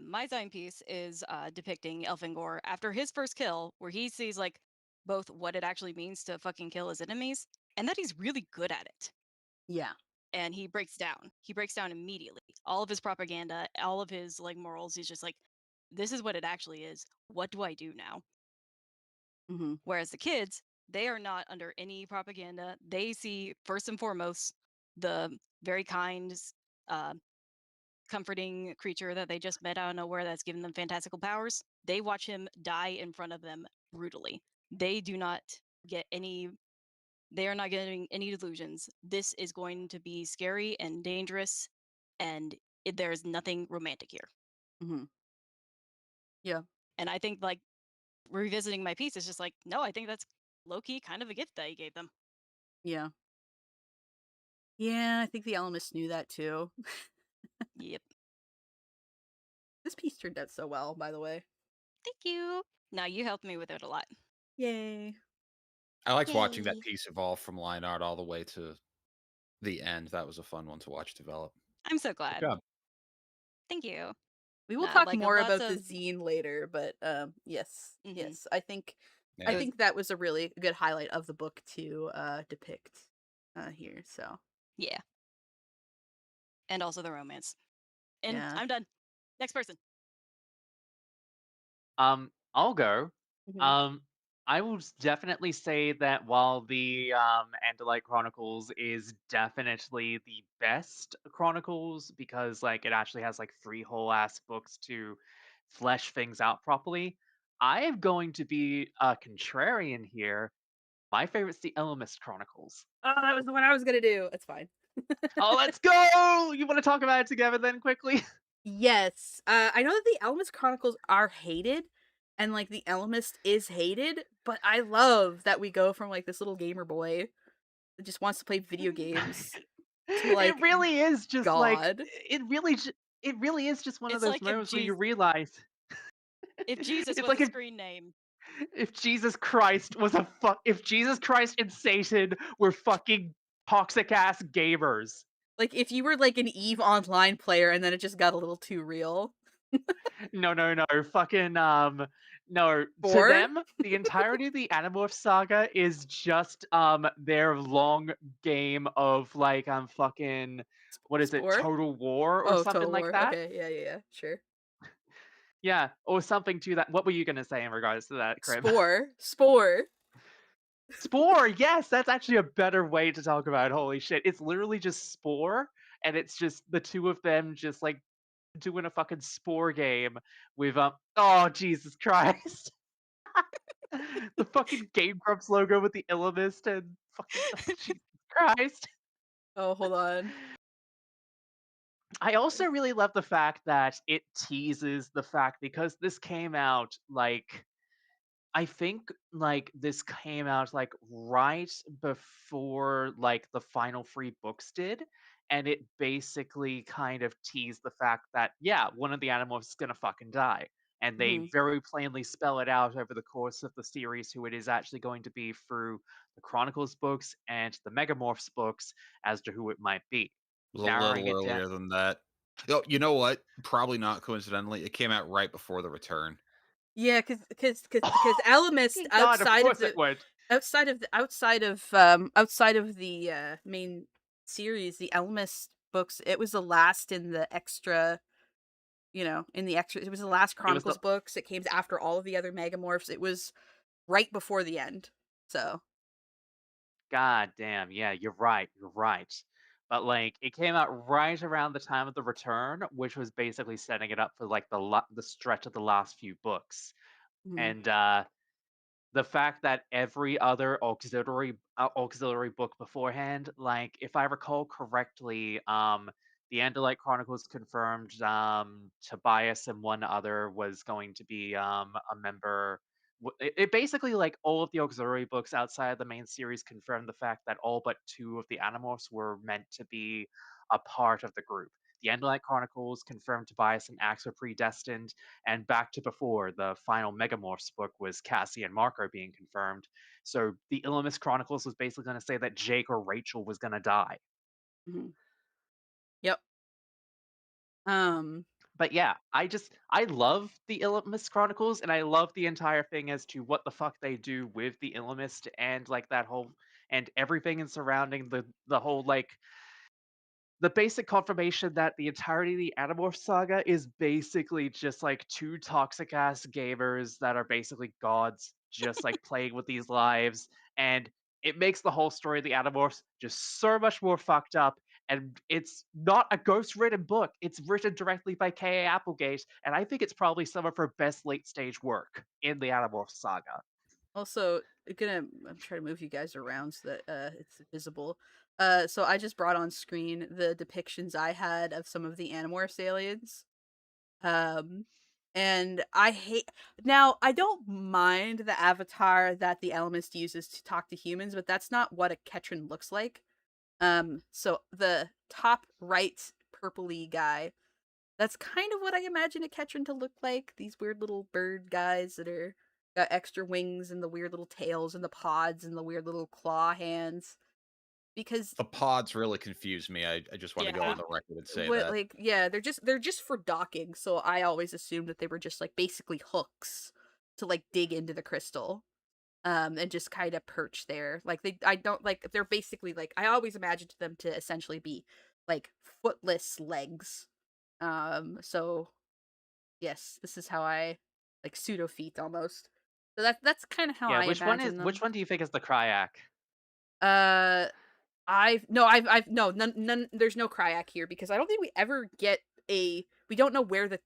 my zine piece is depicting Elfangor after his first kill, where he sees like both what it actually means to fucking kill his enemies, and that he's really good at it. Yeah. And he breaks down. He breaks down immediately. All of his propaganda, all of his like morals, he's just like, this is what it actually is. What do I do now? Mm-hmm. Whereas the kids, they are not under any propaganda. They see first and foremost the very kind, uh, comforting creature that they just met out of nowhere that's given them fantastical powers. They watch him die in front of them brutally. They do not get any, they are not getting any delusions. This is going to be scary and dangerous, and there is nothing romantic here. Mm-hmm. Yeah. And I think like revisiting my piece is just like, no, I think that's low key kind of a gift that he gave them. Yeah. Yeah, I think the Elamists knew that too. Yep. This piece turned out so well, by the way. Thank you. Now you helped me with it a lot. Yay. I liked watching that Yay. piece evolve from line art all the way to the end. That was a fun one to watch develop. I'm so Good glad. job. Thank you. We will talk Like more lots about the of zine later, but yes. mhm. Yes. I think It I Yeah. was think that was a really good highlight of the book to depict here. So, yeah, and also the romance. And yeah. I'm done. Next person. I'll go. Mhm. Um, I will definitely say that while the Andalite Chronicles is definitely the best Chronicles because like it actually has like three whole ass books to flesh things out properly. I am going to be a contrarian here. My favorite's the Ellimist Chronicles. Oh, that was the one I was gonna do. It's fine. Oh, let's go! You want to talk about it together then quickly? Yes. I know that the Ellimist Chronicles are hated, and like the Ellimist is hated, but I love that we go from like this little gamer boy that just wants to play video games to like It really is just like God. it really is just one of It's those like moments where you realize if Jesus it's was like a screen name. if Jesus Christ was a if Jesus Christ and Satan were fucking toxic ass gamers. Like if you were like an EVE Online player and then it just got a little too real. No, fucking no. To Or them, the entirety of the Animorph saga is just their long game of like fucking what is it, Spore? Total War or Oh, something Total like War. that? Okay, yeah, sure. Yeah, or something to that. What were you gonna say in regards to that, Krim? Spore. Spore, yes, that's actually a better way to talk about it. Holy shit. It's literally just Spore, and it's just the two of them just like doing a fucking Spore game with oh Jesus Christ. The fucking Game Grumps logo with the Illimist and fucking Jesus Christ. Oh, hold on. I also really love the fact that it teases the fact because this came out like I think like this came out like right before like the final 3 books did, and it basically kind of teased the fact that yeah, one of the Animorphs is gonna fucking die, and they Hmm. very plainly spell it out over the course of the series who it is actually going to be through the Chronicles books and the Megamorphs books as to who it might be, Was a narrowing little it down. earlier than that. Oh, you know what? Probably not coincidentally. It came out right before the return. Yeah, because Oh, Alamist fucking God, of course it would. outside of the main series, the Alamist books, it was the last in the extra, in the extra, it was the last It was the Chronicles books. It came after all of the other Megamorphs. It was right before the end. So, God damn, yeah, you're right, you're right. But like, it came out right around the time of the return, which was basically setting it up for like the stretch of the last few books. mhm, And the fact that every other auxiliary book beforehand, like if I recall correctly, the Andalite Chronicles confirmed Tobias and one other was going to be a member. It basically like all of the auxiliary books outside of the main series confirmed the fact that all but 2 of the Animorphs were meant to be a part of the group. The Andalite Chronicles confirmed Tobias and Axe were predestined, and back to before, the final Megamorphs book was Cassie and Marco being confirmed. So the Illumis Chronicles was basically going to say that Jake or Rachel was going to die. mhm. Yep. Um, But yeah, I love the Illumis Chronicles, and I love the entire thing as to what the fuck they do with the Illimist and like that whole and everything in surrounding the whole like the basic confirmation that the entirety of the Animorph saga is basically just like 2 toxic ass gamers that are basically gods, just like playing with these lives, and it makes the whole story of the Animorphs just so much more fucked up. And it's not a ghost written book; it's written directly by K.A. Applegate, and I think it's probably some of her best late stage work in the Animorph saga. Also, I'm trying to move you guys around so that it's visible. So I just brought on screen the depictions I had of some of the Animorphs aliens. Um, and I don't mind the avatar that the Elemist uses to talk to humans, but that's not what a Ketron looks like. So the top right purpley guy, that's kind of what I imagine a Ketron to look like. These weird little bird guys that are got extra wings and the weird little tails and the pods and the weird little claw hands. Because The pods really confused me. I just want to go Yeah. on the record and say what that. like yeah, they're just for docking. So I always assumed that they were just like basically hooks to like dig into the crystal. And just kind of perch there. Like I don't like they're basically like I always imagined them to essentially be like footless legs. So yes, this is how I like pseudo feet almost. So that's kind of how Yeah, I imagine which them. one do you think is the Cryak? Uh, I've no none. There's no Cryak here because I don't think we ever get a. We don't know where the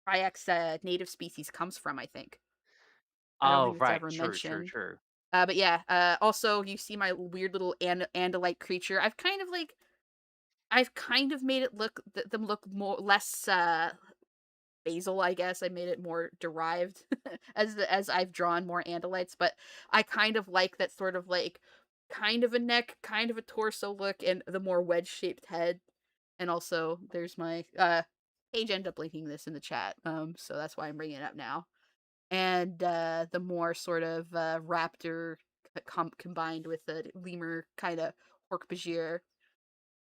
Cryak's native species comes from. I think I don't Oh, think it's right. ever True, true, mentioned. true. But yeah. Also, you see my weird little Andalite creature. I've kind of made it them look more less basal, I guess. I made it more derived as I've drawn more Andalites, but I kind of like that sort of like kind of a neck, kind of a torso look, and the more wedge-shaped head. And also, there's my Paige ended up linking this in the chat, so that's why I'm bringing it up now. And the more sort of raptor combined with the lemur kind of hork-bajir.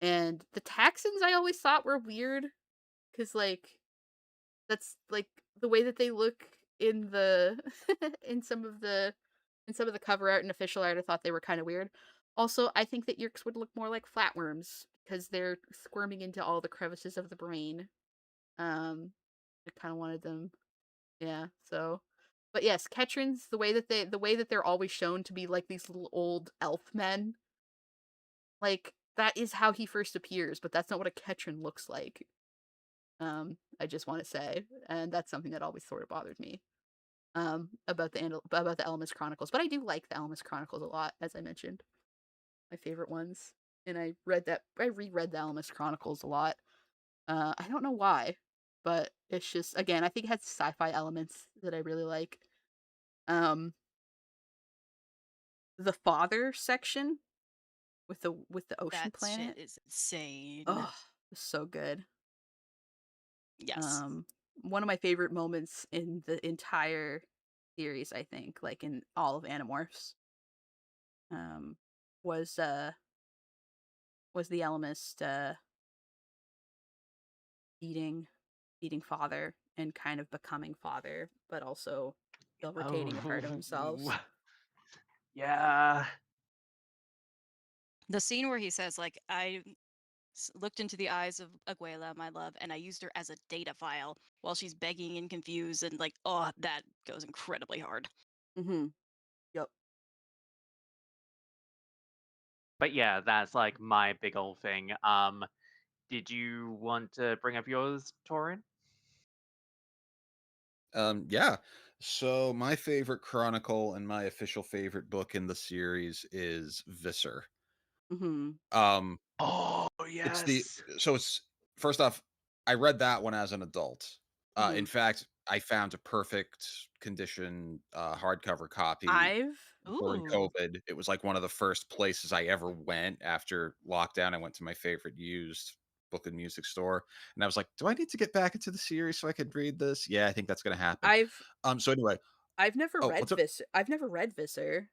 And the Taxons I always thought were weird because like that's like the way that they look in the in some of the cover art and official art. I thought they were kind of weird. Also, I think that Yerks would look more like flatworms because they're squirming into all the crevices of the brain. I kind of wanted them, yeah. So, but yes, Ketrins, the way that they're always shown to be like these little old elf men, like that is how he first appears, but that's not what a Ketrin looks like. I just want to say, and that's something that always sort of bothered me. About the Elmas Chronicles, but I do like the Elmas Chronicles a lot, as I mentioned, my favorite ones. And I reread the Elmas Chronicles a lot. I don't know why, but it's just again, I think it has sci-fi elements that I really like. Um, the father section with the ocean That shit planet. is insane. Oh, so good. Yes. Um, one of my favorite moments in the entire series, I think, like in all of Animorphs, um, was the Elemist eating father and kind of becoming father, but also still retaining a part of Oh, themselves. yeah. The scene where he says, like, looked into the eyes of Aguela, my love, and I used her as a data file while she's begging and confused, and like, oh, that goes incredibly hard. Mm-hmm. Yep. But yeah, that's like my big old thing. Did you want to bring up yours, Torren? Yeah. So my favorite chronicle and my official favorite book in the series is Visser. Mm-hmm. Um, Oh it's the yes. so it's first off, I read that one as an adult. Mm-hmm. In fact, I found a perfect condition hardcover copy I've during Ooh. COVID. It was like one of the first places I ever went after lockdown. I went to my favorite used book and music store, and I was like, "Do I need to get back into the series so I could read this?" Yeah, I think that's going to happen. I've So anyway, I've never oh, read what's up? Visser. I've never read Visser.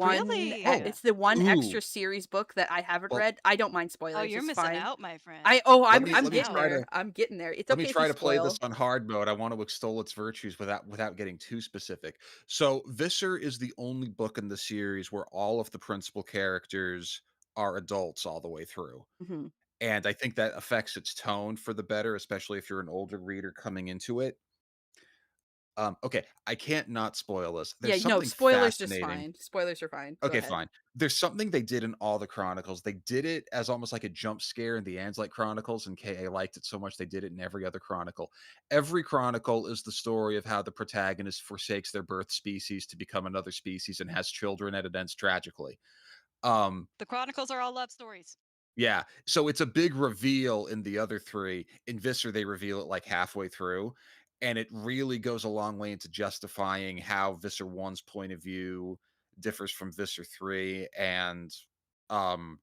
Really? Oh, It's the one ooh. extra series book that I haven't Well, read. I don't mind Oh, spoilers. you're It's missing fine. out, my friend. let me I'm let me Missing getting try out. to there. I'm getting there. It's let me okay if you try to play this spoil. on hard mode. I want to extol its virtues without getting too specific. So, Visser is the only book in the series where all of the principal characters are adults all the way through. Hmm. And I think that affects its tone for the better, especially if you're an older reader coming into it. Okay, I can't not spoil this. There's Yeah, no, something spoilers just fascinating. fine. Spoilers are fine. Go Okay, ahead. fine. There's something they did in all the Chronicles. They did it as almost like a jump scare in the Anslight Chronicles, and KA liked it so much they did it in every other Chronicle. Every Chronicle is the story of how the protagonist forsakes their birth species to become another species and has children, and it ends tragically. Um, The Chronicles are all love stories. yeah, so it's a big reveal in the other 3. In Visser, they reveal it, like, halfway through, and it really goes a long way into justifying how Visser 1's point of view differs from Visser 3 and, um,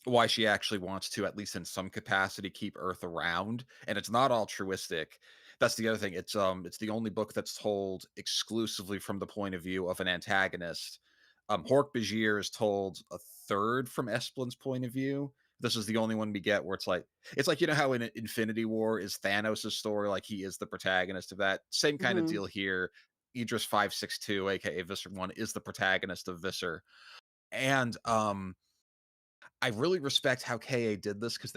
why she actually wants to, at least in some capacity, keep Earth around, and it's not altruistic. That's the other thing. It's the only book that's told exclusively from the point of view of an antagonist. Hork-Bajir is told a third from Esplin's point of view. This is the only one we get where it's like, you know how in Infinity War is Thanos' story, like he is the protagonist of that. Same kind of Hmm. deal here. Idris 562, aka Visser 1, is the protagonist of Visser. And I really respect how KA did this because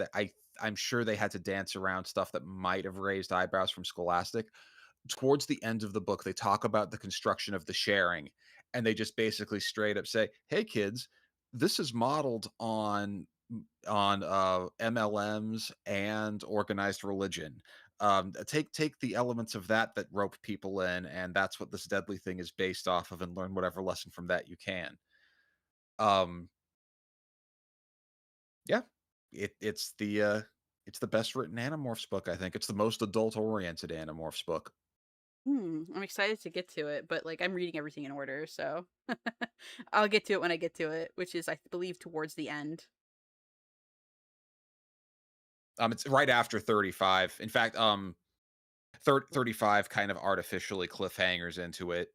I'm sure they had to dance around stuff that might have raised eyebrows from Scholastic. Towards the end of the book, they talk about the construction of the sharing, and they just basically straight up say, "Hey, kids, this is modeled on MLMs and organized religion. Take the elements of that rope people in, and that's what this deadly thing is based off of, and learn whatever lesson from that you can." Um, Yeah. It's the best written Animorphs book, I think. It's the most adult oriented Animorphs book. I'm excited to get to it, but like I'm reading everything in order, so I'll get to it when I get to it, which is I believe towards the end. It's right after 35. In fact, 35 kind of artificially cliffhangers into it.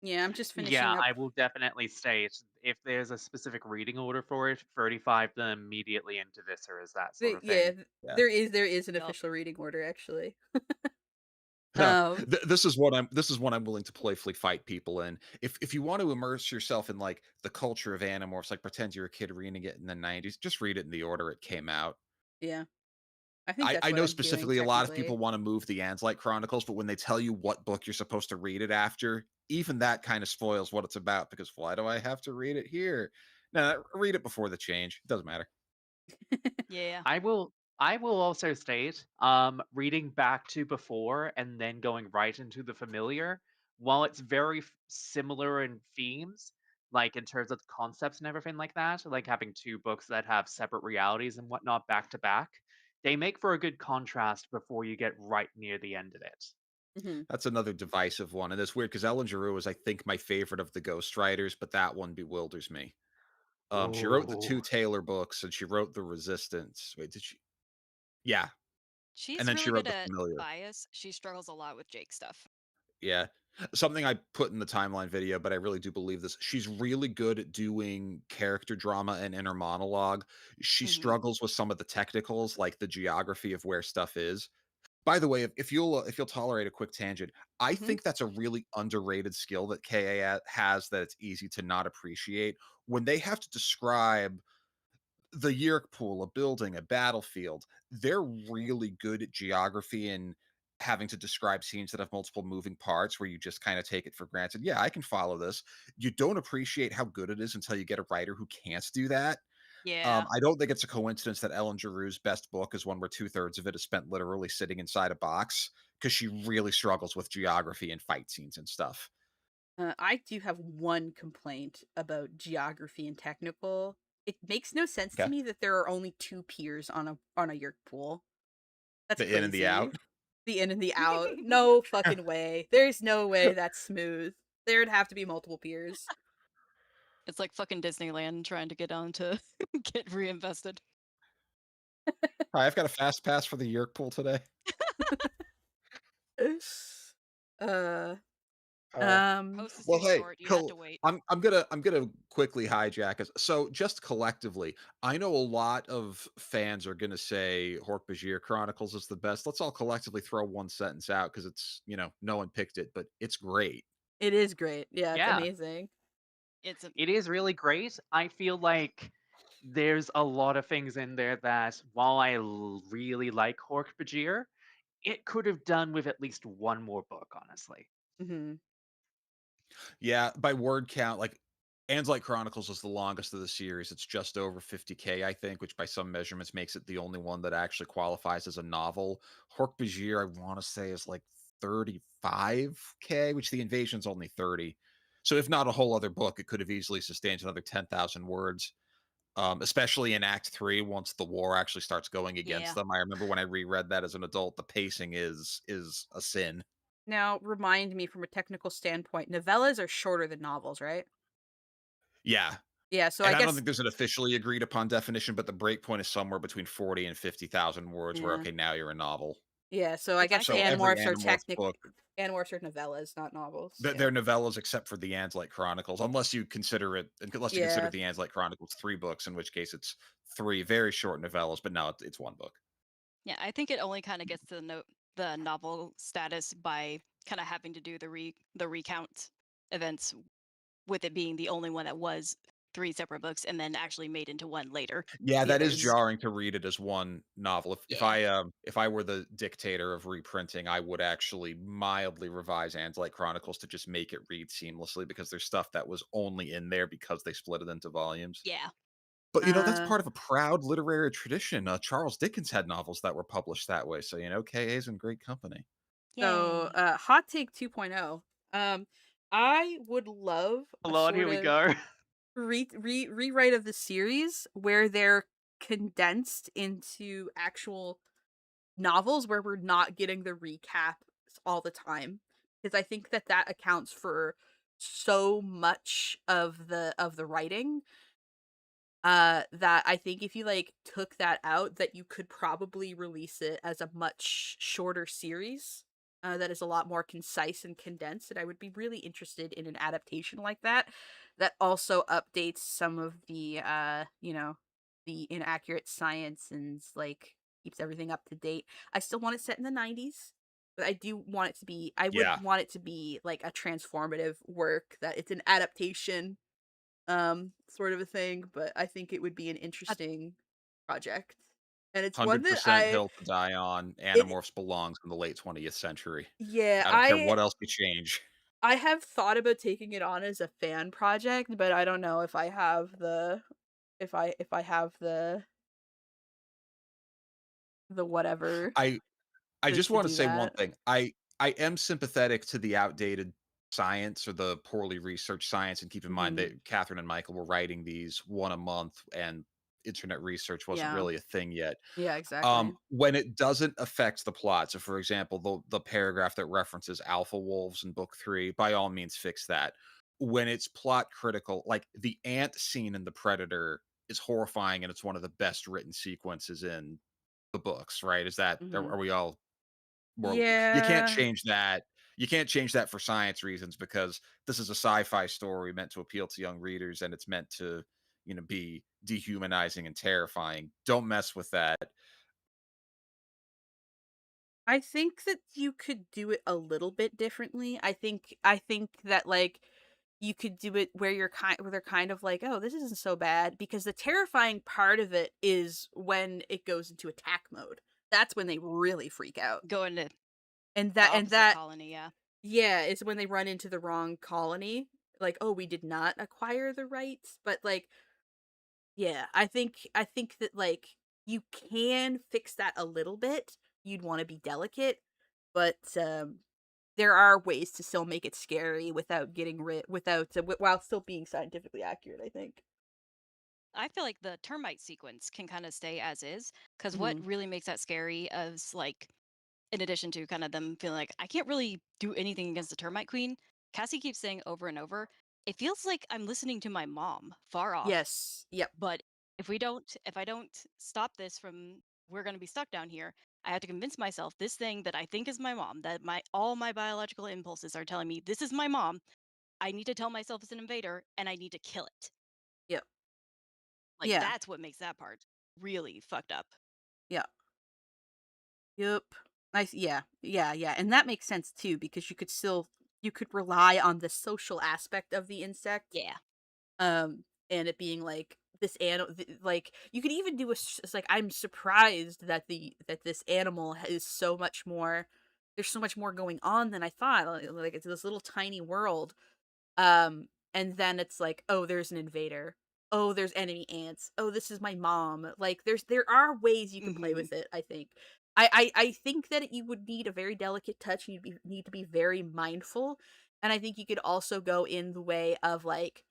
Yeah, I'm just finishing Yeah, up. I will definitely state if there's a specific reading order for it, 35 then immediately into Viscera, that sort of Yeah, thing. Yeah. there is an Yup. official reading order actually. Huh. Um, This is what I'm willing to playfully fight people in. If you want to immerse yourself in like the culture of Animorphs, like pretend you're a kid reading it in the 90s, just read it in the order it came out. yeah, I think that's I what know I'm doing specifically a lot of technically. people want to move the Anslight Chronicles, but when they tell you what book you're supposed to read it after, even that kind of spoils what it's about because why do I have to read it here? No, read it before the change. It doesn't matter. Yeah. I will also state, reading back to before and then going right into the familiar, while it's very similar in themes, like in terms of concepts and everything like that, like having two books that have separate realities and whatnot back to back, they make for a good contrast before you get right near the end of it. Mhm. That's another divisive one, and it's weird because Ellen Giroux is, I think, my favorite of the Ghost Writers, but that one bewilders me. She wrote the two Oh. Taylor books, and she wrote the Resistance. Wait, did she? Yeah, and She's then she really wrote good the at Familiar. bias. She struggles a lot with Jake stuff. Yeah. Something I put in the timeline video, but I really do believe this. She's really good at doing character drama and inner monologue. She Hmm. struggles with some of the technicals, like the geography of where stuff is. By the way, if you'll tolerate a quick tangent, I Mhm. think that's a really underrated skill that has that it's easy to not appreciate. When they have to describe the Yerk pool, a building, a battlefield, they're really good at geography and having to describe scenes that have multiple moving parts where you just kind of take it for granted. Yeah, I can follow this. You don't appreciate how good it is until you get a writer who can't do that. Yeah. I don't think it's a coincidence that Ellen Giroux's best book is one where two-thirds of it is spent literally sitting inside a box because she really struggles with geography and fight scenes and stuff. I do have one complaint about geography and technical. It makes no sense to Okay. me that there are only two piers on a Yerk pool. That's The in and the crazy. out. The in and the out. No fucking way. There's no way that's smooth. There'd have to be multiple piers. It's like fucking Disneyland trying to get on to get reinvested. Hi, I've got a fast pass for the Yerk pool today. uh Uh, um Post is Well, too hey, short. You have to wait. I'm gonna quickly hijack us. So, just collectively, I know a lot of fans are gonna say Hork-Bajir Chronicles is the best. Let's all collectively throw one sentence out because it's no one picked it, but it's great. it is great. Yeah, it's Yeah, amazing. It's a it is really great. I feel like there's a lot of things in there that, while I really like Hork-Bajir, it could have done with at least one more book, honestly. Mhm. Yeah, by word count, like Anne's Chronicles is the longest of the series. It's just over 50K, I think, which by some measurements makes it the only one that actually qualifies as a novel. Hork-Bajir, I want to say, is like 35K, which the invasion's only 30. So if not a whole other book, it could have easily sustained another 10,000 words. Especially in Act 3, once the war actually starts going against yeah. them. I remember when I reread that as an adult, the pacing is a sin. Now, remind me from a technical standpoint, novellas are shorter than novels, right? Yeah, Yeah, so I and I don't guess think there's an officially agreed upon definition, but the breakpoint is somewhere between 40 and 50,000 words where, yeah. okay, now you're a novel. Yeah, so I If I guess So could every Animorphs are Animorphs book, Animorphs are novellas, not novels. they're novellas except for the Anslight Chronicles, unless you consider Yeah. the Anslight Chronicles 3 books, in which case it's 3 very short novellas, but no, it's one book. Yeah, I think it only kind of gets to the novel status by kind of having to do the recount events with it being the only one that was three separate books and then actually made into one later. Yeah, The that is others, jarring to read it as one novel. yeah, If I were the dictator of reprinting, I would actually mildly revise Anslight Chronicles to just make it read seamlessly because there's stuff that was only in there because they split it into volumes. yeah, But that's Uh part of a proud literary tradition. Charles Dickens had novels that were published that way, so KA's in great company. so yay, hot take 2.0. I would love a Hold on, sort here we of go. rewrite of the series where they're condensed into actual novels where we're not getting the recap all the time. because I think that that accounts for so much of the writing, that I think if you, like, took that out, that you could probably release it as a much shorter series, that is a lot more concise and condensed, and I would be really interested in an adaptation like that, that also updates some of the, the inaccurate science and, like, keeps everything up to date. I still want it set in the '90s, but I would Yeah, want it to be, like, a transformative work, that it's an adaptation, sort of a thing, but I think it would be an Uh, interesting project. And it's one that 100% hill to die on. it Animorphs belongs in the late 20th century. yeah, I don't care what else you change. I have thought about taking it on as a fan project, but I don't know if I have the if I have the whatever I I just to want to do say one that. thing. I am sympathetic to the outdated science or the poorly researched science, and keep in mind Mhm. that Catherine and Michael were writing these one a month, and internet research wasn't Yeah. really a thing yet. Yeah, exactly. When it doesn't affect the plot, so for example, the paragraph that references alpha wolves in book 3, by all means fix that. When it's plot critical, like the ant scene in The Predator is horrifying, and it's one of the best written sequences in the books, right? Is that Mhm. are we all well, you can't Yeah. change that. You can't change that for science reasons, because this is a sci-fi story meant to appeal to young readers, and it's meant to, be dehumanizing and terrifying. Don't mess with that. I think that you could do it a little bit differently. I think that, like, you could do it where they're kind of like, "Oh, this isn't so bad," because the terrifying part of it is when it goes into attack mode. That's when they really freak out. Going to And the that opposite colony, yeah. yeah, is when they run into the wrong colony. Like, "Oh, we did not acquire the rights." But, like, yeah, I think that, like, you can fix that a little bit. You'd wanna be delicate, but, there are ways to still make it scary without getting rid without while still being scientifically accurate, I think. I feel like the termite sequence can kind of stay as is, because what Mhm. really makes that scary is like, in addition to kind of them feeling like I can't really do anything against the termite queen, Cassie keeps saying over and over, it feels like I'm listening to my mom far off. Yes. Yep. But if I don't stop this from, we're going to be stuck down here. I have to convince myself this thing that I think is my mom, that my all my biological impulses are telling me this is my mom. I need to tell myself it's an invader and I need to kill it. Yep. Like Yeah. that's what makes that part really fucked up. Yeah. Yep. Nice. Yeah. Yeah, yeah, and that makes sense too because you could rely on the social aspect of the insect. Yeah. And it being like this animal, like you could even do it's like I'm surprised that this animal is so much more. There's so much more going on than I thought. Like it's this little tiny world. And then it's like, oh, there's an invader. Oh, there's enemy ants. Oh, this is my mom. Like there are ways you can play Hmm. with it. I think. I think that you would need a very delicate touch. Need to be very mindful, and I think you could also go in the way of like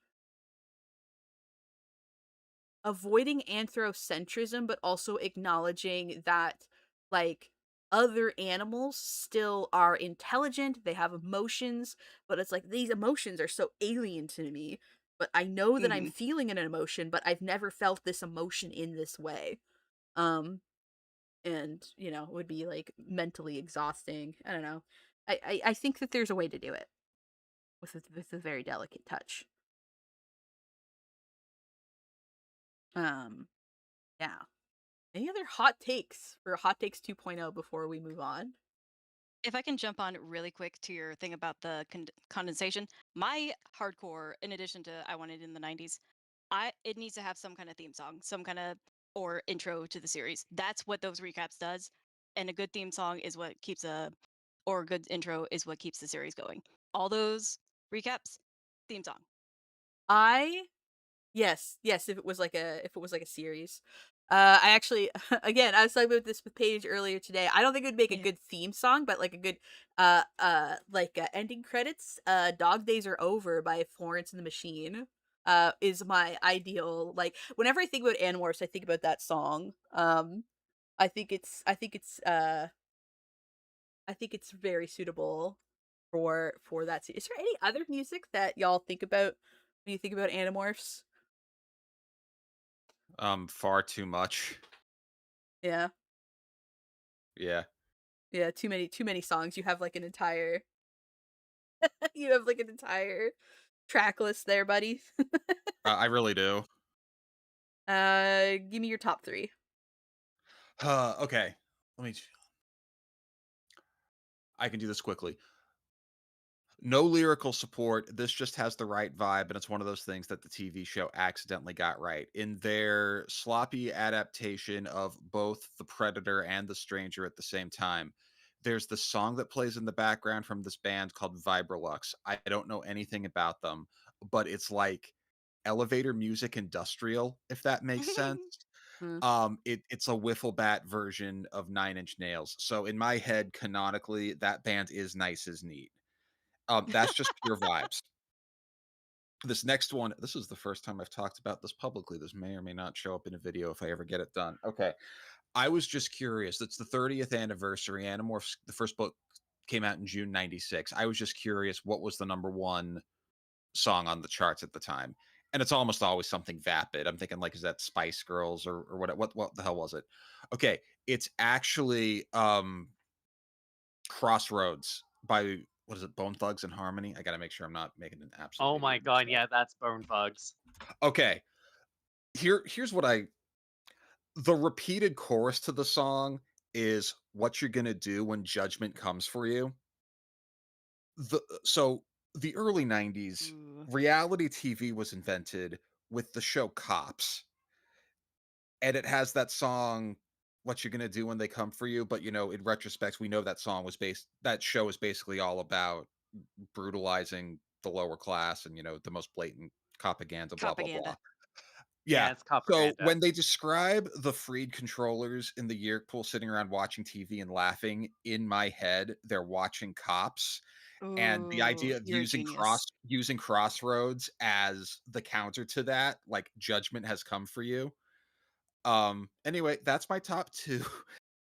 avoiding anthropocentrism, but also acknowledging that, like, other animals still are intelligent, they have emotions, but it's like these emotions are so alien to me. But I know that I'm Hmm. feeling an emotion, but I've never felt this emotion in this way. Um, and it would be like mentally exhausting. I don't know. I think that there's a way to do it with a very delicate touch. Um, yeah. Any other hot takes for Hot Takes 2.0 before we move on? If I can jump on really quick to your thing about the condensation, my hardcore, in addition to I wanted in the 90s, it needs to have some kind of theme song, some kind of or intro to the series. That's what those recaps does, and a good theme song is what keeps a or a good intro is what keeps the series going. All those recaps, theme song. I Yes, yes, if it was like a series. I actually again, I was talking about this with Paige earlier today. I don't think it would make a Yeah. good theme song, but like a good ending credits. Dog Days Are Over by Florence and the Machine is my ideal. Like whenever I think about Animorphs, I think about that song. I think it's very suitable for that scene. Is there any other music that y'all think about when you think about Animorphs? Far too much. Yeah. Yeah. Yeah, too many songs. You have like an entire you have like an entire track list there, buddy. I really do. Give me your top 3. Okay. Let me. I can do this quickly. No lyrical support. This just has the right vibe, and it's one of those things that the TV show accidentally got right. In their sloppy adaptation of both The Predator and The Stranger at the same time, there's the song that plays in the background from this band called Vibrolux. I don't know anything about them, but it's like elevator music industrial, if that makes sense. Mm. It's a wiffle bat version of Nine Inch Nails. So in my head, canonically, that band is Nice as Neat. That's just pure vibes. This next one, this is the first time I've talked about this publicly. This may or may not show up in a video if I ever get it done. Okay. I was just curious. It's the 30th anniversary. Animorphs, the first book came out in June 96. I was just curious what was the number one song on the charts at the time. And it's almost always something vapid. I'm thinking like, is that Spice Girls or what the hell was it? Okay. It's actually Crossroads by what is it, Bone Thugs and Harmony? I gotta make sure I'm not making an absolute Oh my idiot of god, myself. yeah, that's Bone Thugs. Okay, here's what I the repeated chorus to the song is what you're gonna do when judgment comes for you. The early 90s, Ooh. reality TV was invented with the show Cops, and it has that song what you're gonna do when they come for you, but in retrospect, we know that show is basically all about brutalizing the lower class and the most blatant propaganda, blah blah blah. Propaganda. Yeah. Yeah, it's So propaganda. when they describe the freed controllers in the Yeerk pool sitting around watching TV and laughing, in my head they're watching Cops, and the Ooh, idea of you're a genius. using Crossroads as the counter to that, like judgment has come for you. Anyway, that's my top 2.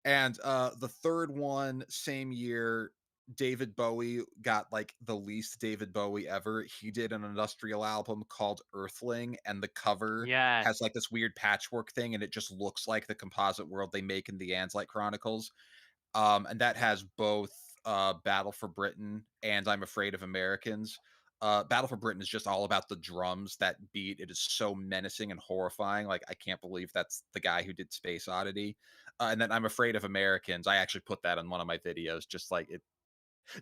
And the third one, same year, David Bowie got like the least David Bowie ever. He did an industrial album called Earthling, and the cover has Yes. like this weird patchwork thing, and it just looks like the composite world they make in the Anslight Chronicles. And that has both Battle for Britain and I'm Afraid of Americans. Battle for Britain is just all about the drums, that beat. It is so menacing and horrifying. Like, I can't believe that's the guy who did Space Oddity. And then I'm Afraid of Americans. I actually put that on one of my videos, just like it.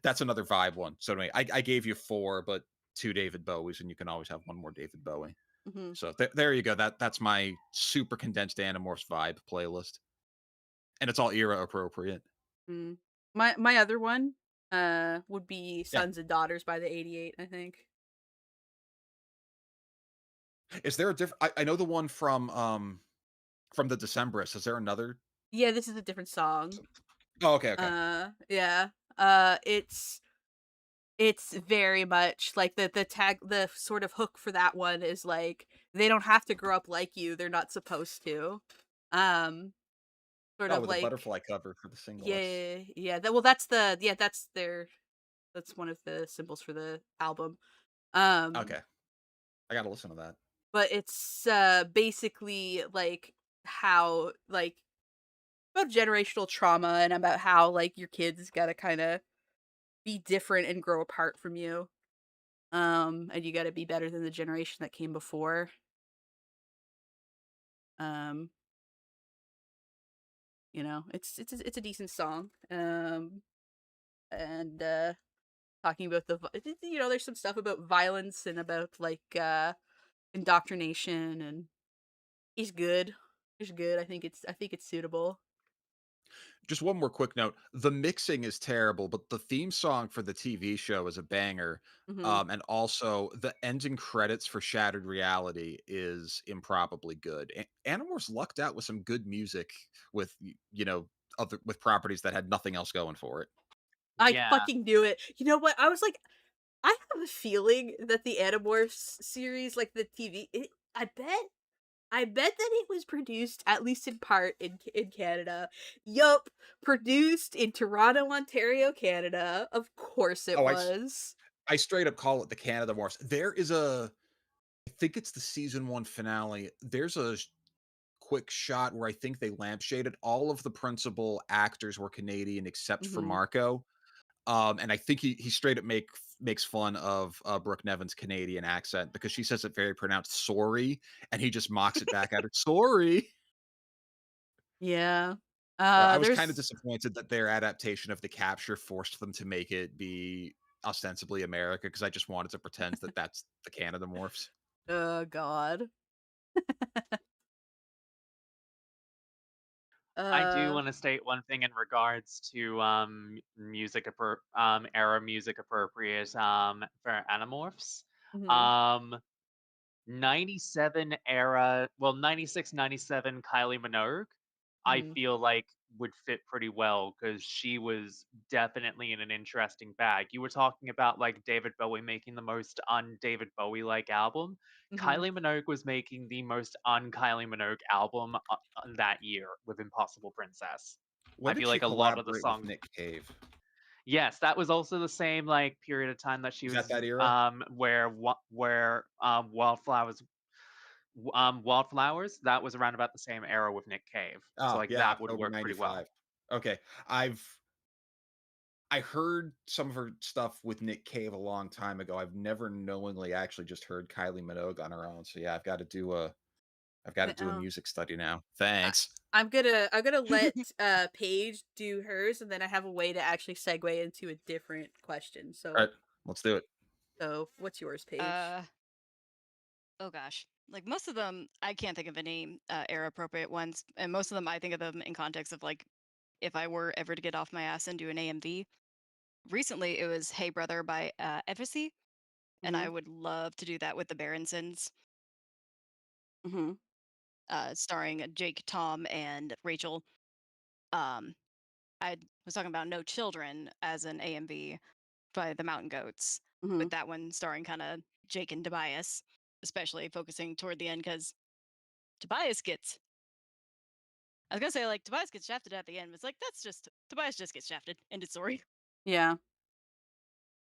That's another vibe one. So anyway, I gave you 4, but 2 David Bowies, and you can always have one more David Bowie. Hmm. So there you go. That's my super condensed Animorphs vibe playlist, and it's all era appropriate. Mm. My other one would be Yeah. Sons and Daughters by the 88, I think. Is there a different? I know the one from the Decemberists. Is there another? Yeah, this is a different song. Oh, okay, okay. Yeah. It's very much like the sort of hook for that one is like they don't have to grow up like you. They're not supposed to. Um Sort Oh, of with a like butterfly cover for the single. That's yeah, yeah. That well that's the yeah, that's one of the symbols for the album. Um okay. I gotta listen to that. but it's basically like how like about generational trauma and about how like your kids got to kind of be different and grow apart from you. And you got to be better than the generation that came before. Um, it's a decent song. And talking about there's some stuff about violence and about like indoctrination, and he's good. He's good. I think it's suitable. Just one more quick note. The mixing is terrible, but the theme song for the TV show is a banger. Hmm. And also the ending credits for Shattered Reality is improbably good. Animorphs lucked out with some good music with other with properties that had nothing else going for it. I Yeah. fucking knew it. You know what? I was like, I have a feeling that the Animorphs series, like the TV, I bet that it was produced, at least in part, in Canada. Yup, produced in Toronto, Ontario, Canada. Of course it Oh, was. I straight up call it the Canada Morphs. There is I think it's the season 1 finale. There's a quick shot where I think they lampshaded all of the principal actors were Canadian except for Mhm. Marco. And I think he straight up makes fun of Brooke Nevin's Canadian accent because she says it very pronounced sorry, and he just mocks it back at her. Sorry. Yeah. I was kind of There's disappointed that their adaptation of The Capture forced them to make it be ostensibly America because I just wanted to pretend that that's the Canada Morphs. oh god. I do Uh, want to state one thing in regards to era music appropriate for Animorphs. mhm, Um 97 era, well, 96, 97 Kylie Minogue, I mhm, feel like would fit pretty well because she was definitely in an interesting bag. You were talking about like David Bowie making the most un-David Bowie-like album. mhm. Kylie Minogue was making the most un-Kylie Minogue album that year with Impossible Princess. I When did feel she like a lot of the collaborate with songs. Nick Cave? Yes, that was also the same like period of time that she Was that was that era? where Wildflowers, that was around about the same era with Nick Cave. So Oh, like yeah, that would October work pretty well. '95. Okay. I heard some of her stuff with Nick Cave a long time ago. I've never knowingly actually just heard Kylie Minogue on her own. So yeah, I've got to do a Oh. music study now. I Thanks. I'm gonna let Paige do hers, and then I have a way to actually segue into a different question. All So right, let's do it. what's yours, Paige? Uh, oh gosh. Like most of them, I can't think of any era appropriate ones, and most of them I think of them in context of like if I were ever to get off my ass and do an AMV. Recently, it was "Hey Brother" by Efficy, and I Mhm, would love to do that with the Berensons, mhm, starring Jake, Tom, and Rachel. Um, I was talking about "No Children" as an AMV by the Mountain Goats, mhm. with that one starring kind of Jake and Tobias, especially focusing toward the end because Tobias gets. I was gonna say like Tobias gets shafted at the end, but it's like that's just Tobias just gets shafted. End of story. Yeah,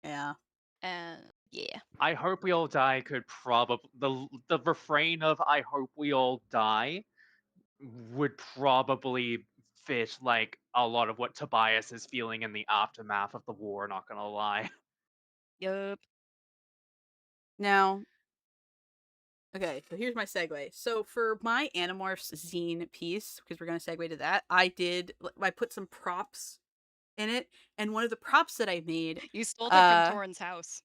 yeah. And yeah, I hope we all die could probably the refrain of I hope we all die would probably fit like a lot of what Tobias is feeling in the aftermath of the war, not gonna lie. yup. Now, okay, so here's my segue. So for my Animorphs zine piece, because we're gonna segue to that, I put some props in it, and one of the props that I made, You stole that from uh, Torren's house.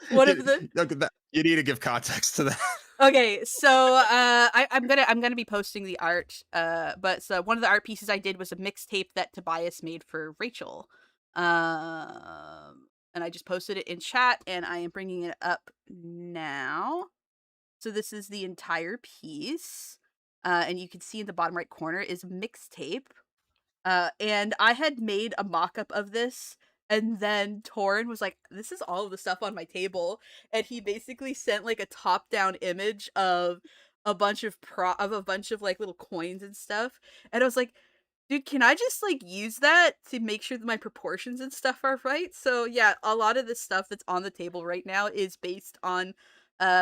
one of you, the look at that. You need to give context to that. okay, so I'm gonna be posting the art. But so one of the art pieces I did was a mixtape that Tobias made for Rachel. And I just posted it in chat, and I am bringing it up now. So this is the entire piece. And you can see in the bottom right corner is a mixtape. And I had made a mock-up of this, and then Torren was like, "This is all of the stuff on my table," and he basically sent like a top-down image of a bunch of like little coins and stuff, and I was like, "Dude, can I just like use that to make sure that my proportions and stuff are right?" So yeah, a lot of the stuff that's on the table right now is based on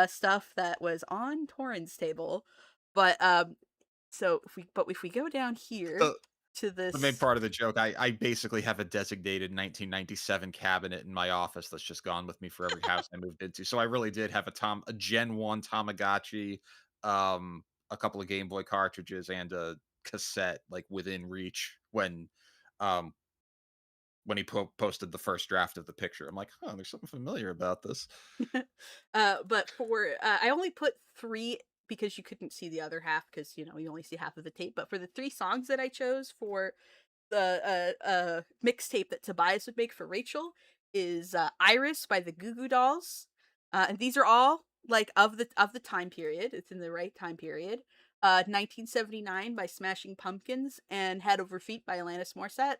stuff that was on Torren's table, but so if we go down here The to the main this. part of the joke, I basically have a designated 1997 cabinet in my office that's just gone with me for every house I moved into. So I really did have a Gen 1 Tamagotchi, a couple of Game Boy cartridges, and a cassette like within reach um when he posted the first draft of the picture. I'm like, "Huh, there's something familiar about this." But for I only put three because you couldn't see the other half because you only see half of the tape. But for the three songs that I chose for the mixtape that Tobias would make for Rachel is Iris by the Goo Goo Dolls. And these are all like of the time period. It's in the right time period. 1979 by Smashing Pumpkins and Head Over Feet by Alanis Morissette.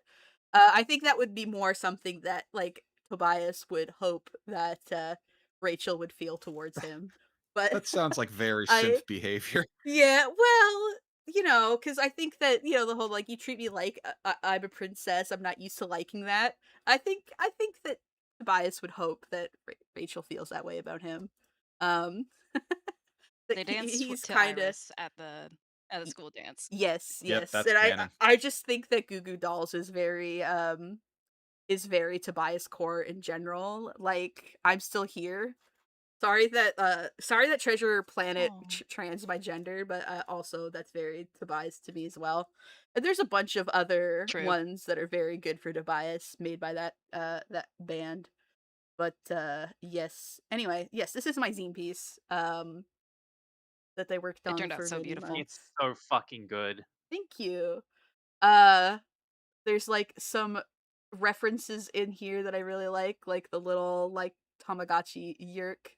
I think that would be more something that like Tobias would hope that Rachel would feel towards him. But That sounds like very I synth behavior. yeah, well, because I think that, the whole, like, "You treat me like I'm a princess, I'm not used to liking that." I think that Tobias would hope that Rachel feels that way about him. Um, that They danced he's to kinda Iris at the school dance. yes, Yep, yes, that's and I canon. I just think that Goo Goo Dolls is very Tobias core in general, like, "I'm still here." Sorry that Treasure Planet Oh, trans my gender, but, also that's very Tobias to me as well. And there's a bunch of other true. ones that are very good for Tobias made by that band. But, yes. Anyway, yes, this is my zine piece, that they worked It on turned out for so many beautiful. It's months. so fucking good. Thank you. Uh, there's, like, some references in here that I really like the little, like, Tamagotchi Yerk.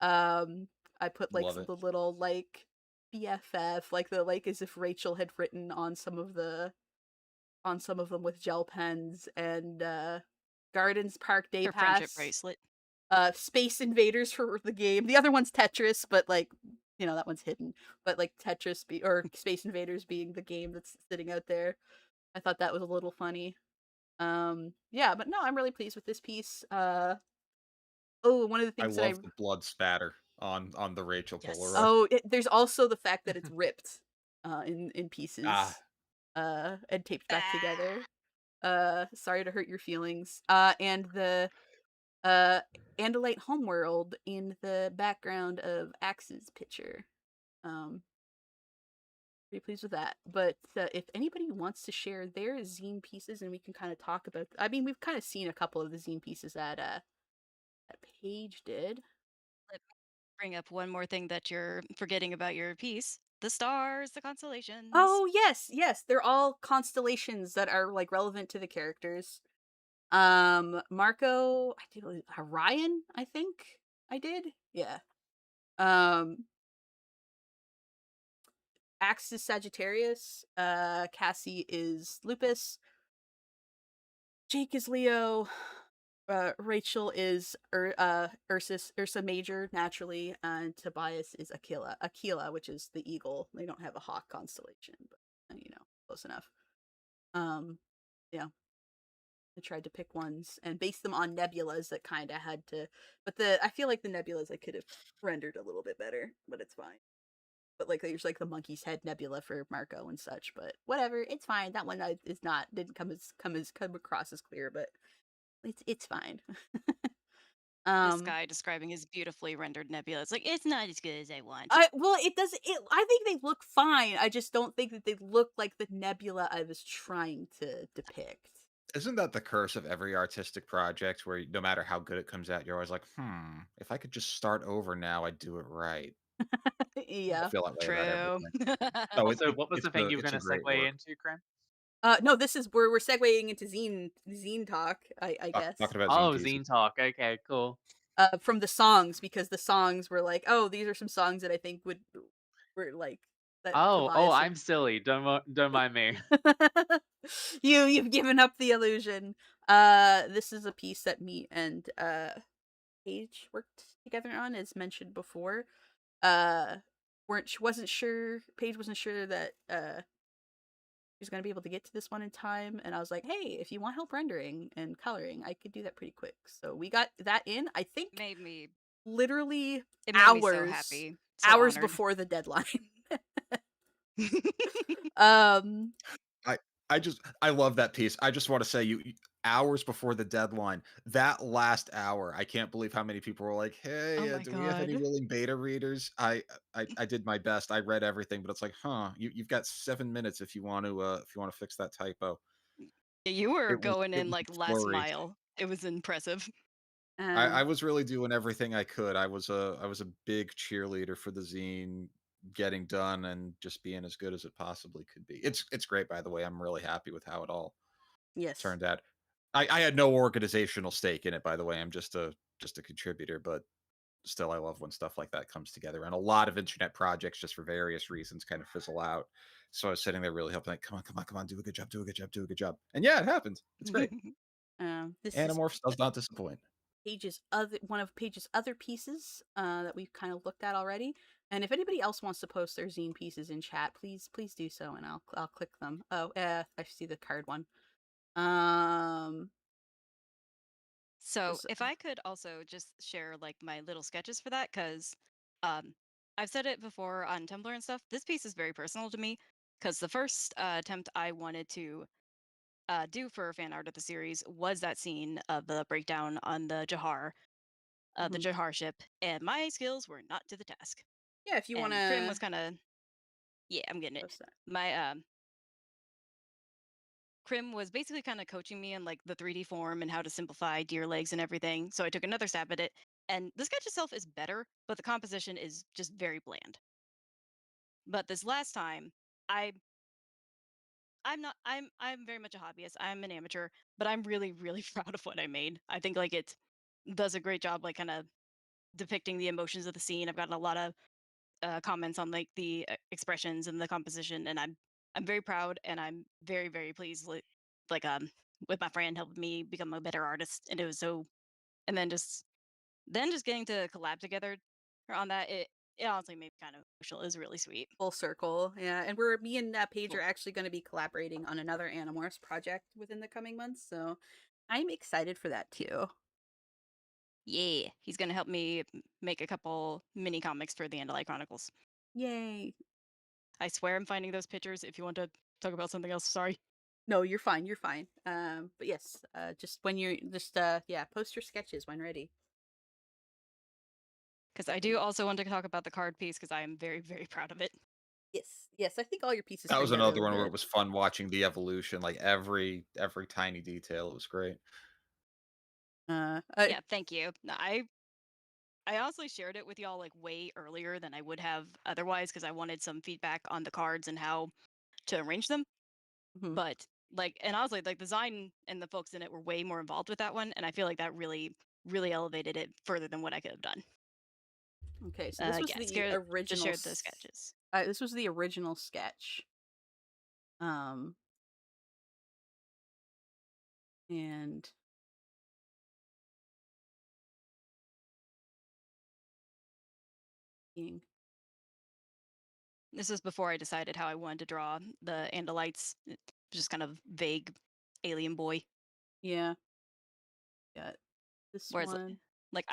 Um, I put, like, Love it. the little, like, BFF, like, as if Rachel had written on some of them with gel pens, and, Gardens Park Day Her friendship Pass, bracelet. Space Invaders for the game. The other one's Tetris, but, like, that one's hidden. But, like, or Space Invaders being the game that's sitting out there. I thought that was a little funny. Yeah, but no, I'm really pleased with this piece. One of the I things that I love the blood spatter on the Rachel Yes. Polaroid. there's also the fact that it's ripped, in Ah, pieces, and taped back Ah, together. Sorry to hurt your feelings. And the uh Andalite homeworld in the background of Axe's picture. Um, Pretty pleased with that. But if anybody wants to share their zine pieces, and we can kind of talk about, I mean, we've kind of seen a couple of the zine pieces that Paige did. let me bring up one more thing that you're forgetting about your piece. The stars, the constellations. Oh yes, yes, they're all constellations that are like relevant to the characters. Marco, I did Orion, I think I did. Yeah. Um, Axe is Sagittarius. Cassie is Lupus. Jake is Leo. Rachel is Ursa Major naturally, and Tobias is Aquila. Aquila, which is the eagle. They don't have a hawk constellation, but close enough. Um, yeah, I tried to pick ones and base them on nebulas that kind of had to, but I feel like the nebulas I could have rendered a little bit better, but it's fine. But like there's like the monkey's head nebula for Marco and such, but whatever, it's fine. That one is not didn't come across as clear, but it's fine. This um guy describing his beautifully rendered nebula. It's like, it's not as good as I want. it does it I think they look fine. I just don't think that they look like the nebula I was trying to depict. isn't that the curse of every artistic project where no matter how good it comes out, you're always like, if I could just start over now, I'd do it right. I Yeah. feel that way about True. everything. Oh, Also, what was the thing you were it's going a to great segue work. into, Krim? No, this is we're segueing into zine talk, I guess. Talking about zine Oh, pieces. Zine Talk. Okay, cool. From the songs, because the songs were like, oh, these are some songs that I think were like that Oh, Tobias had. I'm silly. Don't mind me. You've given up the illusion. This is a piece that me and Paige worked together on, as mentioned before. Uh, wasn't sure. Paige wasn't sure that she was gonna be able to get to this one in time, and I was like, hey, if you want help rendering and coloring, I could do that pretty quick. So we got that in. I think made me literally it made me so hours happy, so honored. before the deadline. um I I love that piece. I just want to say hours before the deadline, that last hour, I can't believe how many people were like, Oh "Hey, my do we have any god. willing beta readers?" I did my best. I read everything, but it's like, you've got 7 minutes if you want to fix that typo. You were going It in was like a last flurry. mile. It was impressive. I um was really doing everything I could. I was a big cheerleader for the zine getting done and just being as good as it possibly could be. It's great, by the way. I'm really happy with how it all yes. turned out. I had no organizational stake in it, by the way. I'm just a contributor, but still, I love when stuff like that comes together. And a lot of internet projects, just for various reasons, kind of fizzle out. So I was sitting there really hoping, like, come on, do a good job, do a good job, do a good job. And yeah, it happens. It's great. This is Animorphs does not disappoint. one of Paige's other pieces that we've kind of looked at already. And if anybody else wants to post their zine pieces in chat, please do so, and I'll click them. Oh, I see the card one. So So, if I could also just share like my little sketches for that, because um, I've said it before on Tumblr and stuff. This piece is very personal to me because the first attempt I wanted to do for fan art of the series was that scene of the breakdown on the mhm. Jahar ship, and my skills were not to the task. Yeah, if you want And Krim to was kind of, yeah, I'm getting it. post that. My Krim was basically kind of coaching me in like the 3D form and how to simplify deer legs and everything. So I took another stab at it, and the sketch itself is better, but the composition is just very bland. But this last time, I I'm very much a hobbyist. I'm an amateur, but I'm really really proud of what I made. I think like it does a great job, like kind of depicting the emotions of the scene. I've gotten a lot of comments on like the expressions and the composition, and I'm very proud, and I'm very very pleased. Like with my friend helping me become a better artist, and it was so. And then just getting to collab together on that, it honestly made me kind of emotional. It was really sweet. Full circle, yeah. And me and Paige are Cool. actually going to be collaborating on another Animorphs project within the coming months, so I'm excited for that too. Yeah, he's gonna help me make a couple mini comics for the Andalite Chronicles. Yay! I swear I'm finding those pictures. If you want to talk about something else, sorry. No, you're fine. You're fine. But yes, just when you're just yeah, post your sketches when ready. Because I do also want to talk about the card piece because I am very, very proud of it. Yes, yes. I think all your pieces That turned was out another really one where it good. was fun watching the evolution, like every tiny detail. It was great. Uh, Yeah, thank you. No, I honestly shared it with y'all like way earlier than I would have otherwise because I wanted some feedback on the cards and how to arrange them. mhm. But like, and honestly, like the design and the folks in it were way more involved with that one, and I feel like that really, really elevated it further than what I could have done. Okay, so this was Yeah, the scared just original. shared the sketches. This was the original sketch. Um, and being This is before I decided how I wanted to draw the Andalites, just kind of vague alien boy. yeah, got this Whereas, one. like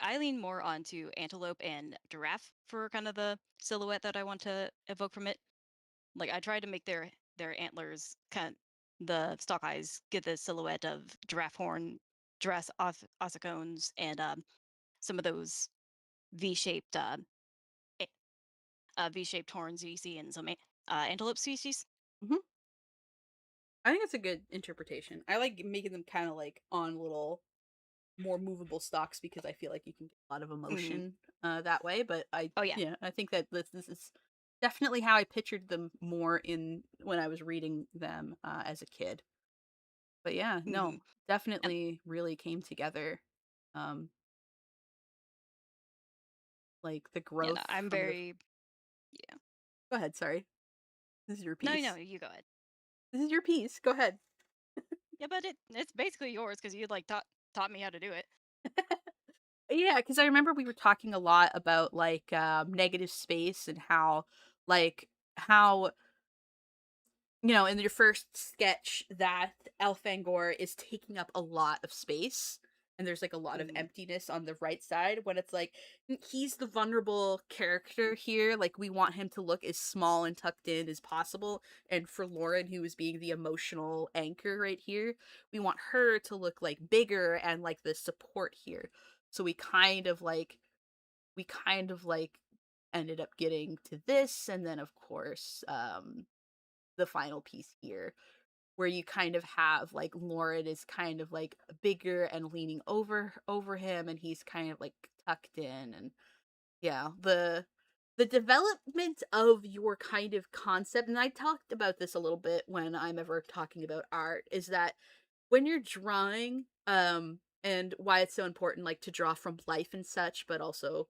I lean more onto antelope and giraffe for kind of the silhouette that I want to evoke from it. Like I tried to make their antlers kind of the stalk eyes get the silhouette of giraffe horn, giraffe ossicones, and some of those V-shaped a- V-shaped horns you see in some antelope species. Mhm. I think it's a good interpretation. I like making them kind of like on little more movable stalks because I feel like you can get a lot of Hmm. emotion that way. But Oh yeah. I think that this is definitely how I pictured them more in when I was reading them as a kid. But yeah, Hmm. no, definitely really came together. Um, like the Yeah, no, growth I'm from the. very yeah. Go ahead. Sorry, this is your No, no, piece. you go ahead. This is your piece. Go ahead. Yeah, but it's basically yours because you like taught me how to do it. Yeah, because I remember we were talking a lot about like negative space and like how in your first sketch that Elfangor is taking up a lot of space and there's like a lot of Hmm. emptiness on the right side when it's like he's the vulnerable character here. Like we want him to look as small and tucked in as possible. And for Lauren, who is being the emotional anchor right here, we want her to look like bigger and like the support here. So we kind of like ended up getting to this and then of course the final piece here where you kind of have like Lauren is kind of like bigger and leaning over him and he's kind of like tucked in and yeah the development of your kind of concept, and I talked about this a little bit when I'm ever talking about art, is that when you're drawing and why it's so important like to draw from life and such but also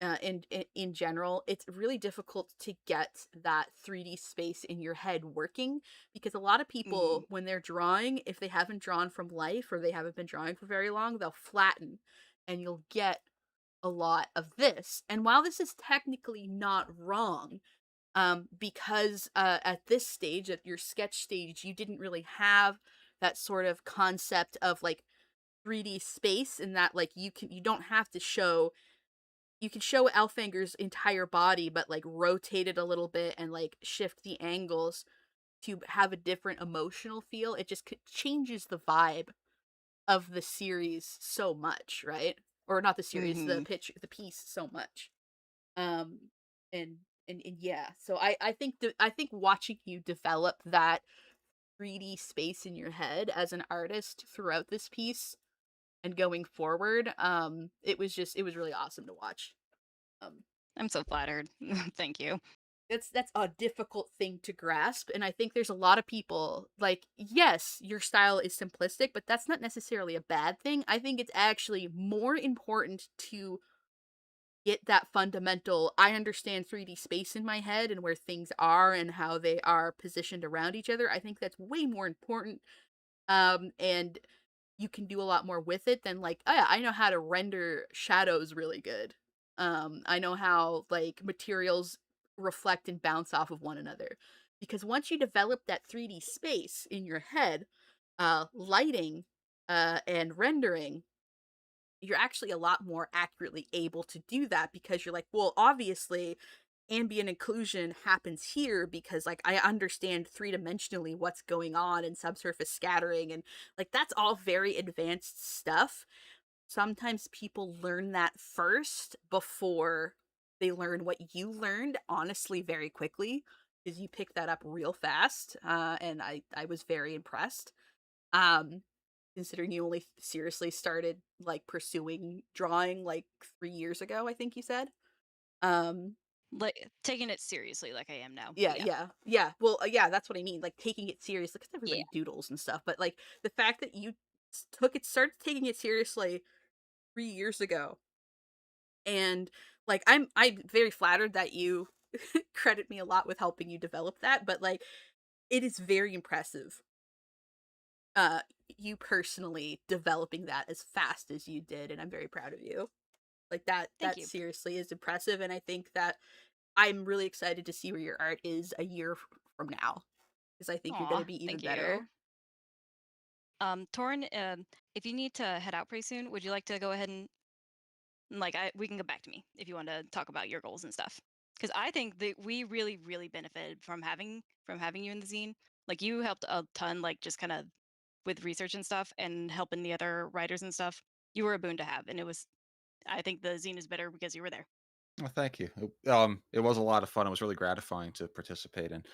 in general, it's really difficult to get that 3D space in your head working because a lot of Hmm. people, when they're drawing, if they haven't drawn from life or they haven't been drawing for very long, they'll flatten and you'll get a lot of this. And while this is technically not wrong, because at this stage, at your sketch stage, you didn't really have that sort of concept of like 3D space, and that like you don't have to show you can show Elfanger's entire body, but like rotate it a little bit and like shift the angles to have a different emotional feel. It just changes the vibe of the series so much, right? Or not the series, Hmm. the piece so much. Um, and and yeah, so I think I think watching you develop that 3D space in your head as an artist throughout this piece and going forward, it was really awesome to watch. Um, I'm so flattered. Thank you. that's a difficult thing to grasp, and I think there's a lot of people like, yes, your style is simplistic, but that's not necessarily a bad thing. I think it's actually more important to get that fundamental, I understand 3D space in my head and where things are and how they are positioned around each other. I think that's way more important. And you can do a lot more with it than like, oh yeah, I know how to render shadows really good. I know how like materials reflect and bounce off of one another. Because once you develop that 3D space in your head, lighting and rendering, you're actually a lot more accurately able to do that because you're like, well, obviously ambient occlusion happens here because like I understand three-dimensionally what's going on and subsurface scattering, and like that's all very advanced stuff. Sometimes people learn that first before they learn what you learned, honestly, very quickly, because you pick that up real fast. And I was very impressed. Um, Considering you only seriously started like pursuing drawing like 3 years ago, I think you said. Um, Like taking it seriously, like I am now. yeah, But yeah, yeah, yeah. Well, yeah, that's what I mean. Like taking it seriously, because yeah. everybody doodles and stuff. But like the fact that you started taking it seriously 3 years ago, and like I'm very flattered that you credit me a lot with helping you develop that. But like it is very impressive, uh, you personally developing that as fast as you did, and I'm very proud of you. Like Thank that you. seriously is impressive, and I think that I'm really excited to see where your art is a year from now because I think you're going to Aw, be even thank better. you. Torren, if you need to head out pretty soon, would you like to go ahead and we can get back to me if you want to talk about your goals and stuff. Because I think that we really, really benefited from having you in the zine. Like you helped a ton, like just kind of with research and stuff, and helping the other writers and stuff. You were a boon to have, and it was. I think the zine is better because you were there. Well, thank you. It was a lot of fun. It was really gratifying to participate in.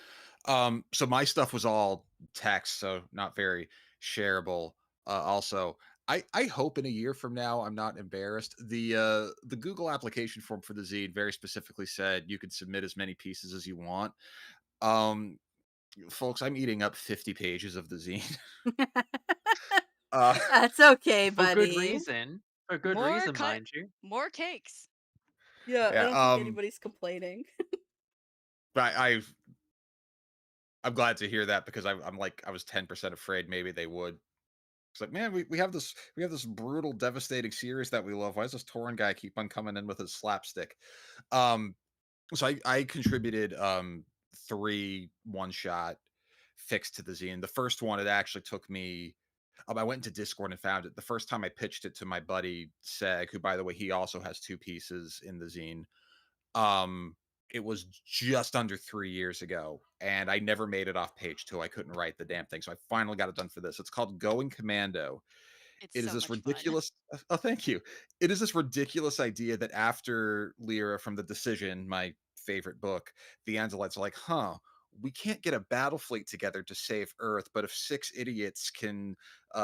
So my stuff was all text, so not very shareable. Also, I hope in a year from now I'm not embarrassed. The Google application form for the zine very specifically said you could submit as many pieces as you want. Um, Folks, I'm eating up 50 pages of the zine. uh, That's okay, For good buddy. reason. For good More reason, cut, mind you. more cakes. Yeah, I yeah. don't think anybody's complaining. But I'm glad to hear that because I'm like I was 10% afraid maybe they would. It's like, man, we have this brutal, devastating series that we love. Why does this Torren guy keep on coming in with his slapstick? Um, so I contributed 3 one-shot fixed to the zine. The first one, it actually took me I went into Discord and found it. The first time I pitched it to my buddy Seg, who by the way, he also has 2 pieces in the zine. Um, it was just under 3 years ago, and I never made it off page 2. I couldn't write the damn thing, so I finally got it done for this. It's called Going Commando. It's It is so this much fun. ridiculous oh, thank you. It is this ridiculous idea that after Lyra from The Decision, my favorite book, the Andalites are like, "Huh, we can't get a battle fleet together to save Earth, but if 6 idiots can,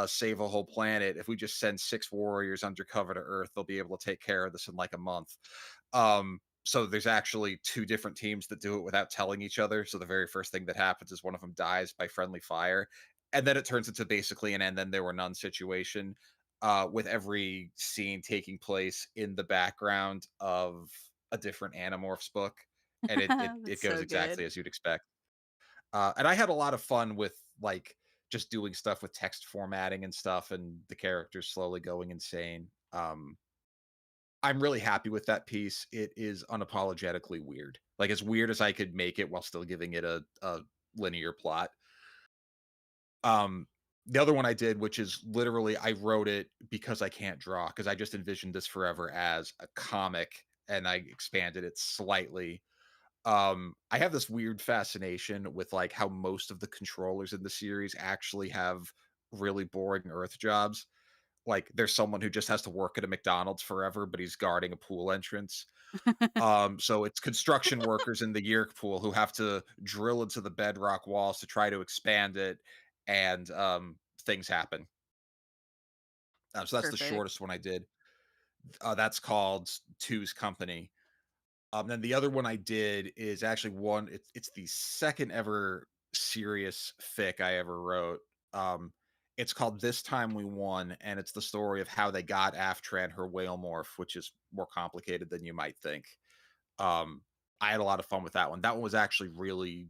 save a whole planet, if we just send 6 warriors undercover to Earth, they'll be able to take care of this in, like, a month." So there's actually 2 different teams that do it without telling each other, so the very first thing that happens is one of them dies by friendly fire, and then it turns into basically an "and then there were none" situation. with every scene taking place in the background of a different Animorphs book, and it That's goes so good. exactly as you'd expect. And I had a lot of fun with like just doing stuff with text formatting and stuff, and the characters slowly going insane. I'm really happy with that piece. It is unapologetically weird, like as weird as I could make it while still giving it a linear plot. Um, the other one I did, which is literally I wrote it because I can't draw, because I just envisioned this forever as a comic, and I expanded it slightly. I have this weird fascination with like how most of the controllers in the series actually have really boring earth jobs. Like there's someone who just has to work at a McDonald's forever, but he's guarding a pool entrance. So it's construction workers in the Yerk pool who have to drill into the bedrock walls to try to expand it, and things happen. So that's the Perfect. shortest one I did. That's called Two's Company. Then the other one I did is actually one. It's the second ever serious fic I ever wrote. Um, it's called This Time We Won, and it's the story of how they got Aftran her whale morph, which is more complicated than you might think. Um, I had a lot of fun with that one. That one was actually really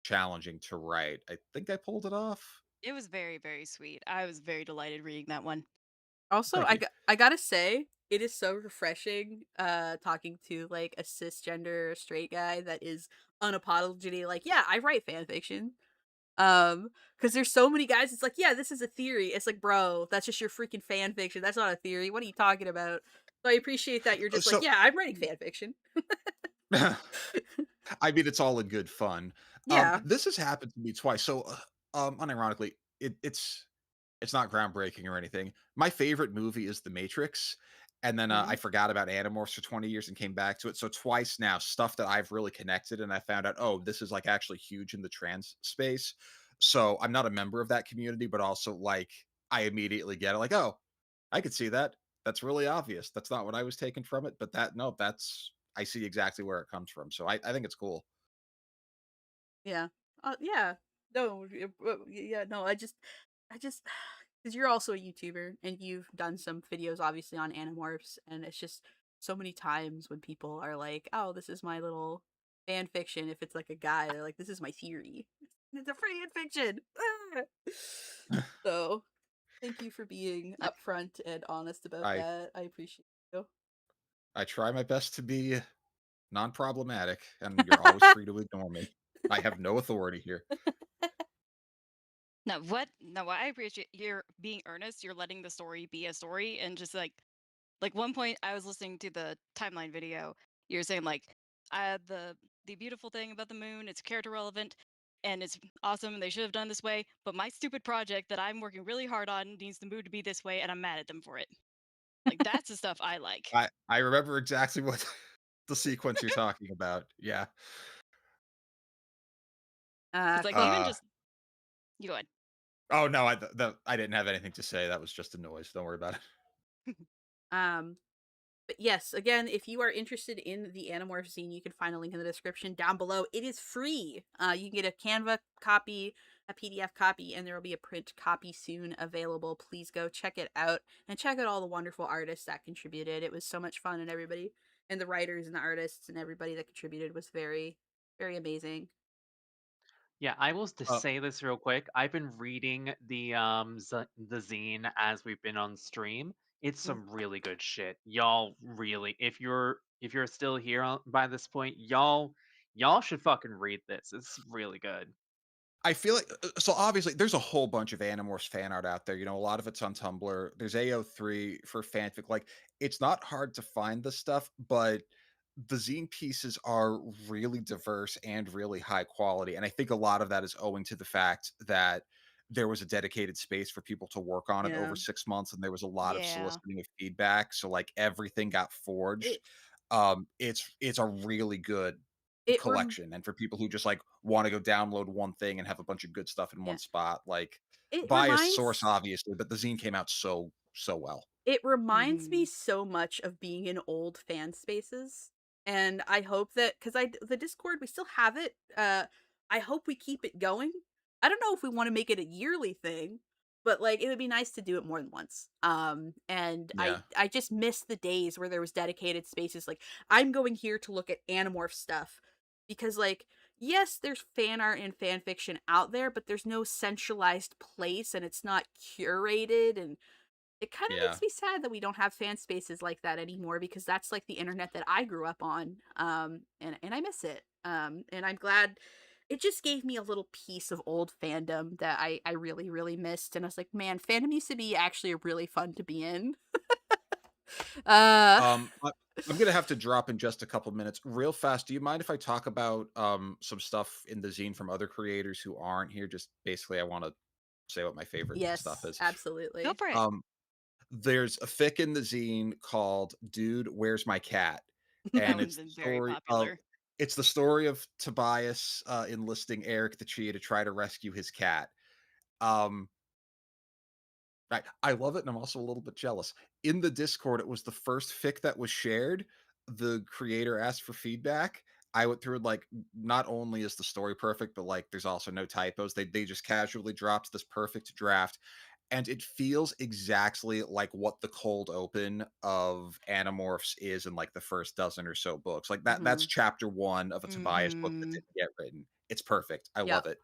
challenging to write. I think I pulled it off. It was very, very sweet. I was very delighted reading that one. Also, Thank you. I gotta say, it is so refreshing talking to like a cisgender straight guy that is unapologetically like, yeah, I write fan fiction. Because there's so many guys, it's like, yeah, this is a theory. It's like, bro, that's just your freaking fan fiction. That's not a theory. What are you talking about? So I appreciate that you're just like, So, yeah, I'm writing fan fiction. I mean, it's all in good fun. Yeah. This has happened to me twice. So, unironically, it's not groundbreaking or anything. My favorite movie is The Matrix, and then Hmm. I forgot about Animorphs for 20 years and came back to it. So twice now, stuff that I've really connected, and I found out, oh, this is like actually huge in the trans space. So I'm not a member of that community, but also like I immediately get it. Like, oh, I could see that. That's really obvious. That's not what I was taking from it, but that no, that's I see exactly where it comes from. So I think it's cool. Yeah. Yeah. No, yeah, no, I just, because you're also a YouTuber and you've done some videos obviously on Animorphs, and it's just so many times when people are like, oh, this is my little fan fiction. If it's like a guy, they're like, this is my theory. It's a fan fiction. Ah! So thank you for being Uh, upfront and honest about I that. I appreciate you. I try my best to be non-problematic, and you're always free to ignore me. I have no authority here. Now, what I appreciate, you're being earnest. You're letting the story be a story, and just like one point, I was listening to the timeline video. You're saying like, the beautiful thing about the moon, it's character relevant, and it's awesome. And they should have done this way. But my stupid project that I'm working really hard on needs the moon to be this way, and I'm mad at them for it. Like that's the stuff I like. I remember exactly what the sequence you're talking about. Yeah. Because like even Uh, just you go ahead. oh, no, I didn't have anything to say, that was just a noise, don't worry about it. Um, But yes, again, if you are interested in the Animorph zine, you can find a link in the description down below. It is free. You can get a Canva copy, a PDF copy, and there will be a print copy soon available. Please go check it out and check out all the wonderful artists that contributed. It was so much fun, and everybody, and the writers and the artists and everybody that contributed was very, very amazing. Yeah, I will just Uh, say this real quick. I've been reading the zine as we've been on stream. It's Mm. some really good shit. Y'all really, if you're still here by this point, y'all should fucking read this. It's really good. I feel like so obviously there's a whole bunch of Animorphs fan art out there. You know, a lot of it's on Tumblr. There's AO3 for fanfic. Like, it's not hard to find this stuff, but the zine pieces are really diverse and really high quality. And I think a lot of that is owing to the fact that there was a dedicated space for people to work on it Yeah. over 6 months, and there was a lot of Yeah. soliciting of feedback. So like everything got forged. It It's a really good it rem collection, and for people who just like want to go download one thing and have a bunch of good stuff in yeah. one spot, like It biased source reminds obviously, but the zine came out so well. It reminds me Hmm. so much of being in old fan spaces, and I hope that, because the Discord, we still have it. I hope we keep it going. I don't know if we want to make it a yearly thing, but like it would be nice to do it more than once. And Yeah. I just miss the days where there was dedicated spaces. Like I'm going here to look at Animorph stuff because like yes, there's fan art and fan fiction out there, but there's no centralized place and it's not curated, and it kind of Yeah. makes me sad that we don't have fan spaces like that anymore because that's like the internet that I grew up on. And I miss it. And I'm glad it just gave me a little piece of old fandom that I really, really missed. And I was like, man, fandom used to be actually really fun to be in. Uh, I'm gonna have to drop in just a couple minutes. Real fast, do you mind if I talk about some stuff in the zine from other creators who aren't here? Just basically I want to say what my favorite stuff yes, is. Go absolutely. for it. Um there's a fic in the zine called Dude, Where's My Cat? That And one's been very popular. it's the story of Tobias enlisting Eric the Chia to try to rescue his cat. Um I love it, and I'm also a little bit jealous. In the Discord, it was the first fic that was shared. The creator asked for feedback. I went through and, like, not only is the story perfect, but, like, there's also no typos. They just casually dropped this perfect draft, and it feels exactly like what the cold open of Animorphs is in, like, the first dozen or so books. Like, that's Hmm. chapter 1 of a Tobias book that Hmm. didn't get written. It's perfect. I Yep. love it.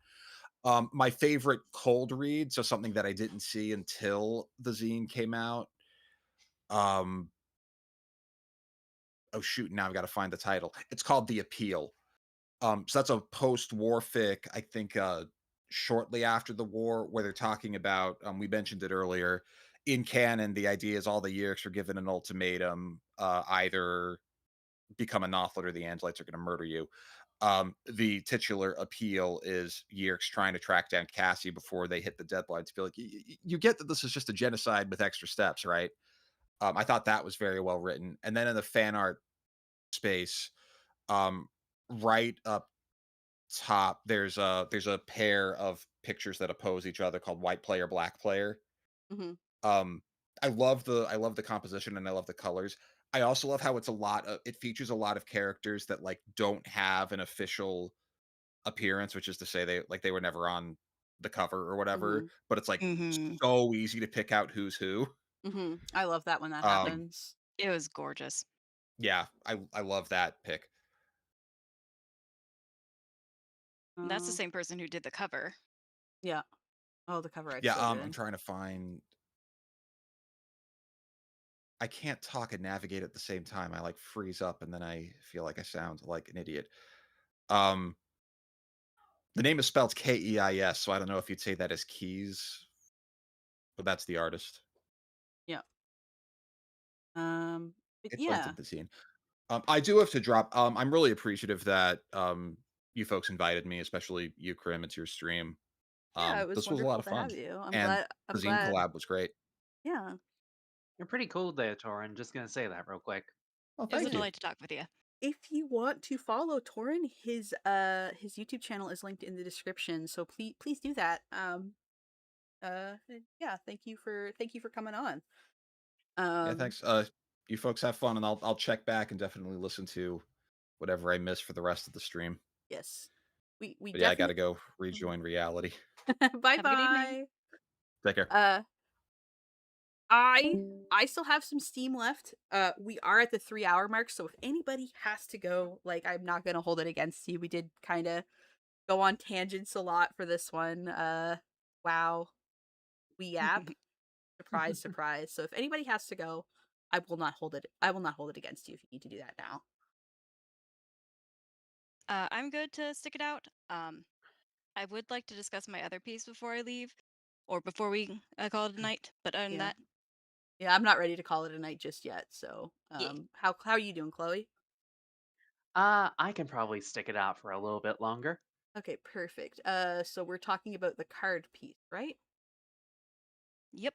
My favorite cold read, so something that I didn't see until the zine came out. Um, oh shoot, now I've got to find the title. It's called The Appeal. So that's a post-war fic, I think shortly after the war, where they're talking about we mentioned it earlier. In canon, the idea is all the Yeerks are given an ultimatum, either become a Nothlit or the Angelites are going to murder you. The titular appeal is Yeerks trying to track down Cassie before they hit the deadline to be like, you get that this is just a genocide with extra steps, right? I thought that was very well written. And then in the fan art space, um, right up top, there's a pair of pictures that oppose each other called white player, black player. Hmm. Um, I love the composition and I love the colors. I also love how it features a lot of characters that like don't have an official appearance, which is to say they were never on the cover or whatever, Hmm. but it's like Hmm. so easy to pick out who's who. I love that when that Um, happens. It was gorgeous. yeah, I love that pick. And that's the Uh, same person who did the cover. yeah. Oh, the cover art's Yeah, so I'm good. trying to find. I can't talk and navigate at the same time. I like freeze up and then I feel like I sound like an idiot. Um, the name is spelled Keis, so I don't know if you'd say that as Keys, but that's the artist. Yeah. But It's linked in yeah. the scene. I do have to drop. I'm really appreciative that you folks invited me, especially you, Krim. It's your stream. Yeah, it was This was a lot wonderful of to fun, have you. and I'm the zine glad. collab was great. Yeah. You're pretty cool there, Torren. Just gonna say that real quick. Oh, It was a thank you. delight to talk with you. If you want to follow Torren, his YouTube channel is linked in the description, so please do that. Yeah, thank you for coming on. Yeah, Um, thanks. You folks have fun, and I'll check back and definitely listen to whatever I miss for the rest of the stream. yes. We But yeah, I got definitely to go rejoin reality. bye Have a good evening. bye. Take care. Uh I I still have some steam left. We are at the 3 hour mark, so if anybody has to go, like I'm not gonna hold it against you. We did kind of go on tangents a lot for this one. Wow. We yap. Surprise, surprise. So if anybody has to go, I will not hold it against you if you need to do that now. I'm good to stick it out. I would like to discuss my other piece before I leave, or before we call it a night. But other than Yeah. that, Yeah, I'm not ready to call it a night just yet. So, yeah. how are you doing, Chloe? I can probably stick it out for a little bit longer. Okay, perfect. So we're talking about the card piece, right? Yep.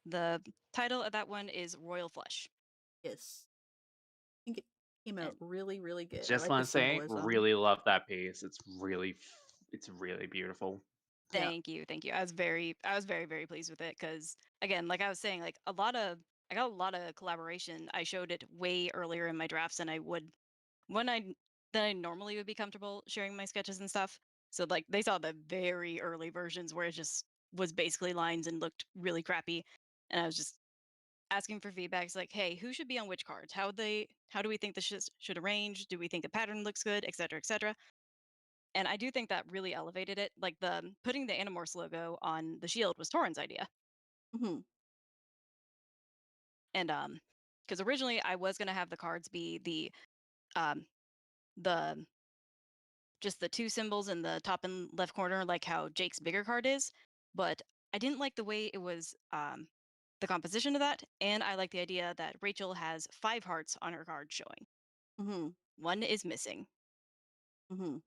The title of that one is Royal Flush. Yes. I think it came out And really, really good. I Just like the want to say, symbolism. really love that piece. It's really beautiful. Yeah. thank you, thank you. I was very, very pleased with it because, again, like I was saying, like I got a lot of collaboration. I showed it way earlier in my drafts than I would when I than I normally would be comfortable sharing my sketches and stuff. So like they saw the very early versions where it just was basically lines and looked really crappy. And I was just asking for feedback. It's like, hey, who should be on which cards? How do we think this should arrange? Do we think the pattern looks good, et cetera, et cetera? And I do think that really elevated it. Like the putting the Animorphs logo on the shield was Torren's idea. Hmm. And because originally I was gonna have the cards be um the just the two symbols in the top and left corner, like how Jake's bigger card is. But I didn't like the way it was the composition of that, and I like the idea that Rachel has 5 hearts on her card showing. Hmm. One is missing. Hmm.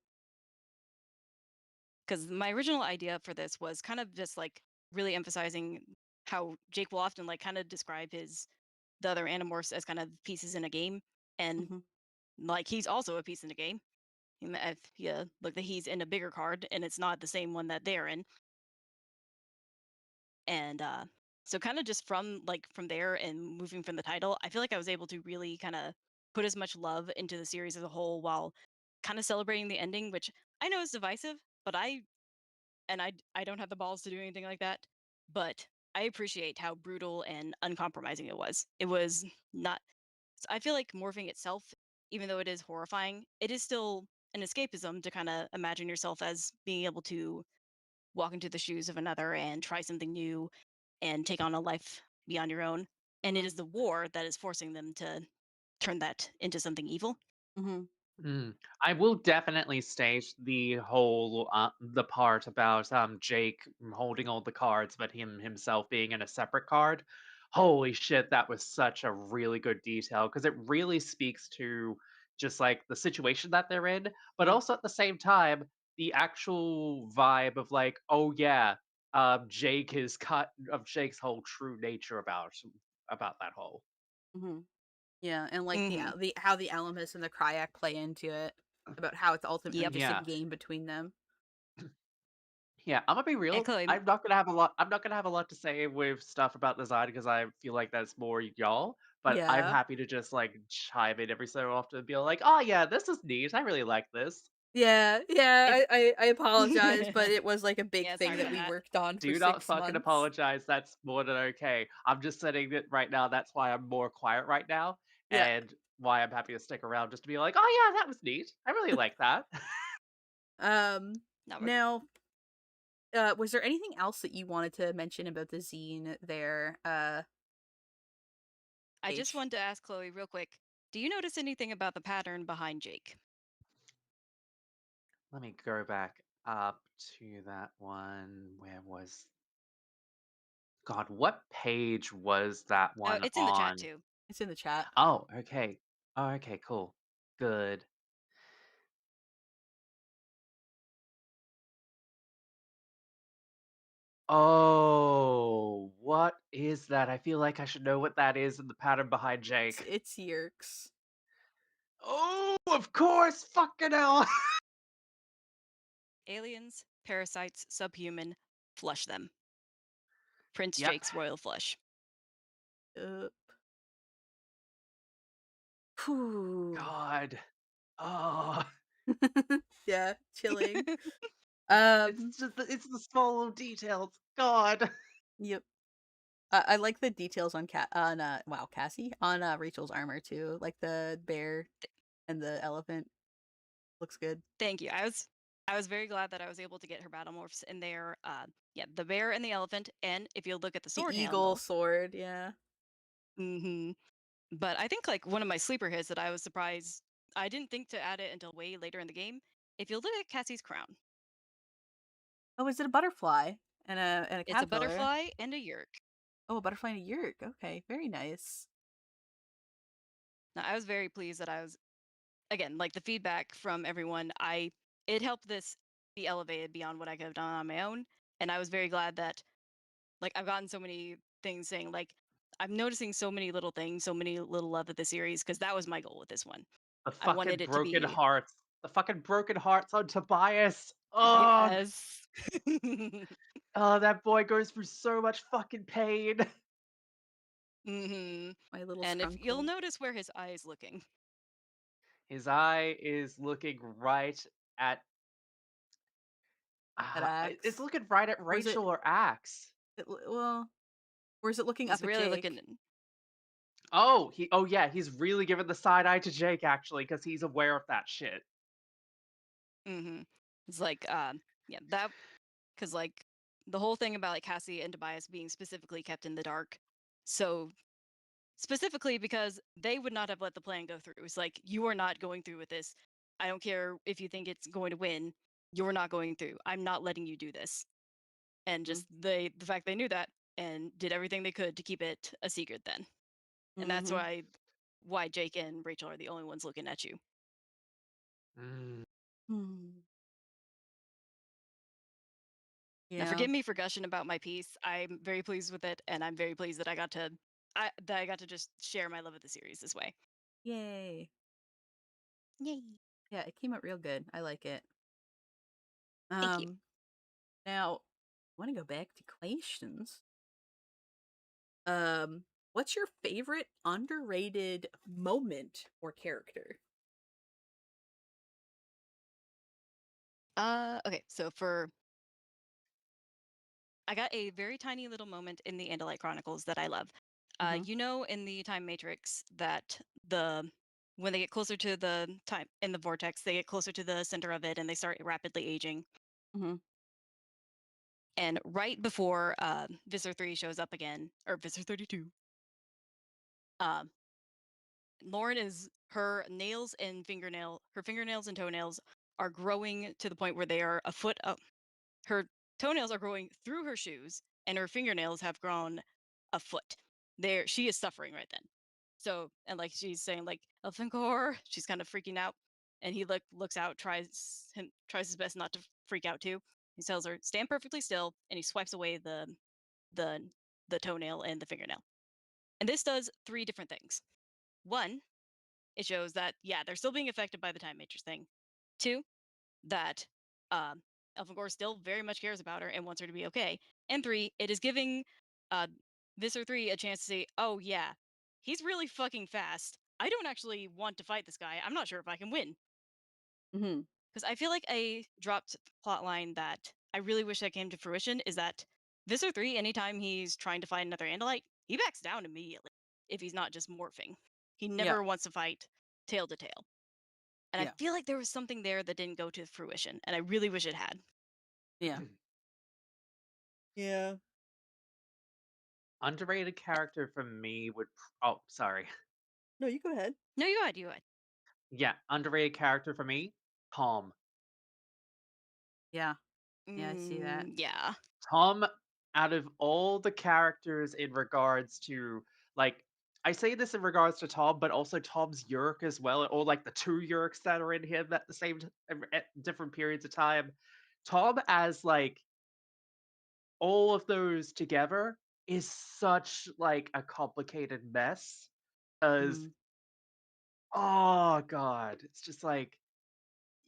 Because my original idea for this was kind of just like really emphasizing how Jake will often like kind of describe the other Animorphs as kind of pieces in a game, and Hmm. like he's also a piece in a game. If you look, that he's in a bigger card and it's not the same one that they're in, and so kind of just from there and moving from the title, I feel like I was able to really kind of put as much love into the series as a whole while kind of celebrating the ending, which I know is divisive, but I don't have the balls to do anything like that. But I appreciate how brutal and uncompromising it was. It was not. I feel like morphing itself, even though it is horrifying, it is still an escapism to kind of imagine yourself as being able to walk into the shoes of another and try something new and take on a life beyond your own. And it Hmm. is the war that is forcing them to turn that into something evil. Hmm. Mm. I will definitely state the part about Jake holding all the cards, but himself being in a separate card. Holy shit, that was such a really good detail because it really speaks to just like the situation that they're in, but Hmm. also at the same time the actual vibe of like, oh yeah, Jake is cut of Jake's whole true nature about that whole. Hmm. Yeah, and like Hmm. the how the Alamus and the Cryak play into it, about how it's ultimately Yep. just a Yeah. game between them. Yeah, I'm gonna be And real. Chloe, I'm not gonna have a lot to say with stuff about design because I feel like that's more y'all. But I'm Yeah. happy to just like chime in every so often and be like, "Oh yeah, this is neat. I really like this." Yeah, it, yeah, I apologize, but it was like a big yeah, thing sorry that about we that. worked on for Do not six fucking months. apologize. That's more than okay. I'm just saying that right now. That's why I'm more quiet right now, Yeah. and why I'm happy to stick around just to be like, "Oh yeah, that was neat. I really like that." Um No, we're Now, was there anything else that you wanted to mention about the zine there, I just Paige? wanted to ask Chloe real quick. Do you notice anything about the pattern behind Jake? Let me go back up to that one. Where was God? What page was that Oh, one it's in the chat on? too. It's in the chat. Oh, okay. Oh, okay, cool. Good. Oh, what is that? I feel like I should know what that is in the pattern behind Jake. It's Yerks. Oh, of course! Fucking hell! Aliens, parasites, subhuman, flush them. Prince Yep. Jake's royal flush. Uh, Whew. God. Oh, Yeah, chilling. it's Um, just it's the small little details. God. yep. I like the details on Cassie on Rachel's armor too, like the bear and the elephant. Looks good. Thank you. I was very glad that I was able to get her battle morphs in there. Yeah, the bear and the elephant, and if you look at the The sword eagle handle, sword, yeah. hmm but I think like one of my sleeper hits that I was surprised I didn't think to add it until way later in the game. If you look at Cassie's crown, Oh, is it a butterfly and a it's a caterpillar? butterfly and a yerk. Oh, a butterfly and a yurk. Okay, very nice. Now I was very pleased that I was again like the feedback from everyone. It helped this be elevated beyond what I could have done on my own, and I was very glad that like I've gotten so many things saying like I'm noticing so many little things, so many little love of the series because that was my goal with this one. The I fucking wanted it to broken be hearts. The fucking broken hearts on Tobias. Oh, yes. oh, that boy goes through so much fucking pain. hmm My little And if you'll skunkle. notice where his eye is looking, His eye is looking right at at It's Axe? looking right at Or is it, Rachel or Axe. well, or is it looking He's up at really looking. Jake? Oh yeah, he's really giving the side eye to Jake actually, because he's aware of that shit. Mm-hmm. It's like, yeah, that because like the whole thing about like Cassie and Tobias being specifically kept in the dark. So specifically because they would not have let the plan go through. It's like, you are not going through with this. I don't care if you think it's going to win. You're not going through. I'm not letting you do this. And Mm. just the fact they knew that and did everything they could to keep it a secret then. And that's Mhm. why Jake and Rachel are the only ones looking at you. Mm. Hmm. Now Yeah. forgive me for gushing about my piece. I'm very pleased with it, and I'm very pleased that I got to just share my love of the series this way. Yay. Yay. Yeah, it came out real good. I like it. Thank you. Now, I want to go back to questions. Um, what's your favorite underrated moment or character? Okay, so I got a very tiny little moment in the Andalite Chronicles that I love. Mhm. You know, in the time matrix that the when they get closer to the time in the vortex, they get closer to the center of it and they start rapidly aging. Mhm. And right before Visser 3 shows up again, or Visser 32, um, Lauren is her fingernails and toenails are growing to the point where they are a foot up. Her toenails are growing through her shoes, and her fingernails have grown a foot. She is suffering right then. So, and like she's saying, like Elfinkor, she's kind of freaking out, and he looks out, tries his best not to freak out too. He tells her, "Stand perfectly still," and he swipes away the the toenail and the fingernail. And this does three different things. One, it shows that yeah, they're still being affected by the time matrix thing. Two, that um, Elfangor still very much cares about her and wants her to be okay. And three, it is giving uh, Visser 3 a chance to say, oh yeah, he's really fucking fast. I don't actually want to fight this guy. I'm not sure if I can win. Mhm. Because I feel like a dropped plot line that I really wish that came to fruition is that Visser 3, anytime he's trying to fight another Andalite, he backs down immediately if he's not just morphing. He Yeah. never wants to fight tail to tail. And I Yeah. feel like there was something there that didn't go to fruition, and I really wish it had. Yeah. Yeah. Underrated character for me would. Oh, sorry. No, you go ahead. No, you had, you had. Yeah, underrated character for me, Tom. Yeah. Yeah, I see that. Yeah. Tom, out of all the characters in regards to, like, I say this in regards to Tom, but also Tom's Yerk as well, or like the two Yerks that are in him at the at different periods of time. Tom as like all of those together is such like a complicated mess. Because Mhm. oh god, it's just like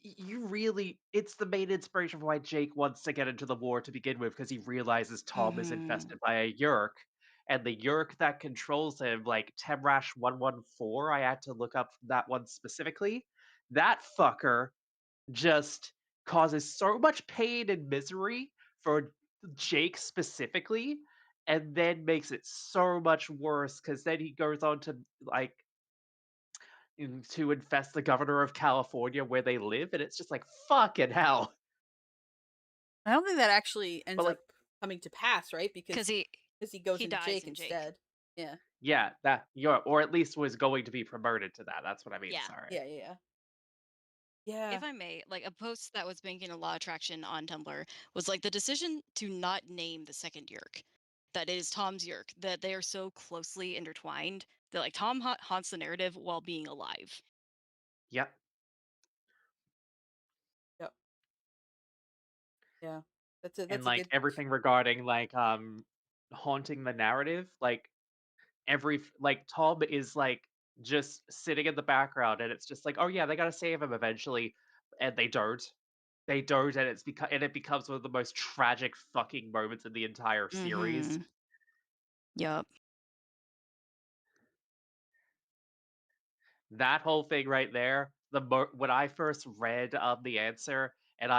you really it's the main inspiration for why Jake wants to get into the war to begin with, because he realizes Tom is Mhm. infested by a Yerk, and the Yerk that controls him, like Temrash 114, I had to look up that one specifically. That fucker just causes so much pain and misery for Jake specifically, and then makes it so much worse because then he goes on to like to infest the governor of California where they live, and it's just like fucking hell. I don't think that actually But ends like, up coming to pass, right? Because Because he goes he into dies Jake in Jake. instead. Yeah. yeah, that or at least was going to be promoted to that. That's what I mean. Yeah. Sorry. Yeah, yeah, yeah. Yeah. If I may, like a post that was making a lot of traction on Tumblr was like the decision to not name the second Yerk. That it is Tom's Yerk, that they are so closely intertwined that like Tom haunts the narrative while being alive. Yep. Yep. Yeah. And That's a like good. everything regarding like haunting the narrative, like like Tom is like just sitting in the background, and it's just like, oh yeah, they gotta save him eventually, and they don't. They don't, and it becomes one of the most tragic fucking moments in the entire series. Mm-hmm. Yup. That whole thing right there, when I first read the answer, and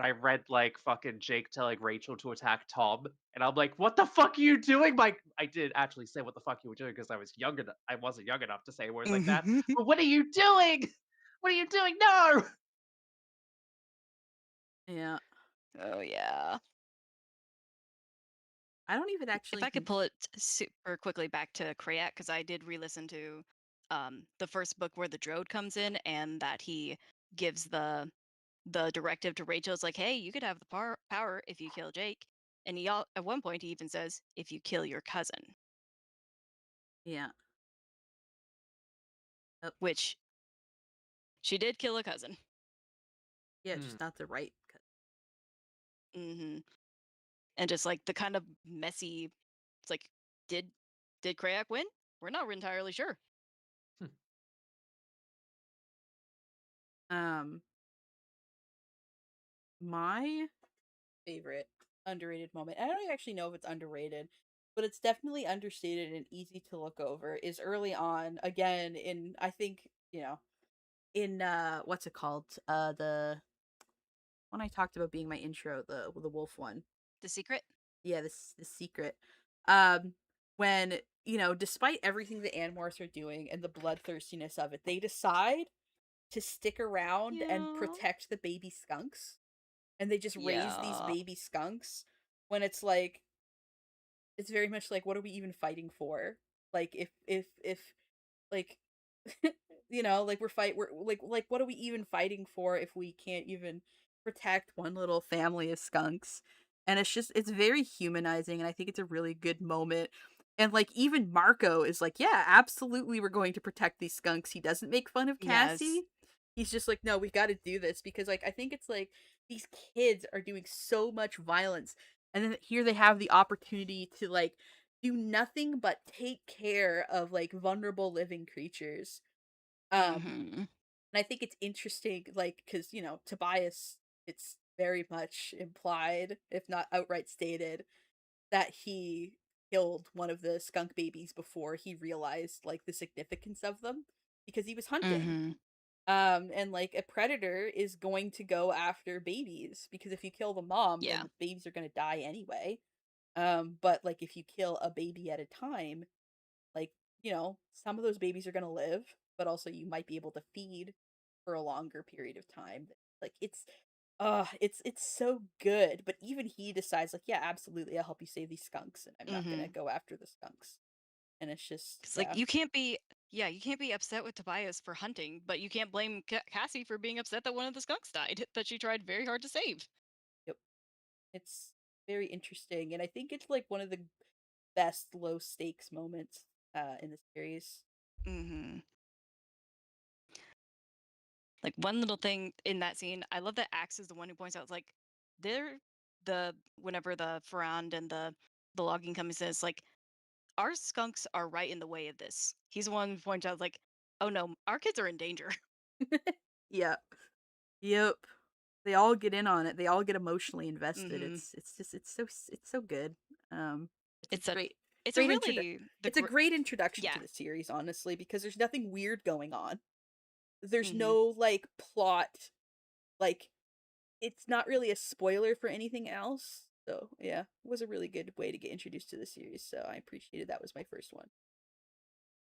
I read like fucking Jake telling Rachel to attack Tom, and I'm like, what the fuck are you doing? Like, I didn't actually say what the fuck you were doing because I was young enough. I wasn't young enough to say words like that. But what are you doing? What are you doing? No. Yeah. Oh yeah. I don't even If actually I could pull it super quickly back to Krayat, because I did re-listen to the first book where the Drode comes in, and that he gives the directive to Rachel. It's like, hey, you could have the power if you kill Jake, and at one point he even says, if you kill your cousin, Yeah. Oh, which she did kill a cousin. yeah, Hmm. just not the right hmm And just like the kind of messy, it's like, did Krayak win? We're not entirely sure. Hmm. um my favorite underrated moment. I don't actually know if it's underrated, but it's definitely understated and easy to look over. Is early on again in I think in what's it called the one I talked about being my intro, the wolf one. The secret? Yeah, this secret. Um, when despite everything the Animorphs are doing and the bloodthirstiness of it, they decide to stick around and Yeah. protect the baby skunks, and they just raise these Yeah. baby skunks when it's like it's very much like what are we even fighting for? Like if like like we're like what are we even fighting for if we can't even protect one little family of skunks? And it's very humanizing, and I think it's a really good moment. And like even Marco is like, yeah, absolutely, we're going to protect these skunks. He doesn't make fun of Yes. Cassie. He's just like, no, we got to do this because like I think it's like these kids are doing so much violence, and then here they have the opportunity to like do nothing but take care of like vulnerable living creatures. hmm And I think it's interesting, like, because Tobias, it's very much implied, if not outright stated, that he killed one of the skunk babies before he realized like the significance of them because he was hunting. hmm And like a predator is going to go after babies because if you kill the mom, then Yeah. the babies are going to die anyway. But like if you kill a baby at a time, like, some of those babies are going to live, but also you might be able to feed for a longer period of time. Like it's so good, but even he decides like, yeah, absolutely, I'll help you save these skunks and I'm not going to hmm go after the skunks. And it's just, Because like yeah. you can't be upset with Tobias for hunting, but you can't blame Cassie for being upset that one of the skunks died that she tried very hard to save. Yep. It's very interesting and I think it's like one of the best low stakes moments in the series. hmm Like one little thing in that scene, I love that Axe is the one who points out, it's like they're whenever the Farand and the logging company says like our skunks are right in the way of this. He's the one who points out like, oh no, our kids are in danger. Yep. Yep. They all get in on it. They all get emotionally invested. hmm It's so good. It's a It's a great it's a great intro. really It's a great introduction to yeah. the series, honestly, because there's nothing weird going on. There's hmm no like plot. Like it's not really a spoiler for anything else. So yeah, it was a really good way to get introduced to the series. So I appreciated that was my first one.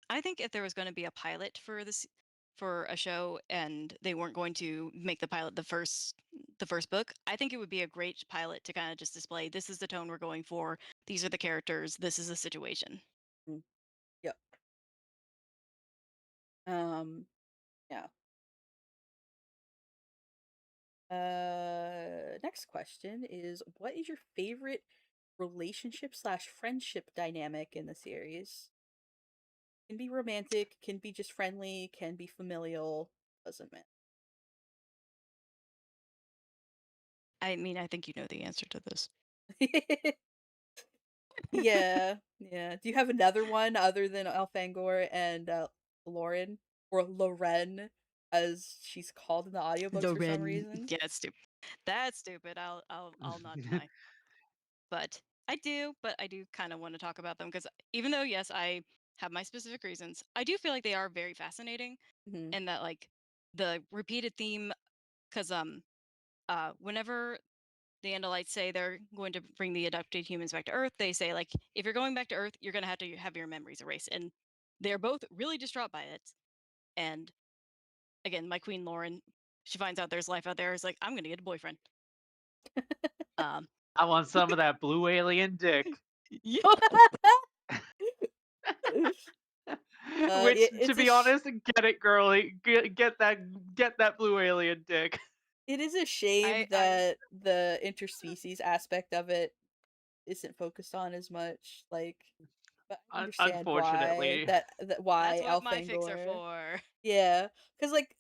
I think if there was going to be a pilot for this for a show and they weren't going to make the pilot the first book, I think it would be a great pilot to kind of just display this is the tone we're going for. These are the characters. This is the situation. Mm, yep. Um. Yeah. Next question is, what is your favorite relationship slash friendship dynamic in the series? Can be romantic, can be just friendly, can be familial, doesn't matter. I mean, I think you know the answer to this. Yeah, yeah. Do you have another one other than Alfangor and Lauren or Loren, as she's called in the audiobooks for some Loren. reason? Yeah, it's stupid. That's stupid. I'll not deny. But I do kind of want to talk about them because even though yes, I have my specific reasons, I do feel like they are very fascinating Hmm. and that like the repeated theme because whenever the Andalites say they're going to bring the abducted humans back to Earth, they say, like, if you're going back to Earth, you're going to have your memories erased. And they're both really distraught by it. And again, my queen Lauren, she finds out there's life out there. Is like, I'm going to get a boyfriend. Um, I want some of that blue alien dick. yeah. Which, to It's be honest, get it, girly. Get that blue alien dick. it is a shame I that the interspecies aspect of it isn't focused on as much. Like, but I understand why Unfortunately. that's why what my fics are Elfangor. for. Yeah, because like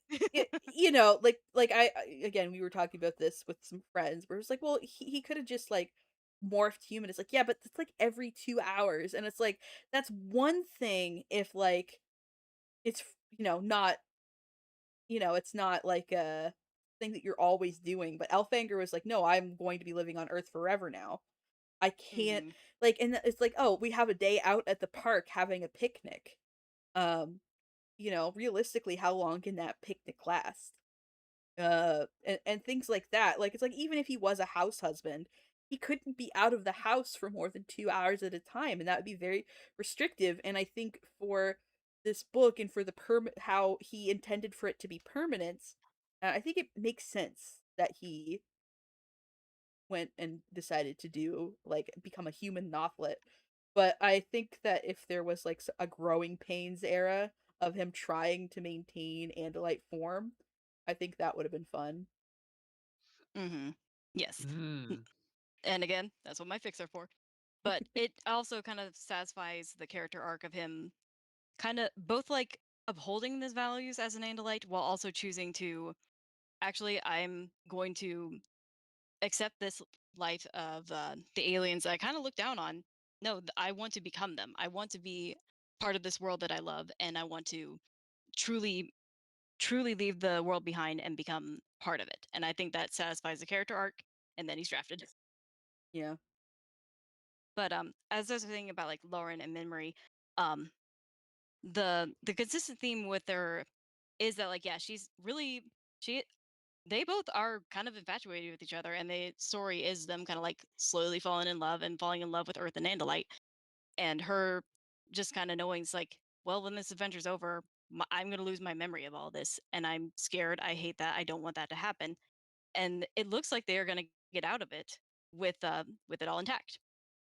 again, we were talking about this with some friends where it's like, well, he could have just like morphed human. It's like, yeah, but it's like every 2 hours, and it's like that's one thing if like it's not it's not like a thing that you're always doing. But Elfangor was like, no, I'm going to be living on Earth forever now. I can't Hmm. like, and it's like, oh, we have a day out at the park having a picnic. Um, realistically, how long can that picnic last? And things like that. Like, it's like, even if he was a house husband, he couldn't be out of the house for more than 2 hours at a time, and that would be very restrictive. And I think for this book and for the how he intended for it to be permanent, I think it makes sense that he went and decided to do like become a human nothlet. But I think that if there was like a growing pains era of him trying to maintain Andalite form, I think that would have been fun. Hmm. Yes. Hmm. And again, that's what my fics are for. But it also kind of satisfies the character arc of him kind of both like upholding his values as an Andalite while also choosing to actually, I'm going to accept this life of the aliens that I kind of look down on. No, I want to become them. I want to be part of this world that I love, and I want to truly, truly leave the world behind and become part of it. And I think that satisfies the character arc, and then he's drafted. Yeah. But as I was saying about like Lauren and Memory, um, the consistent theme with her is that like yeah, she's really she they both are kind of infatuated with each other, and the story is them kind of like slowly falling in love and falling in love with Earth and Andalite, and her just kind of knowing it's like, well, when this adventure's over, I'm going to lose my memory of all this, and I'm scared. I hate that. I don't want that to happen. And it looks like they are going to get out of it with it all intact.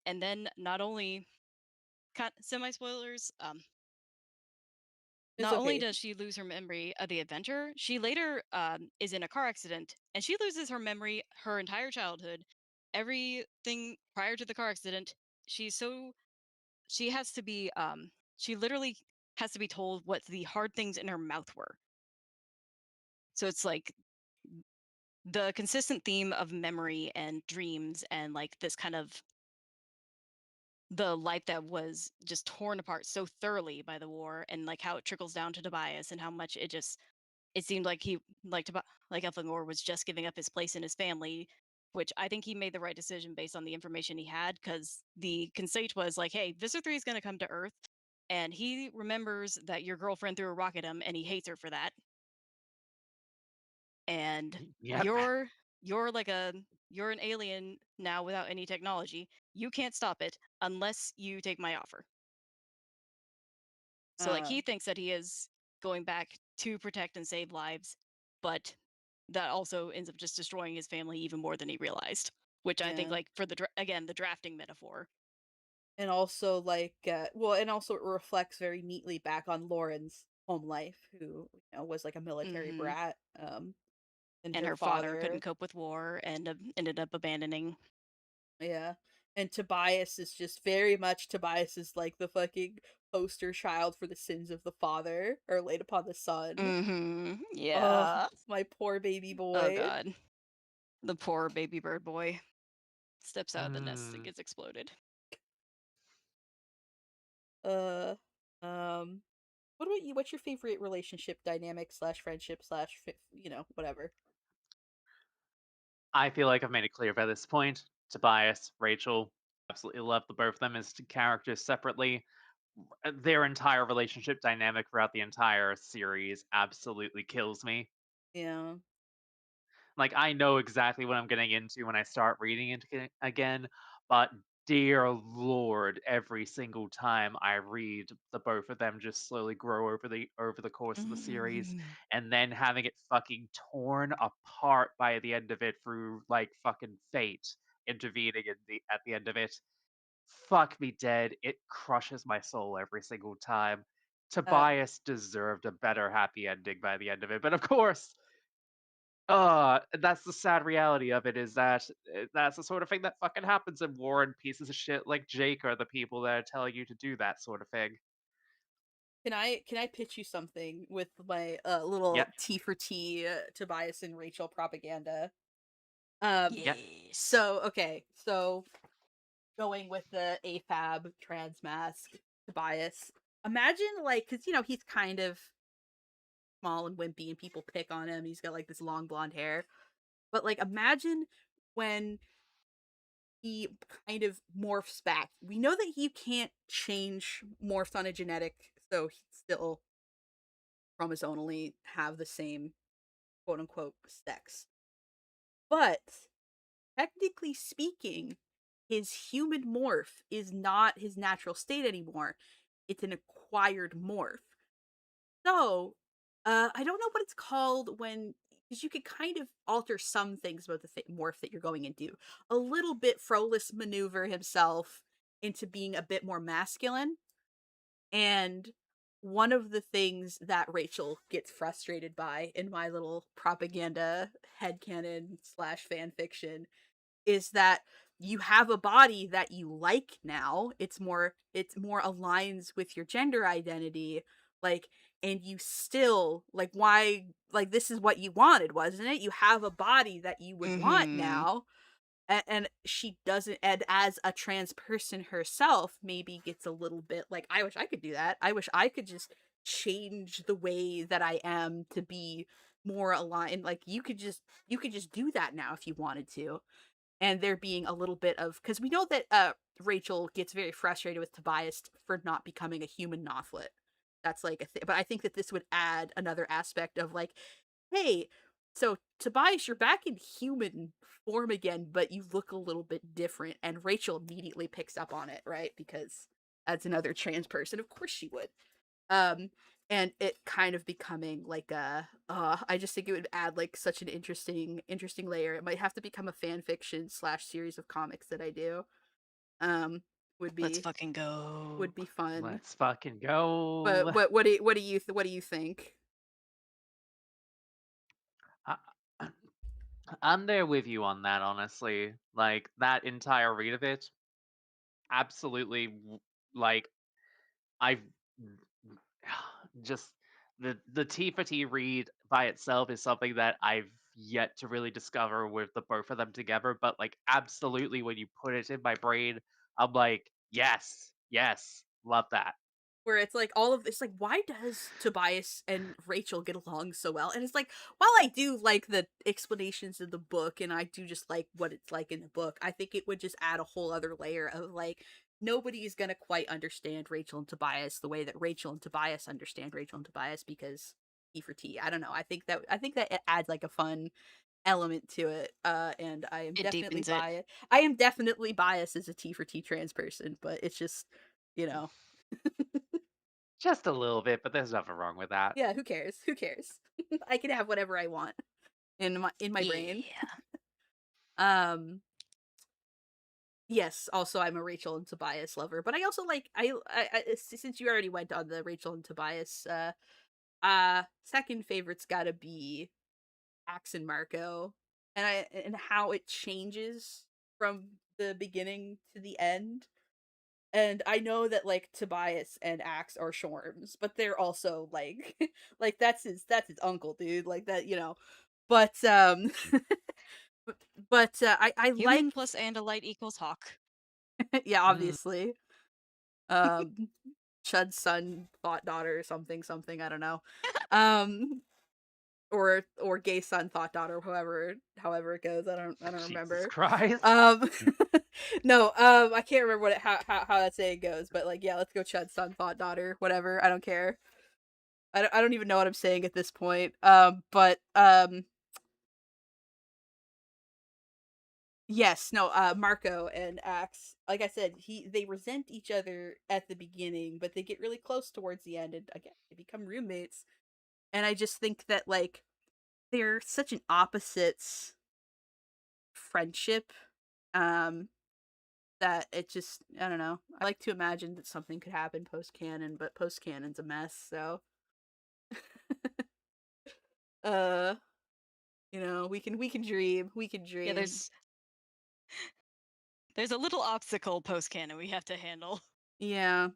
And then not only semi spoilers, It's not only okay. does she lose her memory of the adventure, she later is in a car accident and she loses her memory her entire childhood. Everything prior to the car accident, she's so she has to be she literally has to be told what the hard things in her mouth were. So it's like the consistent theme of memory and dreams and like this kind of the life that was just torn apart so thoroughly by the war and like how it trickles down to Tobias and how much it seemed like he like Elfangor was just giving up his place in his family, which I think he made the right decision based on the information he had, because the conceit was like, hey, Visser 3 is going to come to Earth, and he remembers that your girlfriend threw a rock at him, and he hates her for that. And Yep. you're like you're an alien now without any technology. You can't stop it unless you take my offer. So like Uh he thinks that he is going back to protect and save lives, but that also ends up just destroying his family even more than he realized. Which I think yeah. like for again the drafting metaphor. And also like and also it reflects very neatly back on Lauren's home life, who was like a military Hmm. brat, and And her her father couldn't father. cope with war and ended up abandoning. Yeah. And Tobias is just very much Tobias is like the fucking poster child for the sins of the father or laid upon the son. Hmm. Oh, Yeah. my poor baby Oh boy. god. The poor baby bird boy steps out of the nest and Hmm. gets exploded. Uh, um, what about you? What's your favorite relationship dynamic slash friendship slash whatever? I feel like I've made it clear by this point. Tobias, Rachel, absolutely love the both of them as characters separately. Their entire relationship dynamic throughout the entire series absolutely kills me. Yeah. Like, I know exactly what I'm getting into when I start reading it again, but dear lord, every single time I read, the both of them just slowly grow over the course of the series, Mm. and then having it fucking torn apart by the end of it through like fucking fate intervening at the end of it. Fuck me dead. It crushes my soul every single time. Uh, Tobias deserved a better happy ending by the end of it, but of course, that's the sad reality of it is that that's the sort of thing that fucking happens in war, and pieces of shit like Jake are the people that are telling you to do that sort of thing. can I pitch you something with my Yep, little T for T Tobias and Rachel propaganda? Um, yep. Yes. so going with the AFAB trans mask Tobias. Imagine like, cause he's kind of small and wimpy, and people pick on him. He's got like this long blonde hair, but like imagine when he kind of morphs back. We know that he can't change morphs on a genetic, so he still chromosomally have the same quote unquote sex. But technically speaking, his human morph is not his natural state anymore. It's an acquired morph. So, I don't know what it's called when, because you could kind of alter some things about the morph that you're going into. A little bit Frolis maneuver himself into being a bit more masculine. And one of the things that Rachel gets frustrated by in my little propaganda headcanon slash fan fiction is that you have a body that you like now. It's more aligns with your gender identity, like, and you still like, why, like, this is what you wanted, wasn't it? You have a body that you would want Mm-hmm. now. And she doesn't, and as a trans person herself, maybe gets a little bit like, I wish I could do that. I wish I could just change the way that I am to be more aligned. Like, you could just do that now if you wanted to. And there being a little bit of, because we know that Rachel gets very frustrated with Tobias for not becoming a human Nothlit. That's like a thing. But I think that this would add another aspect of like, hey, so Tobias, you're back in human form again, but you look a little bit different. And Rachel immediately picks up on it, right? Because as another trans person, of course she would. Um, and it kind of becoming like a, I just think it would add like such an interesting layer. It might have to become a fan fiction slash series of comics that I do. Um, would Let's be fucking go. would be fun. Let's fucking But go. what do you think? I, I'm there with you on that, honestly. Like that entire read of it, absolutely. Like I've just the T for T read by itself is something that I've yet to really discover with the both of them together. But like, absolutely, when you put it in my brain, I'm like, yes, yes, love that. Where it's like all of this, like, why does Tobias and Rachel get along so well? And it's like, while I do like the explanations in the book, and I do just like what it's like in the book, I think it would just add a whole other layer of like, nobody's gonna quite understand Rachel and Tobias the way that Rachel and Tobias understand Rachel and Tobias, because T for T. I don't know. I think that it adds like a fun element to it. And I am It definitely deepens it. biased. I am definitely biased as a T for T trans person, but it's just, you know. Just a little bit, but there's nothing wrong with that. Yeah, who cares? Who cares? I can have whatever I want in my brain. Yeah. Um yes, also I'm a Rachel and Tobias lover, but I also like since you already went on the Rachel and Tobias second favorite's got to be Axe and Marco, and how it changes from the beginning to the end. And I know that like Tobias and Axe are Shorms, but they're also like like that's his uncle, dude. Like that, you know. But but, I like Human plus Andalite equals Hawk. yeah, Mm, obviously. Um Chud's son, thought daughter, something, I don't know. Um or gay son, thought daughter, however it goes. I don't Jesus remember. Christ. Um no, I can't remember how that saying goes, but like, yeah, let's go Chud's son, thought daughter, whatever. I don't care. I don't even know what I'm saying at this point. But Yes, no, Marco and Axe, like I said, they resent each other at the beginning, but they get really close towards the end, and again, they become roommates. And I just think that like they're such an opposites friendship, um, that it just I don't know. I like to imagine that something could happen post canon, but post canon's a mess, so uh, we can dream, we can Yeah, dream. there's a little obstacle post canon we have to handle. Yeah.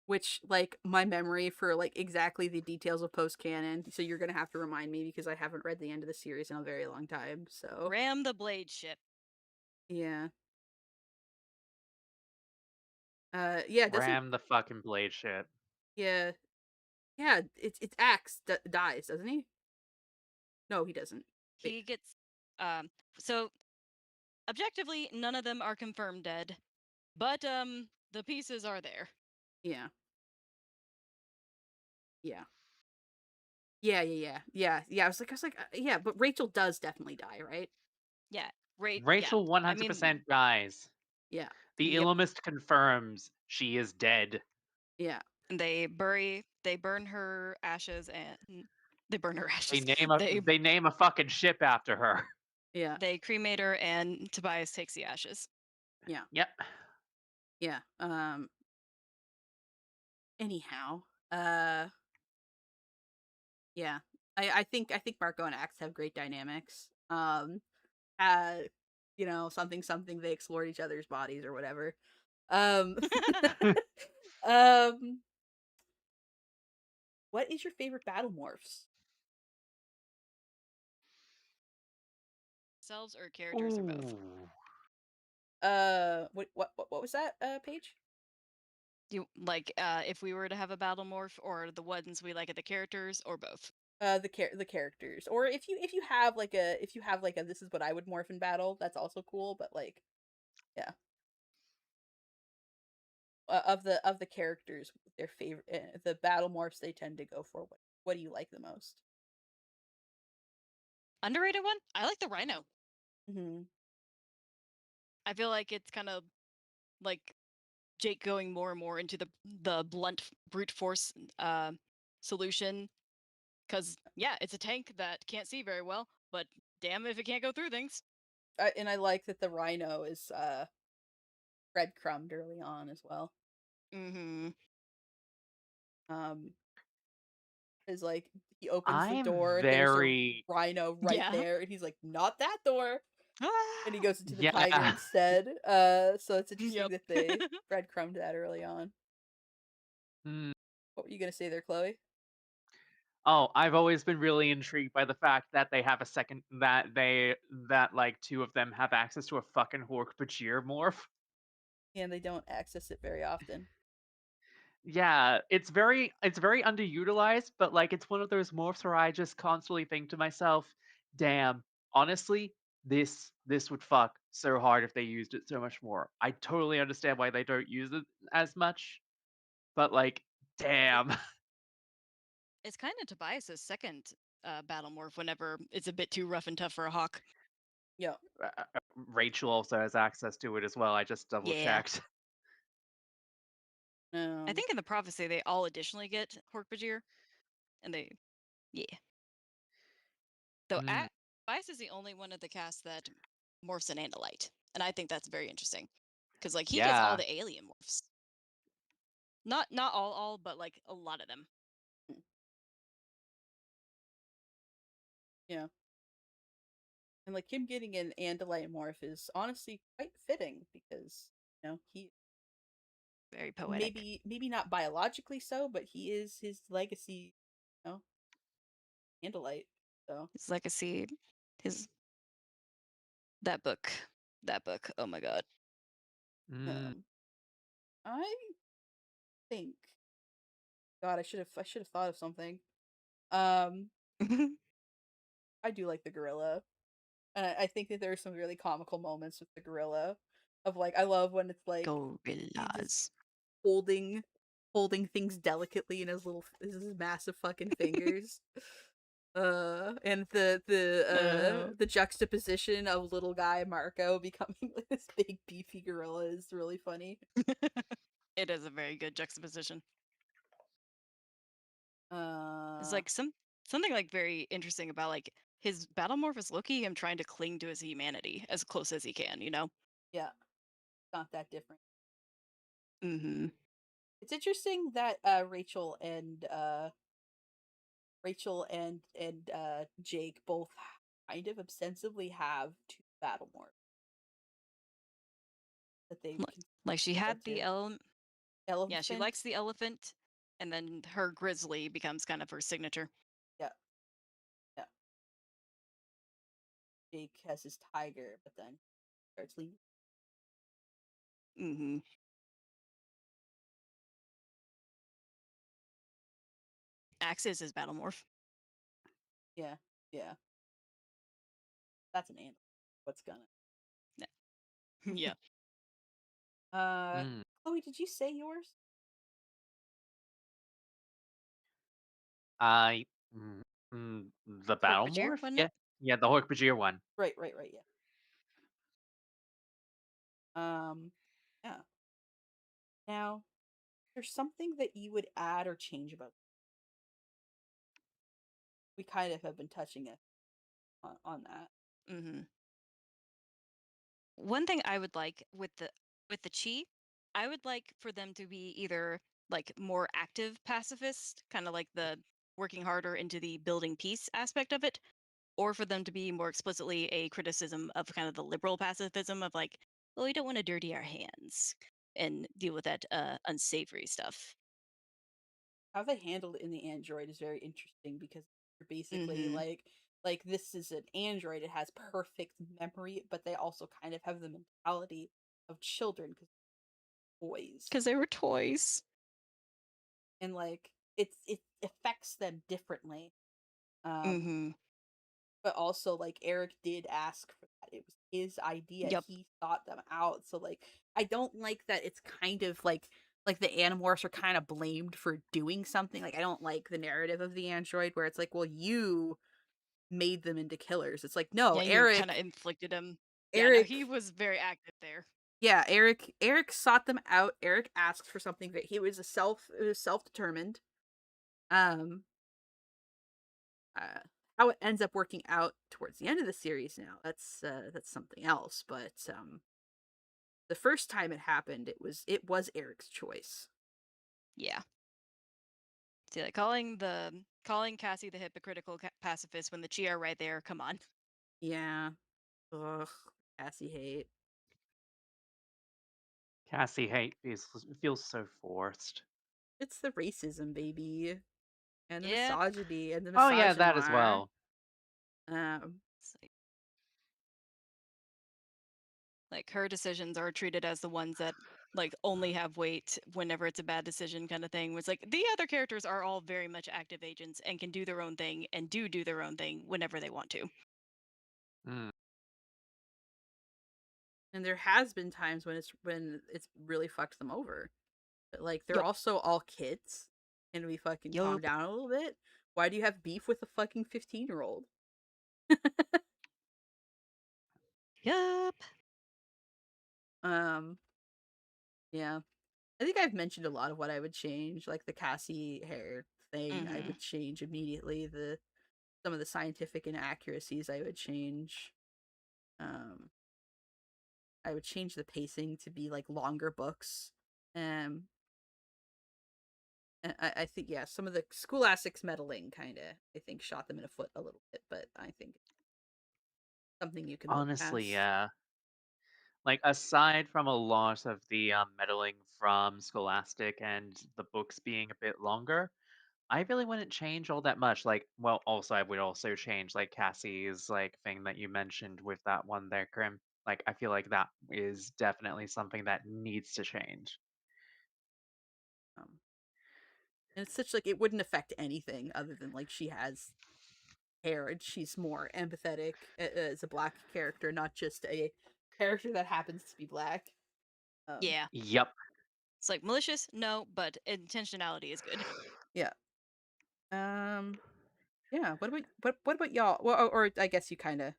Which like my memory for like exactly the details of post canon, so you're gonna have to remind me because I haven't read the end of the series in a very long time. So Ram the blade ship. yeah, yeah, doesn't Ram the fucking blade shit. yeah, yeah, it's Axe dies, doesn't he? No, he doesn't. Wait, He gets um so objectively none of them are confirmed dead, but the pieces are there. yeah, yeah, yeah. I was like, yeah, but Rachel does definitely die, right? Yeah, right. Yeah. Rachel I mean, 100% dies. Yeah, The yep, Illamist confirms she is dead. yeah, they burn her ashes and they burn her They ashes. name a They they name a fucking ship after her. yeah, they cremate her and Tobias takes the ashes. yeah, Yep. yeah. Anyhow, uh. Yeah. I think Marco and Axe have great dynamics. Uh something they explored each other's bodies or whatever. Um um what is your favorite battle morphs? Selves or characters or both. Ooh. What was that, Paige? You like if we were to have a battle morph or the ones we like at the characters or both. The characters. Or if you have like a this is what I would morph in battle, that's also cool, but like yeah. Of the characters, their favorite the battle morphs they tend to go for. What do you like the most? Underrated one? I like the rhino. Mhm. I feel like it's kind of like Jake going more and more into the blunt brute force solution cuz yeah, it's a tank that can't see very well, but damn if it can't go through things. And I like that the rhino is breadcrumbed early on as well. Mhm. Um, is like he opens the I'm door, there's a very rhino right Yeah. there, and he's like, "Not that door," and he goes into the tiger yeah. instead. So it's interesting Yep. that they breadcrumbed that early on. Hmm. What were you gonna say there, Chloe? Oh, I've always been really intrigued by the fact that they have a second that like two of them have access to a fucking Hork-Bajir morph. And they don't access it very often. Yeah, it's very underutilized, but like it's one of those morphs where I just constantly think to myself, damn, honestly, this would fuck so hard if they used it so much more. I totally understand why they don't use it as much, but like, It, damn. It's kind of Tobias's second battle morph whenever it's a bit too rough and tough for a hawk. yeah. Rachel also has access to it as well. I just double Yeah. checked. I Um. think in the prophecy they all additionally get Hork-Bajir and they yeah. Though Mm, Tobias is the only one of the cast that morphs an Andalite, and I think that's very interesting because like he gets all yeah. the alien morphs. Not all, but like a lot of them. Yeah. And like him getting an Andalite morph is honestly quite fitting because he Very poetic. maybe not biologically so, but he is his legacy, you know, Andalite. So His legacy, his that book, that book. Oh my god. Mm, um I think God, I should have thought of something. Um I do like the gorilla. And I think that there are some really comical moments with the gorilla of like I love when it's like he's just Gorillas. holding things delicately in his massive fucking fingers. And Oh. the juxtaposition of little guy Marco becoming like this big beefy gorilla is really funny. It is a very good juxtaposition. It's Uh, like something like very interesting about like his battle morph is Loki him trying to cling to his humanity as close as he can, you know? yeah, not that different. Mm-hmm. It's interesting that Rachel and Jake both kind of ostensibly have two battle morphs that they Like, can like she each had the other. yeah, she Elephant, likes the elephant, and then her grizzly becomes kind of her signature. yeah, yeah. Jake has his tiger, but then starts leaving. Mm-hmm. Axe is his battle morph. Yeah, yeah. That's an animal. What's gonna? Yeah. Uh, Mm. Chloe, did you say yours? I mm, the battle Hork-Bajir, morph? wasn't it? Yeah, yeah, the Hork-Bajir one. Right, right, right. Yeah. Yeah. Now, there's something that you would add or change about. We kind of have been touching it on that. Mm-hmm. One thing I would like with the chi, I would like for them to be either like more active pacifist, kind of like the working harder into the building peace aspect of it, or for them to be more explicitly a criticism of kind of the liberal pacifism of like, well, we don't want to dirty our hands and deal with that unsavory stuff. How they handled it in the Android is very interesting because you're basically Mm-hmm. like this is an Android. It has perfect memory, but they also kind of have the mentality of children because boys, Because they were toys. and like it affects them differently. Um, Mm-hmm. but also like Eric did ask for that. It was his idea. Yep. He thought them out. So like I don't like that it's kind of like the Animorphs are kind of blamed for doing something. Like I don't like the narrative of the android where it's like, well, you made them into killers. It's like, no, Yeah, you kind of Eric inflicted him. Yeah, no, he Eric was very active there. yeah, Eric sought them out. Eric asked for something that he was it was self-determined. Um uh how it ends up working out towards the end of the series now, that's something else, but the first time it happened, it was Eric's choice. Yeah. See, like calling Cassie the hypocritical pacifist when the Chi are right there. Come on. Yeah. Ugh. Cassie hate. Cassie hate feels so forced. It's the racism, baby. And the Yep. misogyny and the Oh yeah, that as misogynoir. well. Um, It's like her decisions are treated as the ones that like only have weight whenever it's a bad decision kind of thing. Was like the other characters are all very much active agents and can do their own thing and do their own thing whenever they want to. Mm. and there has been times when it's really fucked them over. But like they're Yup. also all kids. And we fucking calm Yup. down a little bit. Why do you have beef with a fucking 15-year-old? Yup. Um, yeah. I think I've mentioned a lot of what I would change, like the Cassie hair thing. I Mm-hmm. would change immediately. The Some of the scientific inaccuracies I would change. Um, I would change the pacing to be like longer books. Um, I think yeah, some of the scholastics meddling kind of I think shot them in the foot a little bit, but I think something you can look Honestly, past. yeah. Like aside from a lot of the meddling from Scholastic and the books being a bit longer, I really wouldn't change all that much. Like, well, also I would also change like Cassie's like thing that you mentioned with that one there, Grim. Like, I feel like that is definitely something that needs to change. Um, and it's such like it wouldn't affect anything other than like she has hair and she's more empathetic as a black character, not just a character that happens to be black. Um, Yeah. Yep. It's like malicious, no, but intentionality is good. yeah. Um, Yeah. What about y'all? Well, or I guess you kind of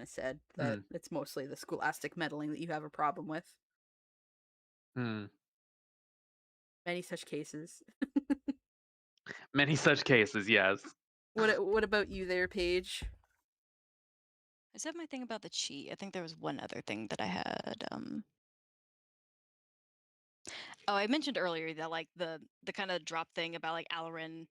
said that Hmm. it's mostly the scholastic meddling that you have a problem with. Hmm. Many such cases. Many such cases, yes. What about you there, Paige? I said my thing about the cheat. I think there was one other thing that I had. Oh, I mentioned earlier that like the kind of drop thing about like Alarin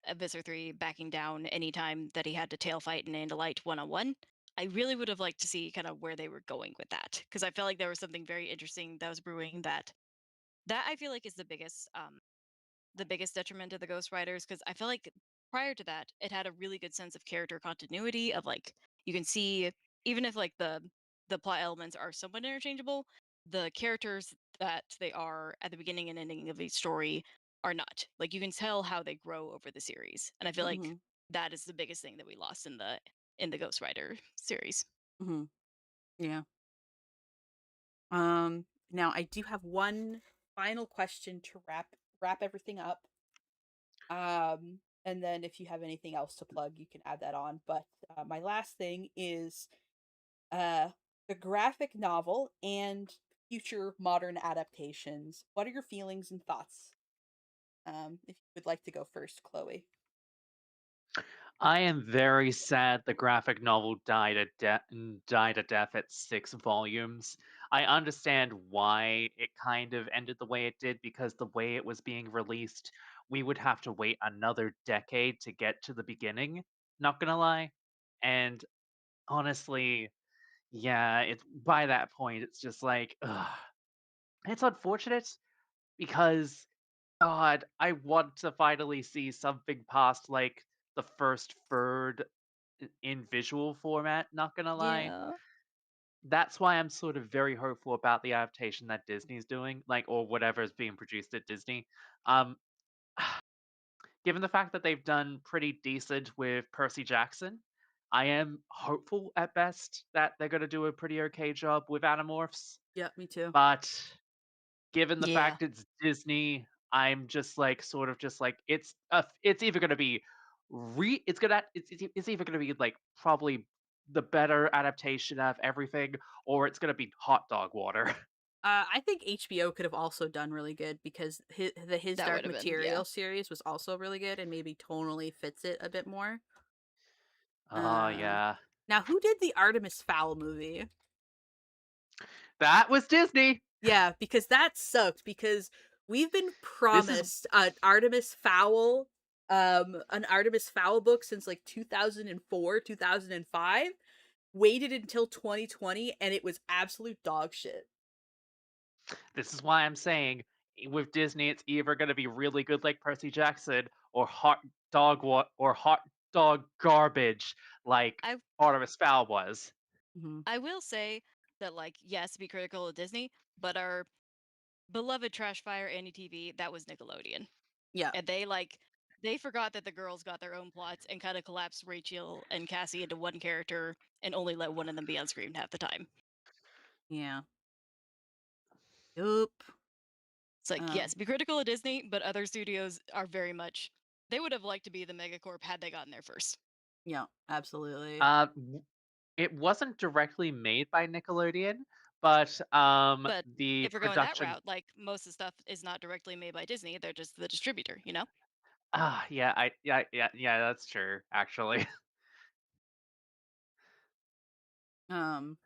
at Visser 3 backing down anytime that he had to tail fight an Andalite one on one. I really would have liked to see kind of where they were going with that because I felt like there was something very interesting that was brewing that I feel like is the biggest detriment to the Ghost Riders because I feel like prior to that, it had a really good sense of character continuity of like you can see even if like the plot elements are somewhat interchangeable, the characters that they are at the beginning and ending of each story are not. Like you can tell how they grow over the series. And I feel like Mm-hmm. that is the biggest thing that we lost in the Ghost Rider series. Mm-hmm. Yeah. Now I do have one final question to wrap everything up. And then if you have anything else to plug, you can add that on. But my last thing is uh the graphic novel and future modern adaptations. What are your feelings and thoughts? If you would like to go first, Chloe. I am very sad the graphic novel died a death at 6 volumes. I understand why it kind of ended the way it did because the way it was being released, we would have to wait another decade to get to the beginning. Not gonna lie, and honestly, yeah, it's by that point, it's just like, ugh. It's unfortunate because God, I want to finally see something past like the first third in visual format, not gonna lie. Yeah. That's why I'm sort of very hopeful about the adaptation that Disney's doing, like or whatever is being produced at Disney. Um Given the fact that they've done pretty decent with Percy Jackson, I am hopeful at best that they're going to do a pretty okay job with Animorphs. Yeah, me too. But given the Yeah. fact it's Disney, I'm just like sort of just like it's either going to be it's either going to be like probably the better adaptation of everything or it's going to be hot dog water. I think HBO could have also done really good because His That would Dark have been, yeah. Material series was also really good and maybe tonally fits it a bit more. Oh Uh, yeah. Now who did the Artemis Fowl movie? That was Disney. Yeah, because that sucked because we've been This is promised an Artemis Fowl book since like 2004, 2005. Waited until 2020 and it was absolute dog shit. This is why I'm saying with Disney, it's either going to be really good like Percy Jackson, or hot dog garbage like I Artemis Fowl was. Mhm. I will say that like yes, be critical of Disney, but our beloved Trash Fire Annie TV, that was Nickelodeon. Yeah. And they forgot that the girls got their own plots and kind of collapsed Rachel and Cassie into one character and only let one of them be on screen half the time. Yeah. Yup. It's like, Um, yes, be critical of Disney, but other studios are very much they would have liked to be the megacorp had they gotten there first. yeah, absolutely. W- it wasn't directly made by Nickelodeon, but But the if we're going that production. route, like most of the stuff is not directly made by Disney, they're just the distributor, you know? Yeah, yeah, that's true. Actually, Um,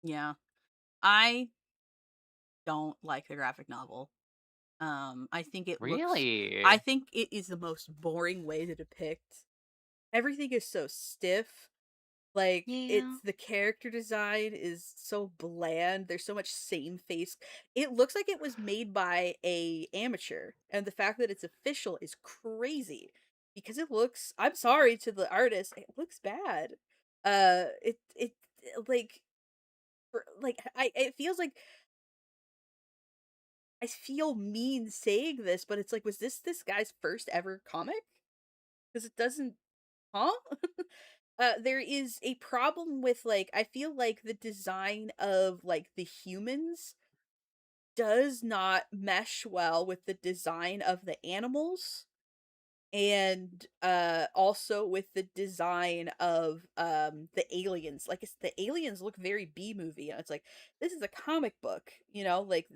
yeah. I don't like the graphic novel. I think it looks I really, think it is the most boring way to depict. Everything is so stiff. Like Yeah. it's the character design is so bland. There's so much same face. It looks like it was made by a amateur, and the fact that it's official is crazy because it looks. I'm sorry to the artist, it looks bad. It like it feels like I feel mean saying this, but it's like, was this guy's first ever comic? Because it doesn't, huh? There is a problem with like I feel like the design of like the humans does not mesh well with the design of the animals. and also with the design of the aliens. Like, it's the aliens look very B movie, and it's like, this is a comic book, you know, like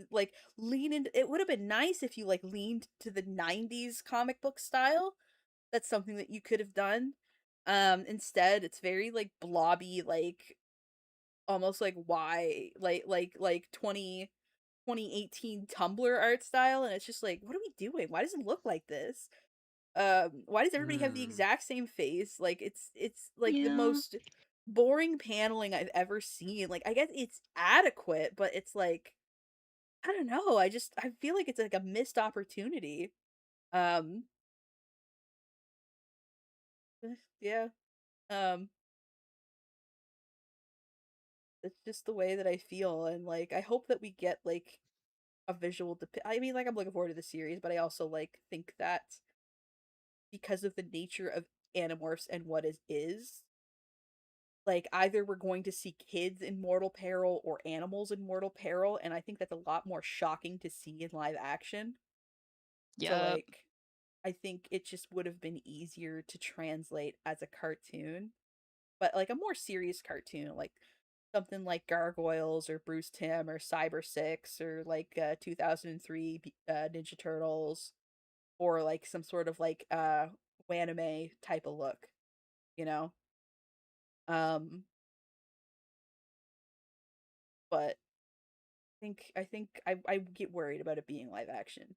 lean into it. Would have been nice if you like leaned to the 90s comic book style. That's something that you could have done. Instead it's very like blobby, like almost like why like 2018 Tumblr art style, and it's just like, what are we doing? Why does it look like this? Why does everybody have the Hmm. exact same face? Like, it's like the Yeah. most boring paneling I've ever seen. Like, I guess it's adequate, but it's like, I don't know. I feel like it's like a missed opportunity. Um, yeah. Um, it's just the way that I feel, and like I hope that we get like a visual I mean, like, I'm looking forward to the series, but I also like think that because of the nature of Animorphs and what is, like, either we're going to see kids in mortal peril or animals in mortal peril, and I think that's a lot more shocking to see in live action. So, Yep. like, I think it just would have been easier to translate as a cartoon, but like a more serious cartoon, like something like Gargoyles or Bruce Timm or Cyber Six or like 2003 Ninja Turtles, or like some sort of like anime type of look, you know? Um, but I get worried about it being live action.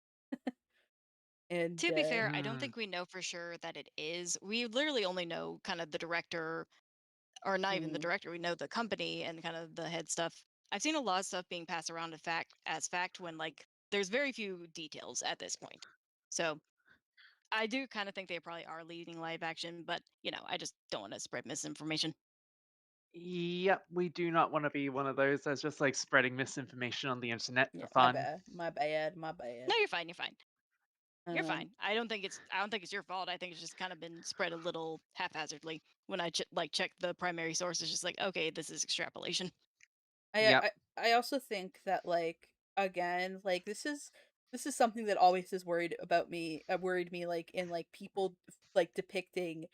And To be fair, I don't Hmm. think we know for sure that it is. We literally only know kind of the director, or not even the mm, director. We know the company and kind of the head stuff. I've seen a lot of stuff being passed around as fact when like there's very few details at this point. So I do kind of think they probably are leading live action, but I just don't want to spread misinformation. Yep, we do not want to be one of those that's just like spreading misinformation on the internet yeah, for fun. my No, bad. you're fine. You're fine. You're Um, fine. I don't think it's your fault. I think it's just kind of been spread a little haphazardly. When I check the primary source, it's just like, okay, this is extrapolation. I Yep. I I also think that, like, again, like, this is something that always has worried me, like, in, like, people, like, depicting,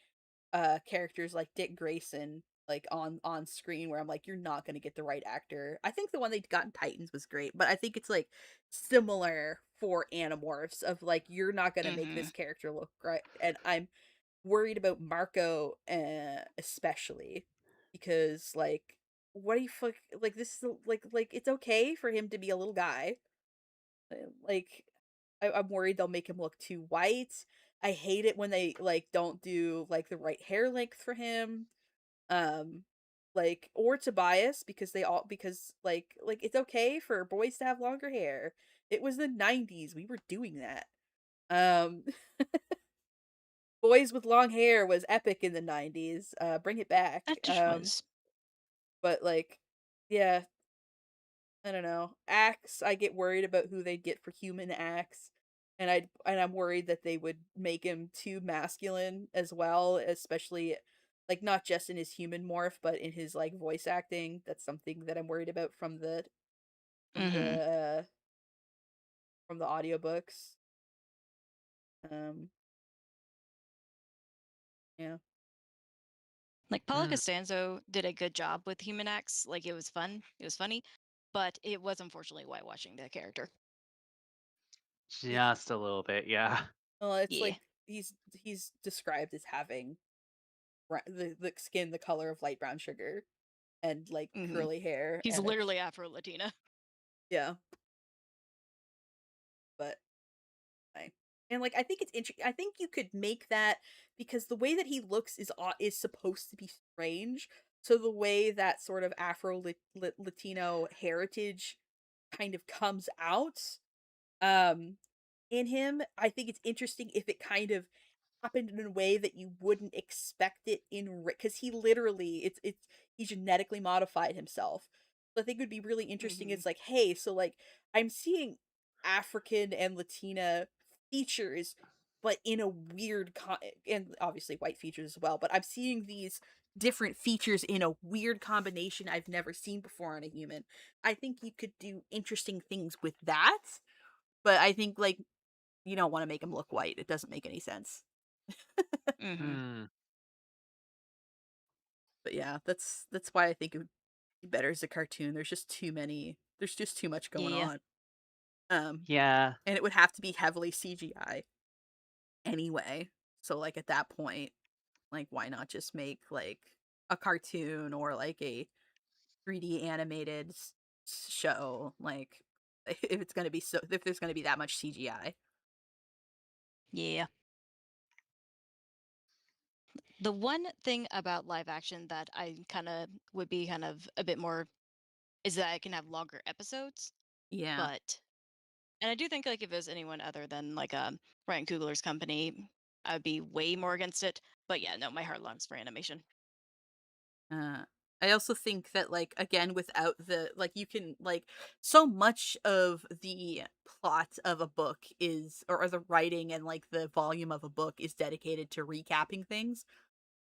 characters like Dick Grayson, like, on screen, where I'm like, "You're not gonna get the right actor." I think the one they got in Titans was great, but I think it's, like, similar for Animorphs of, like, you're not gonna make Hmm. this character look right, and I'm worried about Marco, especially because, like, what do you fuck like, this is like, it's okay for him to be a little guy. Like, I'm worried they'll make him look too white. I hate it when they, like, don't do, like, the right hair length for him. Um, like, or Tobias, because it's okay for boys to have longer hair. It was the 90s, we were doing that. Um Boys with long hair was epic in the 90s, bring it back. That just was. But, like, yeah, I don't know. Axe, I get worried about who they'd get for human Axe, and I'm worried that they would make him too masculine as well, especially, like, not just in his human morph, but in his, like, voice acting. That's something that I'm worried about from Hmm. the audiobooks. Um, yeah. Like Paula Mm, Costanzo did a good job with Human X. Like it was fun. It was funny, but it was unfortunately whitewashing the character. just a little bit, yeah. Well, it's Yeah. like he's described as having the skin the color of light brown sugar and like Hmm. curly hair, He's and it's literally Afro Latina. yeah, but I and like I think it's interesting. I think you could make that because the way that he looks is supposed to be strange. So the way that sort of Afro Latino heritage kind of comes out um in him, I think it's interesting if it kind of happened in a way that you wouldn't expect it in because he literally he genetically modified himself. So I think it would be really interesting. Hmm. It's like, hey, so like I'm seeing African and Latina features, but in a and obviously white features as well. But I'm seeing these different features in a weird combination I've never seen before on a human. I think you could do interesting things with that, but I think like you don't want to make him look white. It doesn't make any sense. Hmm. Hmm. But yeah, that's why I think it would be better as a cartoon. There's just too many. There's just too much going Yeah. on. Yeah. And it would have to be heavily CGI anyway. So like at that point, like why not just make like a cartoon or like a 3D animated show? Like if it's gonna be if there's gonna be that much CGI. Yeah. The one thing about live action that I kind of would be kind of a bit more is that I can have longer episodes, Yeah. but and I do think like if it was anyone other than like Ryan Coogler's company, I would be way more against it. But yeah, no, my heart longs for animation. Uh, I also think that like again without the like you can like so much of the plot of a book is or the writing and like the volume of a book is dedicated to recapping things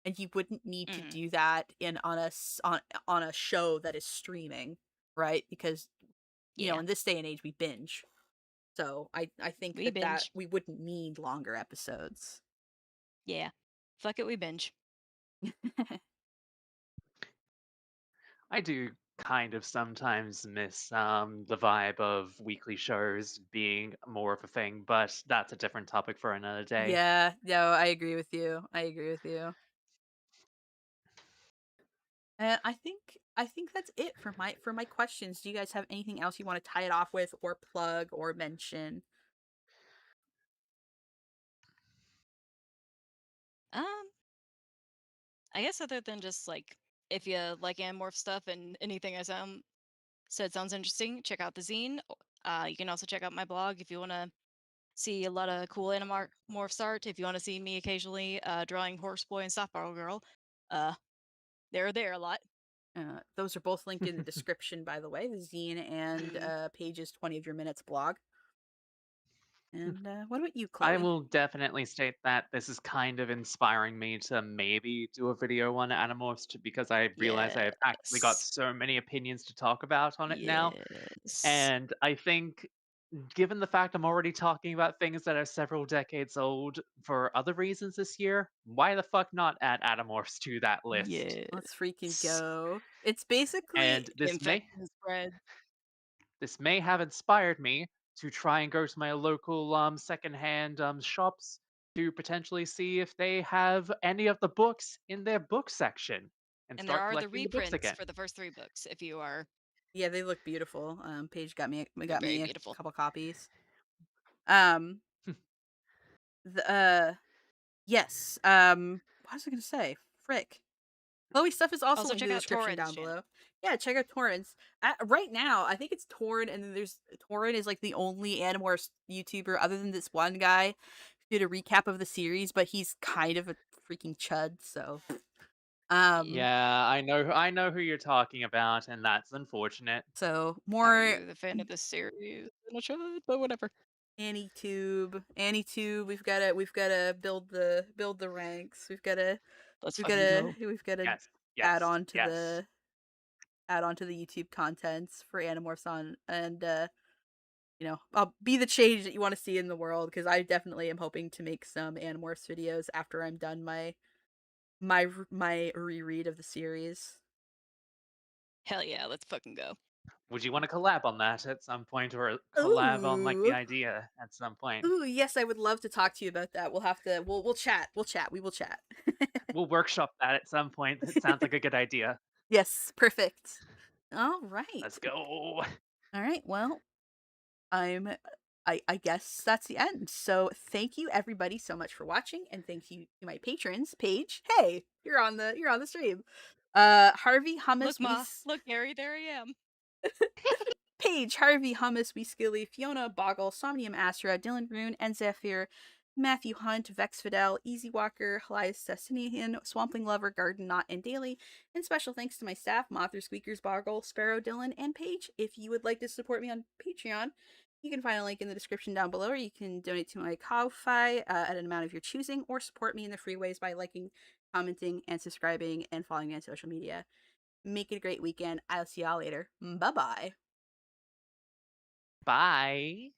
and you wouldn't need to Hmm. do that in on a show that is streaming, right? Because Yeah, in this day and age we binge. So I think we that binge. we wouldn't need longer episodes. Yeah, fuck it, we binge. I do kind of sometimes miss the vibe of weekly shows being more of a thing, but that's a different topic for another day. Yeah, no, I agree with you. I agree with you. I think that's it for my questions. Do you guys have anything else you want to tie it off with, or plug, or mention? Um, I guess other than just like if you like Animorph stuff and anything I said sounds interesting, check out the zine. You can also check out my blog if you want to see a lot of cool Animorphs art. If you want to see me occasionally drawing Horseboy and Softball Girl, uh, they're there a lot. Those are both linked in the description, by the way. The zine and Mhm. Paige's 20 of your minutes blog. And what about you, I Chloe? will definitely state that this is kind of inspiring me to maybe do a video on Animorphs because I realize I've actually got Yes. so many opinions to talk about on it now. Yes. And I think, given the fact I'm already talking about things that are several decades old for other reasons this year, why the fuck not add Animorphs to that list? Let's freaking Yes. go. It's basically And Infection spread. this may have inspired me to try and go to my local secondhand shops to potentially see if they have any of the books in their book section and And there start are the collecting the books reprints again. for the first 3 books if you are yeah, they look beautiful. Paige they're got very me a beautiful. couple copies. Um, the yes. What was I gonna say? Frick. Chloe stuff is also Also linked in check the out description Torren's down channel. below. Yeah, check out Torrens. Right now, I think it's Torren, and then there's Torren is like the only Animorphs YouTuber other than this one guy who did a recap of the series, but he's kind of a freaking chud. So, Yeah. um, Yeah, I know who you're talking about, and that's unfortunate. so Are more you the fan of this series? Not sure, but whatever. AnyTube. We've gotta build the ranks. Let's We've fucking gotta go. we've gotta Yes, add yes, on to yes. the YouTube contents for Animorphs on and I'll be the change that you want to see in the world because I definitely am hoping to make some Animorphs videos after I'm done my reread of the series. Hell yeah, let's fucking go. Would you want to collab on that at some point, or collab on like the Ooh, idea at some point? ooh, yes, I would love to talk to you about that. We'll chat. We'll chat. We will chat. We'll workshop that at some point. It sounds like a good idea. Yes, perfect. All right, Let's go. all right. Well, I'm. I guess that's the end. So thank you everybody so much for watching, and thank you to my patrons. Paige, hey, you're on the stream. Harvey, Look, Hummus, Ma. Look, Gary, there I am. Paige, Harvey, Hummus, Skilly, Fiona, Boggle, Somnium Astra, Dylan Rune, and Zephyr, Matthew Hunt, Vex Fidel, Easy Walker, Elias Destinian, Swampling Lover, Garden Knot, and Daily. And special thanks to my staff, Mother, Squeakers, Boggle, Sparrow, Dylan, and Paige. If you would like to support me on Patreon, you can find a link in the description down below, or you can donate to my Ko-Fi at an amount of your choosing, or support me in the free ways by liking, commenting, and subscribing, and following me on social media. Make it a great weekend. I'll see y'all later. Bye-bye. Bye.